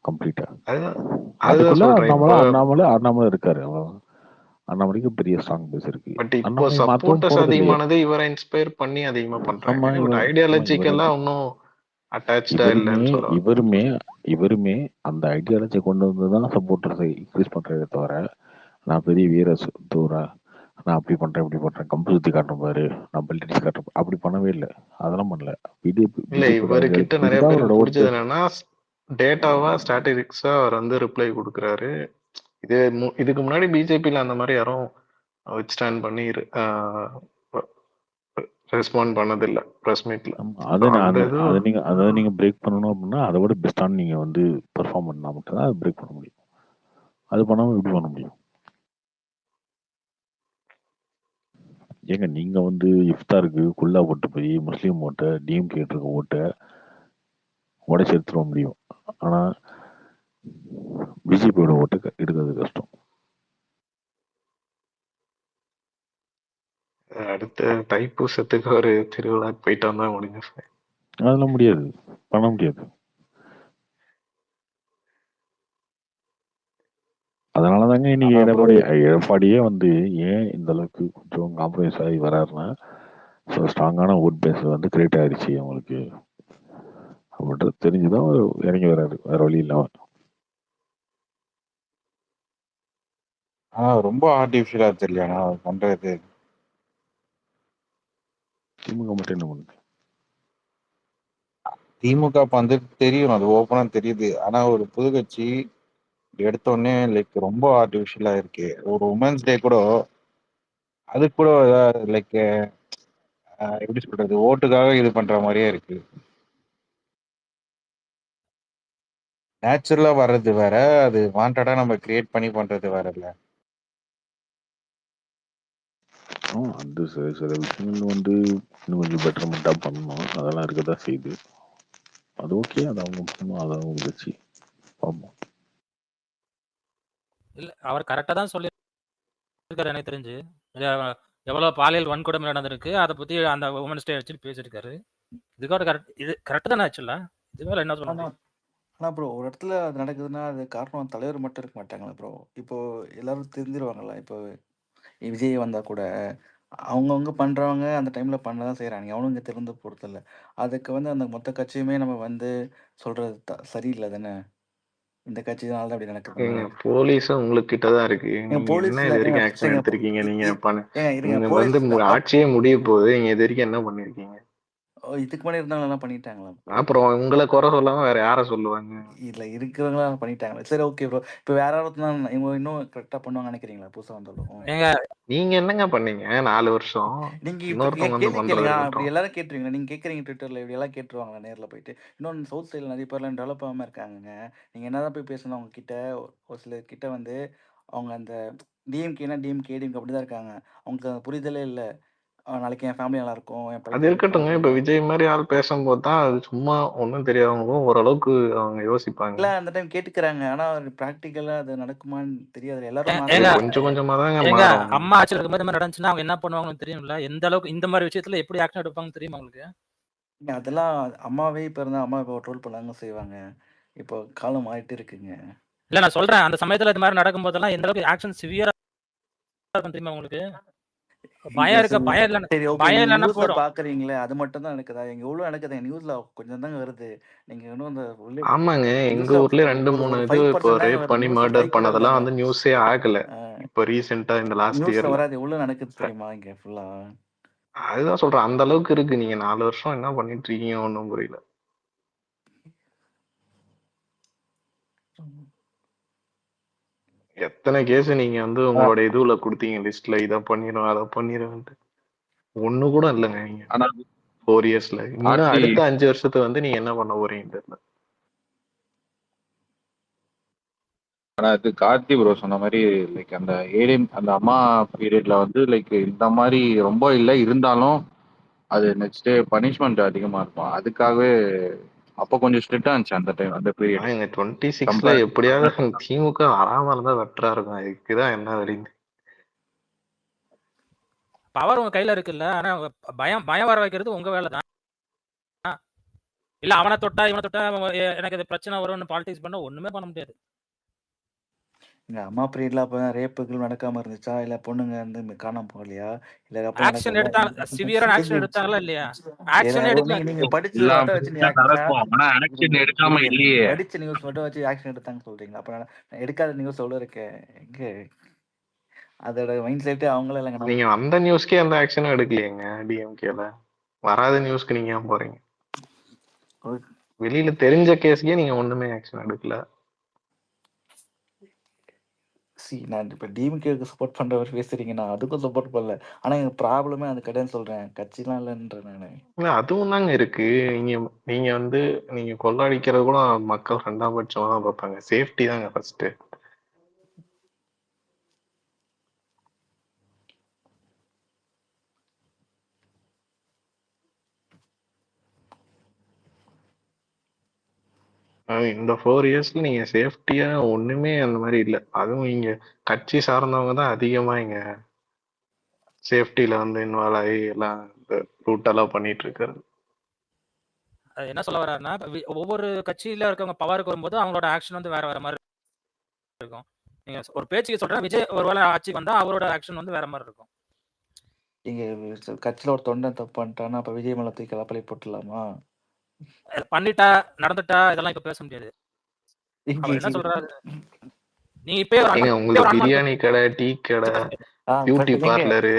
கம்ப்ளீட்டா. அதுக்குள்ள அண்ணாமலை இருக்காரு. அண்ணாமலைக்கு பெரிய ஸ்ட்ராங் பேஸ் இருக்கு. பட் இப்போ சப்போர்ட்டர்ஸ் அதிகமானது இவரை இன்ஸ்பயர் பண்ணி அதிகமா பண்றாங்க. ஐடியாலஜிக்கலா இன்னும் அட்டாச்சா இல்லன்னு சொல்றாங்க. இவருமே அந்த ஐடியாலஜி கொண்டு வந்துதான் சப்போர்ட்டர்ஸை இன்க்ரீஸ் பண்றதே தவிர, நான் பெரிய வீர தூரா நான் அப்படி பண்றேன் இப்படி பண்றேன் கம்பு சுத்தி காட்டுறேன் பாரு, நான் பெல்டிஸ் காட்டுறேன் அப்படி பண்ணவே இல்லை. அதெல்லாம் பண்ணல. இல்ல இவர்கிட்ட நிறைய பேர் பிடிச்சது என்னன்னா டேட்டாவா ஸ்ட்ராட்டஜிக்ஸா அவர் வந்து ரிப்ளை கொடுக்குறாரு. இதுக்கு முன்னாடி பிஜேபியில அந்த மாதிரி யாரும் ஸ்டாண்ட் பண்ணி ரெஸ்பாண்ட் பண்ணதில்லை பிரஸ் மீட்ல. அதை நீங்க பிரேக் பண்ணணும் அப்படின்னா அதை விட பெஸ்டான நீங்க வந்து பெர்ஃபார்ம் பண்ணா மட்டும் தான் அதை பிரேக் பண்ண முடியும். அது பண்ணாம எப்படி பண்ண முடியும்? ஏங்க நீங்க வந்து இஃப்தாருக்கு குல்லா போட்டு போய் முஸ்லீம் ஓட்டை டிஎம்கே இருக்க ஓட்டை உடச்சி எடுத்துட முடியும். ஆனா பிஜேபியோட ஓட்டு எடுக்கிறது கஷ்டம். அடுத்த தைப்பூசத்துக்கு ஒரு திருவிழா போயிட்டு வந்தா முடிஞ்சு. அதெல்லாம் முடியாது, பண்ண முடியாது. அதனாலதாங்க இன்னைக்கு எடப்பாடியே வந்து ஏன் இந்த அளவுக்கு கொஞ்சம் காம்ப்ரமைஸ் ஆகி வராருன்னா, ஸோ ஸ்ட்ராங்கான ஓட் பேஸ் வந்து கிரியேட் ஆயிடுச்சு அவங்களுக்கு அப்படின்றது தெரிஞ்சுதான் இறங்கி வராரு, வேற வழி இல்லாம. ரொம்ப ஆர்டிஃபிஷியலா தெரியல பண்றது. திமுக மட்டும் என்ன பண்ணுது? திமுக வந்து தெரியும், அது ஓப்பனா தெரியுது. ஆனா ஒரு புது கட்சி எடுத்தோடனே லைக் ரொம்ப ஆர்டிஃபிஷியலா இருக்கு. ஒரு உமன்ஸ் டே கூட அது கூட லைக் எப்படி சொல்றது, ஓட்டுக்காக இது பண்ற மாதிரியே இருக்கு. நேச்சுரலா வர்றது வேற, அது வாண்டடா நம்ம கிரியேட் பண்ணி பண்றது வேற இல்ல. அந்த சில விஷயங்கள் வந்து இன்னும் கொஞ்சம் பெட்டர்மெண்டா பண்ணணும். அதெல்லாம் இருக்கதான் செய்யுது. அது ஓகே, அது அவங்க பண்ணணும், அதை அவங்க வச்சு பார்ப்போம். இல்ல அவர் கரெக்டா தான் சொல்லியிருக்காரு எனக்கு தெரிஞ்சு. எவ்வளவு பாலியல் வன்கொடுமை நடந்திருக்கு அதை பத்தி அந்த உமன்ஸ் டே வச்சு பேசியிருக்காரு. இதுக்கு ஒரு கரெக்ட், இது கரெக்ட் தானே ஆக்சுவலா? இது மேல என்ன சொல்லுங்க? ஆனால் ப்ரோ ஒரு இடத்துல அது நடக்குதுன்னா அது காரணம் தலைவர் மட்டும் இருக்க மாட்டாங்களா ப்ரோ? இப்போ எல்லாரும் தெரிஞ்சிருவாங்களா? இப்போ விஜய் வந்தால் கூட அவங்கவுங்க பண்ணுறவங்க அந்த டைமில் பண்ண தான் செய்கிறாங்க. எவனும் இங்கே திறந்து போகிறதில்ல. அதுக்கு வந்து அந்த மொத்த கட்சியுமே நம்ம வந்து சொல்கிறது சரியில்லை தானே? இந்த கட்சினால தான் அப்படி நடக்குது. போலீஸும் உங்களுக்கு கிட்டதான் இருக்கு. போலீஸ் என்ன இது வரைக்கும் ஆக்ஷன் எடுத்திருக்கீங்க? நீங்க வந்து ஆட்சியே முடிய போகுது, நீங்க இது வரைக்கும் என்ன பண்ணிருக்கீங்க? இதுக்கு முன்னாடி இருந்தவங்க எல்லாம் பண்ணிட்டாங்களா? அப்புறம் உங்களை குறை சொல்லாம வேற யார சொல்லுவாங்க? இல்ல இருக்கிறவங்களா பண்ணிட்டாங்க. சரி ஓகே ப்ரோ. இப்போ வேற யாராவது இவங்க இன்னும் கரெக்டா பண்ணுவாங்க நினைக்கிறீங்களா? புதுசா வந்தாலும் நீங்க என்னங்க பண்ணீங்க 4 வருஷம்? நீங்க இன்னொருத்தவங்க வந்து பண்றது அப்படி எல்லாரும் கேட்டுருவீங்க. நீங்க கேக்குறீங்க ட்விட்டர்ல இப்படி எல்லாம் கேட்டுருவாங்களா நேர்ல போயிட்டு? இன்னொன்று சவுத் சைடில் நிறைய பேர்லாம் டெவலப் ஆகாம இருக்காங்க. நீங்க என்னதான் போய் பேசணும் அவங்க கிட்ட, ஒரு சில கிட்ட வந்து அவங்க அந்த டிஎம்கேனா டிஎம்கே அப்படிதான் இருக்காங்க. அவங்க புரிதலே இல்லை. நாளைக்கு என் ஃபேமிலி நல்லா இருக்கும். அது இருக்கட்டுங்க. இப்ப விஜய் மாதிரி ஆள் பேசும்போது தான் அது சும்மா ஒன்றும் தெரியாதவங்களும் ஓரளவுக்கு அவங்க யோசிப்பாங்க. இல்ல அந்த டைம் கேட்டுக்கிறாங்க. ஆனா பிராக்டிக்கலா அது நடக்குமான்னு தெரியாது. எல்லாரும் கொஞ்சம் கொஞ்சமா தாங்க மாறும். அம்மா ஆட்சியில் இருக்கும்போது இந்த மாதிரி நடந்துச்சுன்னா அவங்க என்ன பண்ணுவாங்கன்னு தெரியும்ல. எந்த அளவுக்கு இந்த மாதிரி விஷயத்துல எப்படி ஆக்ஷன் எடுப்பாங்கன்னு தெரியுமா உங்களுக்கு? அதெல்லாம் அம்மாவே இப்ப இருந்தா அம்மா இப்போ ட்ரோல் பண்ணாங்க செய்வாங்க. இப்போ காலம் மாறிட்டு இருக்குங்க. இல்ல நான் சொல்றேன், அந்த சமயத்துல இது மாதிரி நடக்கும் போதெல்லாம் எந்த அளவுக்கு ஆக்ஷன் சிவியரா இருக்கும் தெரியுமா உங்களுக்கு? பயம் இருக்க பயம் இல்ல சரி ஓகே. பயம் நீங்க இல்லைன்னா நியூஸ்ல போடும். பாக்குறீங்களே அது மட்டும் தான் நடக்குதா? எங்க ஊர்ல நடக்குது. நியூஸ்ல கொஞ்சம் தாங்க வருது. நீங்க இன்னும் அந்த ஆமாங்க. எங்க நியூஸ்ல ஊர்லயே 2, ஒரு 3 ஒரு இது இப்போ 5% தாங்க ரேப் வருது. பண்ணி நியூஸ்ல மர்டர் 5 கூட பண்ணதெல்லாம் இல்லங்க. வந்து நியூஸே ஆகல. இப்போ ரீசென்ட்டா இந்த லாஸ்ட் நியூஸ்ல இயர்ல. வராது. உள்ள நடக்குது தெரியுமா இங்க ஃபுல்லா? அதுதான் சொல்றேன். அந்த அளவுக்கு இருக்கு. நீங்க 4 வருஷம் என்ன பண்ணிட்டு இருக்கீங்க ஒண்ணும் புரியல. எத்தனை கேஸ் நீங்க வந்து உங்களோட இதுல குடுத்தீங்க லிஸ்ட்ல இத பண்ணிரும் அத பண்ணிரும்ன்ட்டு. ஒண்ணு கூட இல்லங்க நீங்க. ஆனா 4 இயர்ஸ்ல. இன்னும் கார்த்தி அடுத்த 5 வருஷத்துக்கு வந்து நீங்க என்ன பண்ண போறீங்கன்னு தெரியல. ஆனா இது கார்த்தி ப்ரோ சொன்ன மாதிரி லைக் அந்த ஏடிஎம் அந்த அம்மா பீரியட்ல வந்து லைக் இந்த மாதிரி ரொம்ப இல்லை இருந்தாலும் அது நெக்ஸ்ட் பனிஷ்மெண்ட் அதிகமா இருக்கும். அதுக்காகவே அப்போ கொஞ்சம் ஸ்ட்ரிக்டா இருந்துச்சு அந்த டைம் அந்த பீரியட். எங்க 26ல எப்படியாவது திமுக வராம இருந்தா வெட்டரா இருக்கும். இதுக்குதான் என்ன வழி. பவர் உங்க கையில இருக்குல்ல. ஆனா பயம் பயம் வர வைக்கிறது உங்க வேலை தான். இல்ல அவனை தொட்டா இவனை தொட்டா எனக்கு இது பிரச்சனை வரும்னு பாலிடிக்ஸ் பண்ண ஒண்ணுமே பண்ண முடியாது. எங்க அம்மா பீரியட்ல அப்ப ரேப்புகள் நடக்காம இருந்துச்சா? இல்ல பொண்ணுங்க வந்து காணாம போகலையா? இல்ல அப்ப ஆக்ஷன் எடுத்தாங்க, சிவியரான ஆக்ஷன் எடுத்தாங்களா இல்லையா? ஆக்ஷன் எடுக்கல. நீங்க படிச்சதை எல்லாம் மட்டும் வச்சு நீ நடக்கும். ஆனா ஆக்ஷன் எடுக்காம இல்லையே. படிச்ச நியூஸ் மட்டும் வச்சு ஆக்ஷன் எடுத்தாங்க சொல்றீங்களா? அப்ப நான் எடுக்காத நியூஸ் எவ்வளவு இருக்கு எங்க? அதோட மைண்ட் செட் அவங்கள இல்லைங்க. நீங்க அந்த நியூஸ்க்கே எந்த ஆக்ஷனும் எடுக்கலையேங்க டிஎம்கேல. வராத நியூஸ்க்கு நீங்க ஏன் போறீங்க? வெளியில தெரிஞ்ச கேஸ்க்கே நீங்க ஒண்ணுமே ஆக்ஷன் எடுக்கல. நான் இப்ப டிஎம்கேக்கு சப்போர்ட் பண்றவர் பேசுறீங்க. நான் அதுக்கும் சப்போர்ட் பண்ணல. ஆனா எனக்கு ப்ராப்ளமே அது கிடையாதுன்னு சொல்றேன். கட்சிலாம் இல்லைன்றேன் நானு. இல்ல அதுவும் தாங்க இருக்கு. நீங்க நீங்க வந்து நீங்க கொள்ளடிக்கிறது கூட மக்கள் 2ஆம் பட்சமா தான் பார்ப்பாங்க. சேஃப்டி தாங்க ஃபர்ஸ்ட். இந்த 4 இயர்ஸ்ல நீங்க சேஃப்டியா ஒண்ணுமே அந்த மாதிரி இல்ல. அதுவும் இங்க கட்சி சார்ந்தவங்க தான் அதிகமா இங்க சேஃப்டில வந்து இன்வால்வ் ஆகி எல்லாம் ரூட் எல்லாம் பண்ணிட்டு இருக்காரு. என்ன சொல்ல வர்றாருன்னா ஒவ்வொரு கட்சியில இருக்கவங்க பவருக்கு வரும்போது அவங்களோட ஆக்ஷன் வந்து வேற வேற மாதிரி இருக்கும். நீங்க ஒரு பேச்சுக்கு சொல்றேன், விஜய் ஒருவேளை ஆட்சிக்கு வந்தா அவரோட ஆக்ஷன் வந்து வேற மாதிரி இருக்கும். இங்க கட்சியில ஒரு தொண்டன் தப்பு பண்ணிட்டான்னா அப்ப விஜய் மேல தூக்கி கலப்பலை போட்டுலாமா? பண்ணிட்டா நடந்துட்டா இதெல்லாம் இப்ப பேச முடியாது. அவர் என்ன சொல்றாரு? நீ இப்ப உங்களுக்கு பிரியாணி கடை, டீ கடை, பியூட்டி பார்லரு,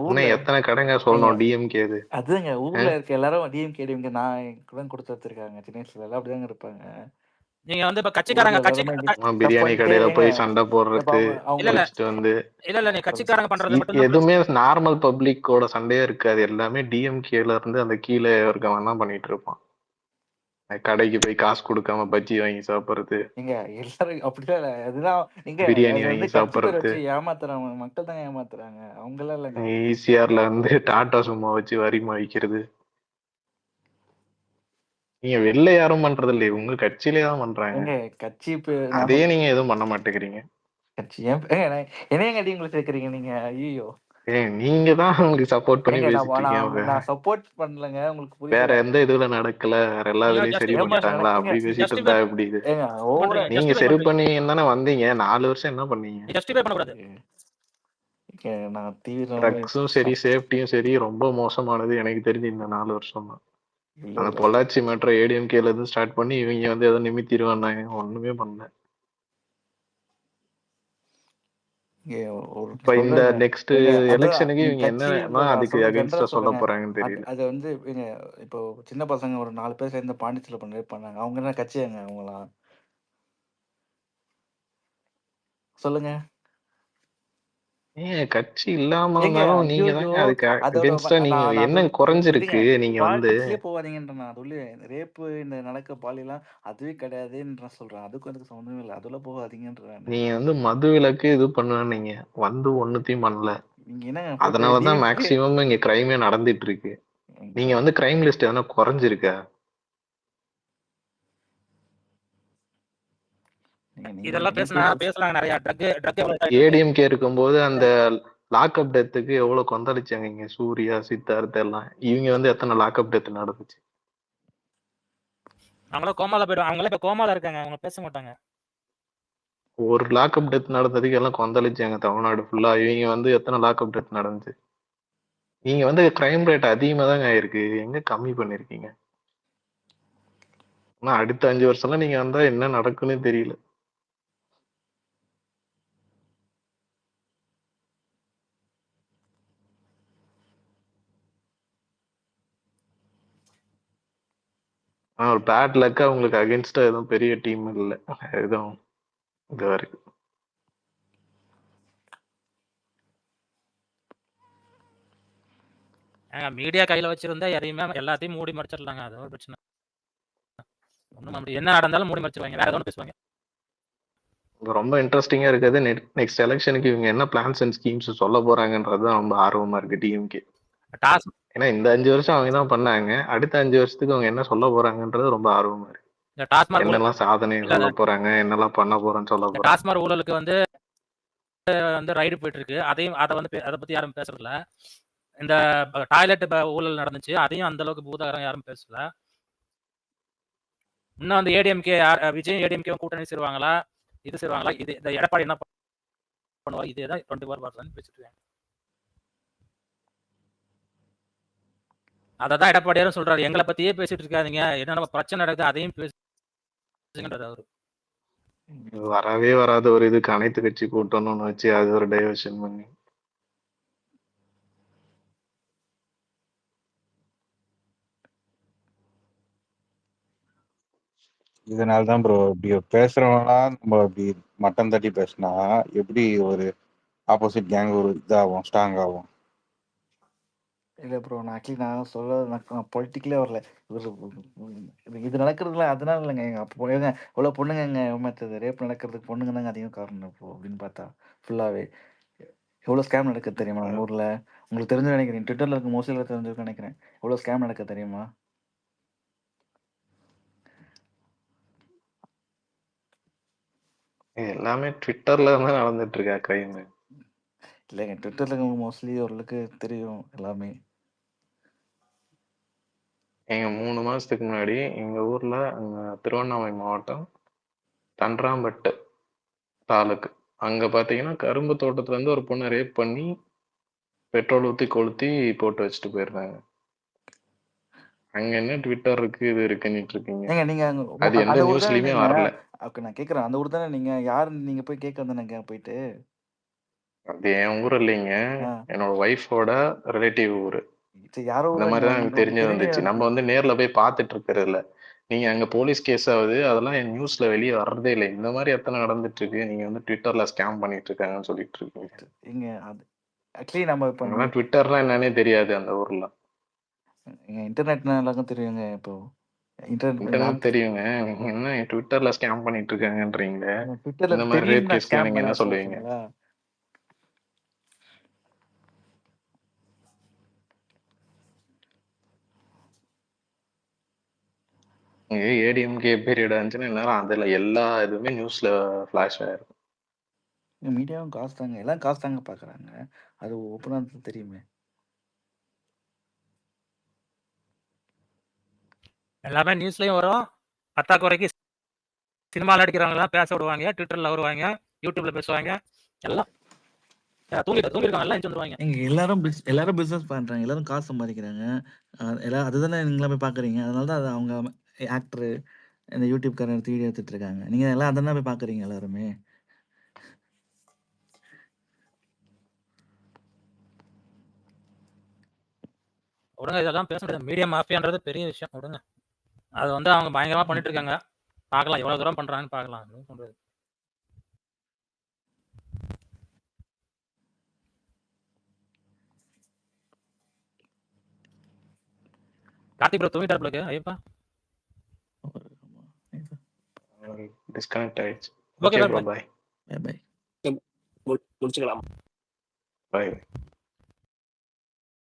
இன்னும் எத்தனை கடைங்க சொல்லணும் டிஎம்கே? அதுங்க ஊர்ல இருக்க எல்லாரும் டிஎம்கே டிஎம்கே நான் கூட கொடுத்து வச்சிருக்காங்க. சின்ன வயசுல எல்லாம் அப்படிதாங்க இருப்பாங்க. நீங்க வந்து இப்ப கட்சிக்காரங்க பிரியாணி கடையில போய் சண்டை போடுறது வந்து இல்ல நீ கட்சிக்காரங்க பண்றது மட்டும் எதுவுமே நார்மல் பப்ளிக்கோட சண்டையே இருக்காது. எல்லாமே டிஎம்கேல இருந்து அந்த கீழே இருக்கவன் தான் பண்ணிட்டு இருப்பான். கடைக்கு போய் காசு கொடுக்காம பஜ்ஜி வாங்கி சாப்பிடுறது, எல்லாரும் அப்படிதான் இல்ல. அதுதான் நீங்க பிரியாணி வாங்கி சாப்பிடுறது, ஏமாத்துறாங்க. மக்கள் தான் ஏமாத்துறாங்க. அவங்க எல்லாம் இல்லங்க. ஈசிஆர்ல வந்து டாடா சும்மா வச்சு வரி வைக்கிறது. நீங்க வெளில யாரும் பண்றது இல்லையே, உங்க கட்சியிலே தான் பண்றாங்க. கட்சி அதே நீங்க எதுவும் பண்ண மாட்டேங்கிறீங்க. கட்சி என்னையங்க டிஎம்கே சேர்க்கறீங்க நீங்க? ஐயோ நீங்க தான் உங்களுக்கு சப்போர்ட் பண்ணி பேசிட்டு இருக்கீங்க. நான் சப்போர்ட் பண்ணலங்க. உங்களுக்கு வேற எந்த இதுல நடக்கல, வேற எல்லா இதுலயும் சரி பண்ணிட்டாங்களா அப்படி பேசிட்டு இருந்தா எப்படி இது? நீங்க சரி பண்ணி தானே வந்தீங்க. 4 வருஷம் என்ன பண்ணீங்க? ட்ரக்ஸும் சரி சேஃப்டியும் சரி ரொம்ப மோசமானது எனக்கு தெரிஞ்சு இந்த 4 வருஷம் தான். அந்த பொள்ளாச்சி மேட்ரை ஏடிஎம்கேல இருந்து ஸ்டார்ட் பண்ணி இவங்க வந்து ஏதோ நிமித்திடுவாங்க, ஒண்ணுமே பண்ணல. இப்ப இந்த நெக்ஸ்ட் எலெக்ஷனுக்கு இவங்க என்ன அதுக்கு அகைன்ஸ்டா சொல்ல போறாங்கன்னு தெரியல. அது வந்து இப்போ சின்ன பசங்க ஒரு 4 பேர் சேர்ந்து பாண்டிச்சேரியில பண்ணாங்க. அவங்க என்ன கட்சியாங்க அவங்களாம்? சொல்லுங்க. கட்சி இல்லாம இருந்தாலும் நீங்க தான் அதுக்கு அகைன்ஸ்டா நீங்க என்ன குறைஞ்சிருக்கு? நீங்க வந்து போவாதீங்கன்ற அதுல ரேப்பு இந்த நடக்க பாலிலாம் அதுவே கிடையாதுன்ற சொல்றேன். அதுக்கு அதுக்கு சம்மந்தமே இல்லை. அதுல போகாதீங்கன்ற. நீங்க வந்து மது விலக்கு இது பண்ணுவீங்க, வந்து ஒண்ணுத்தையும் பண்ணல. அதனாலதான் மேக்சிமம் இங்க கிரைமே நடந்துட்டு இருக்கு. நீங்க வந்து கிரைம் லிஸ்ட் எதனா குறைஞ்சிருக்கா? இதெல்லாம் பேசலாம் நிறைய ஏடிஎம்கே இருக்கும்போது அந்த லாக்அப் டெத்துக்கு எவ்வளவு கொந்தளிச்சாங்க இங்க, சூர்யா, சித்தார்த் எல்லாம். இவங்க வந்து எத்தனை லாக்அப் டெத் நடந்துச்சு? அவங்கள கோமால போயிடுவாங்க. அவங்களே இப்ப கோமால இருக்காங்க, அவங்க பேச மாட்டாங்க. ஒரு லாக்அப் டெத் நடந்ததுக்கு எல்லாம் கொந்தளிச்சாங்க தமிழ்நாடு ஃபுல்லா. இவங்க வந்து எத்தனை லாக்அப் டெத் நடந்துச்சு? நீங்க வந்து கிரைம் ரேட் அதிகமா தாங்க ஆயிருக்கு. எங்க கம்மி பண்ணிருக்கீங்க? ஆனா அடுத்த 5 வருஷம்லாம் நீங்க வந்தா என்ன நடக்கும்னே தெரியல. ஒரு பேட் லக்கா உங்களுக்கு அகைன்ஸ்டா எதுவும் பெரிய டீம் இல்ல. எதுவும் இதுவா இருக்கு. மீடியா கையில வச்சிருந்தா எதையுமே எல்லாத்தையும் மூடி மறைச்சிடலாங்க. அது ஒரு பிரச்சனை. ஒண்ணும் அப்படி என்ன நடந்தாலும் மூடி மறைச்சிருவாங்க. வேற ஏதோ ஒன்று பேசுவாங்க. ரொம்ப இன்ட்ரெஸ்டிங்கா இருக்கிறது நெக்ஸ்ட் எலெக்ஷனுக்கு இவங்க என்ன பிளான்ஸ் அண்ட் ஸ்கீம்ஸ் சொல்ல போறாங்கன்றது தான் ரொம்ப ஆர்வமா இருக்கு டிஎம்கே. ஏன்னா இந்த 5 வருஷம் அவங்க தான் பண்ணாங்க. அடுத்த 5 வருஷத்துக்கு அவங்க என்ன சொல்ல போறாங்கன்றது ரொம்ப ஆர்வமா இருக்கு. என்னெல்லாம் சாதனை சொல்ல போறாங்க, என்னெல்லாம் பண்ண போறேன்னு சொல்ல போறாங்க. டாஸ்மாக் ஊழலுக்கு வந்து ரைடு போயிட்டு இருக்கு. அதை பத்தி யாரும் பேசுறதில்ல. இந்த டாய்லெட் ஊழல் நடந்துச்சு, அதையும் அந்த அளவுக்கு பூதாகரம் யாரும் பேசல. இன்னும் வந்து ஏடிஎம்கே விஜய் ஏடிஎம்கே கூட்டணி சேருவாங்களா, இது சேருவாங்களா, இது இந்த எடப்பாடி என்ன பண்ணுவார், இதே தான் 24 பேசிட்டு இருக்காங்க. அதான் எடப்பாடியாரும் சொல்றாரு, எங்களை பத்தியே பேசிட்டு இருக்காதீங்க, என்ன பிரச்சனை நடக்குது அதையும் பேசுங்கன்றாரு அவரு. வரவே வராத ஒரு இதுக்கு அனைத்து கட்சி கூட்டணும்னு வச்சு அது ஒரு டைவர்ஷன் பண்ணி இதனால தான் ப்ரோ இப்படி பேசுறவங்களாம் நம்ம இப்படி மட்டம் தட்டி பேசினா எப்படி ஒரு ஆப்போசிட் கேங் ஒரு இதாகும், ஸ்ட்ராங் ஆகும். இல்லை ப்ரோ, நான் சொல்ல நான் பொலிட்டிக்கலே வரல. இது நடக்கிறதுல அதனால இல்லைங்க. அப்போ எவ்வளோ பொண்ணுங்க ஏமாத்துது, ரேப் நடக்கிறதுக்கு பொண்ணுங்க தாங்க அதிகம் காரணம் இப்போ அப்படின்னு பார்த்தா. ஃபுல்லாகவே எவ்வளோ ஸ்கேம் நடக்குது தெரியுமா நம்ம ஊரில்? உங்களுக்கு தெரிஞ்சு நினைக்கிறேன், ட்விட்டரில் இருக்க மோஸ்ட்லி தெரிஞ்சிருக்கு நினைக்கிறேன். எவ்வளோ ஸ்கேம் நடக்க தெரியுமா? எல்லாமே ட்விட்டர்ல தான் நடந்துட்டு இருக்கா கிரைம். இல்லைங்க, ட்விட்டரில் இருக்கவங்க மோஸ்ட்லி ஓரளவுக்கு தெரியும் எல்லாமே. எங்க 3 மாசத்துக்கு முன்னாடி எங்க ஊர்ல திருவண்ணாமலை மாவட்டம் தன்றாம்பட்டு தாலுக்கு அங்க பாத்தீங்கன்னா கரும்பு தோட்டத்துல இருந்து ஒரு பொண்ணை ரேப் பண்ணி பெட்ரோல் ஊத்தி கொளுத்தி போட்டு வச்சுட்டு போயிருந்தாங்க. அங்க என்ன ட்விட்டர் இருக்கு இது இருக்குன்னு இருக்கீங்க. ஏங்க நீங்க அது எந்த அந்த ஊர் தானே நியூஸ்லயுமே நீங்க? வரல. ஓகே, நான் கேட்குறேன், அந்த ஊர் தானே நீங்க? யாரு நீங்க போய் கேட்க வந்தானங்க போயிட்டு? அது என் ஊர் இல்லைங்க, என்னோட ஒய்ஃபோட ரிலேட்டிவ் ஊரு. சரி, யாரோ இந்த மாதிரி தான் எனக்கு தெரிஞ்சு வந்துச்சு. நம்ம வந்து நேர்ல போய் பார்த்துட்டு இருக்கிறது இல்ல. நீங்க அங்க போலீஸ் கேஸ் ஆகுது, அதெல்லாம் என் நியூஸ்ல வெளியே வர்றதே இல்லை. இந்த மாதிரி எத்தனை நடந்துட்டு இருக்கு. நீங்க வந்து ட்விட்டர்ல ஸ்கேம் பண்ணிட்டு இருக்காங்கன்னு சொல்லிட்டு இருக்கீங்க. இங்க அது ஆக்சுவலி நம்ம இப்போ அதெல்லாம் ட்விட்டர்லாம் என்னன்னே தெரியாது அந்த ஊர்ல. இன்டர்நெட்னா எல்லாருக்கும் தெரியுங்க. இப்போ இன்டர்நெட் தெரியுங்க, நீங்க என்ன ட்விட்டர்ல ஸ்கேம் பண்ணிட்டு இருக்காங்கன்றீங்களே. ட்விட்டர்ல இந்த மாதிரி ரேப் தெரியும் கேஸ்க்குலாம் ஸ்கேம் நீங்க என்ன பண்ண சொல்லுவீங்க? ஓகேங்களா? ஏடிஎம்கே பீரியட் இருந்துச்சுன்னா நேரம் அதுல எல்லா இதுவுமே நியூஸ்ல ஃபிளாஷ் ஆயிருக்கும். மீடியாவும் காசு தாங்க, எல்லாம் காசு தாங்க பார்க்குறாங்க. அது ஓப்பனாக தெரியுமே. எல்லாமே நியூஸ்லயும் வரும். பத்தாக்குறைக்கு சினிமாவில் நடிக்கிறவங்கலாம் பேச விடுவாங்க, ட்விட்டர்ல வருவாங்க, யூடியூப்ல பேசுவாங்க. எல்லாம் தூங்கிருக்காங்க, எல்லாம் வந்துருவாங்க. எல்லாரும் பிஸ்னஸ் பண்ணுறாங்க, எல்லாரும் காசு சம்பாதிக்கிறாங்க. எல்லாம் அதுதானே நீங்களாம் போய் பார்க்குறீங்க. அதனால தான் அது அவங்க ஆக்டரு இந்த யூடியூப்காரன் வீடியோ எடுத்துட்டு இருக்காங்க. நீங்கள் எல்லாம் அதெல்லாம் போய் பார்க்குறீங்க எல்லாருமே. விடுங்க, இதெல்லாம் பேச முடியாது. மீடியா மாஃபியான்றது பெரிய விஷயம். விடுங்க, அது வந்து அவங்க பயங்கரமா பண்ணிட்டு இருக்காங்க. பார்க்கலாம் எவ்வளவு தூரம் பண்றாங்கன்னு பார்க்கலாம். சொல்றது கார்த்திக் ப்ரோ தூங்கிட்டாரு. ஐயப்பா டிஸ்கனெக்ட் ஆயிடுச்சு. Okay okay bro, bye. Bye. முடிச்சுக்கலாம். பை.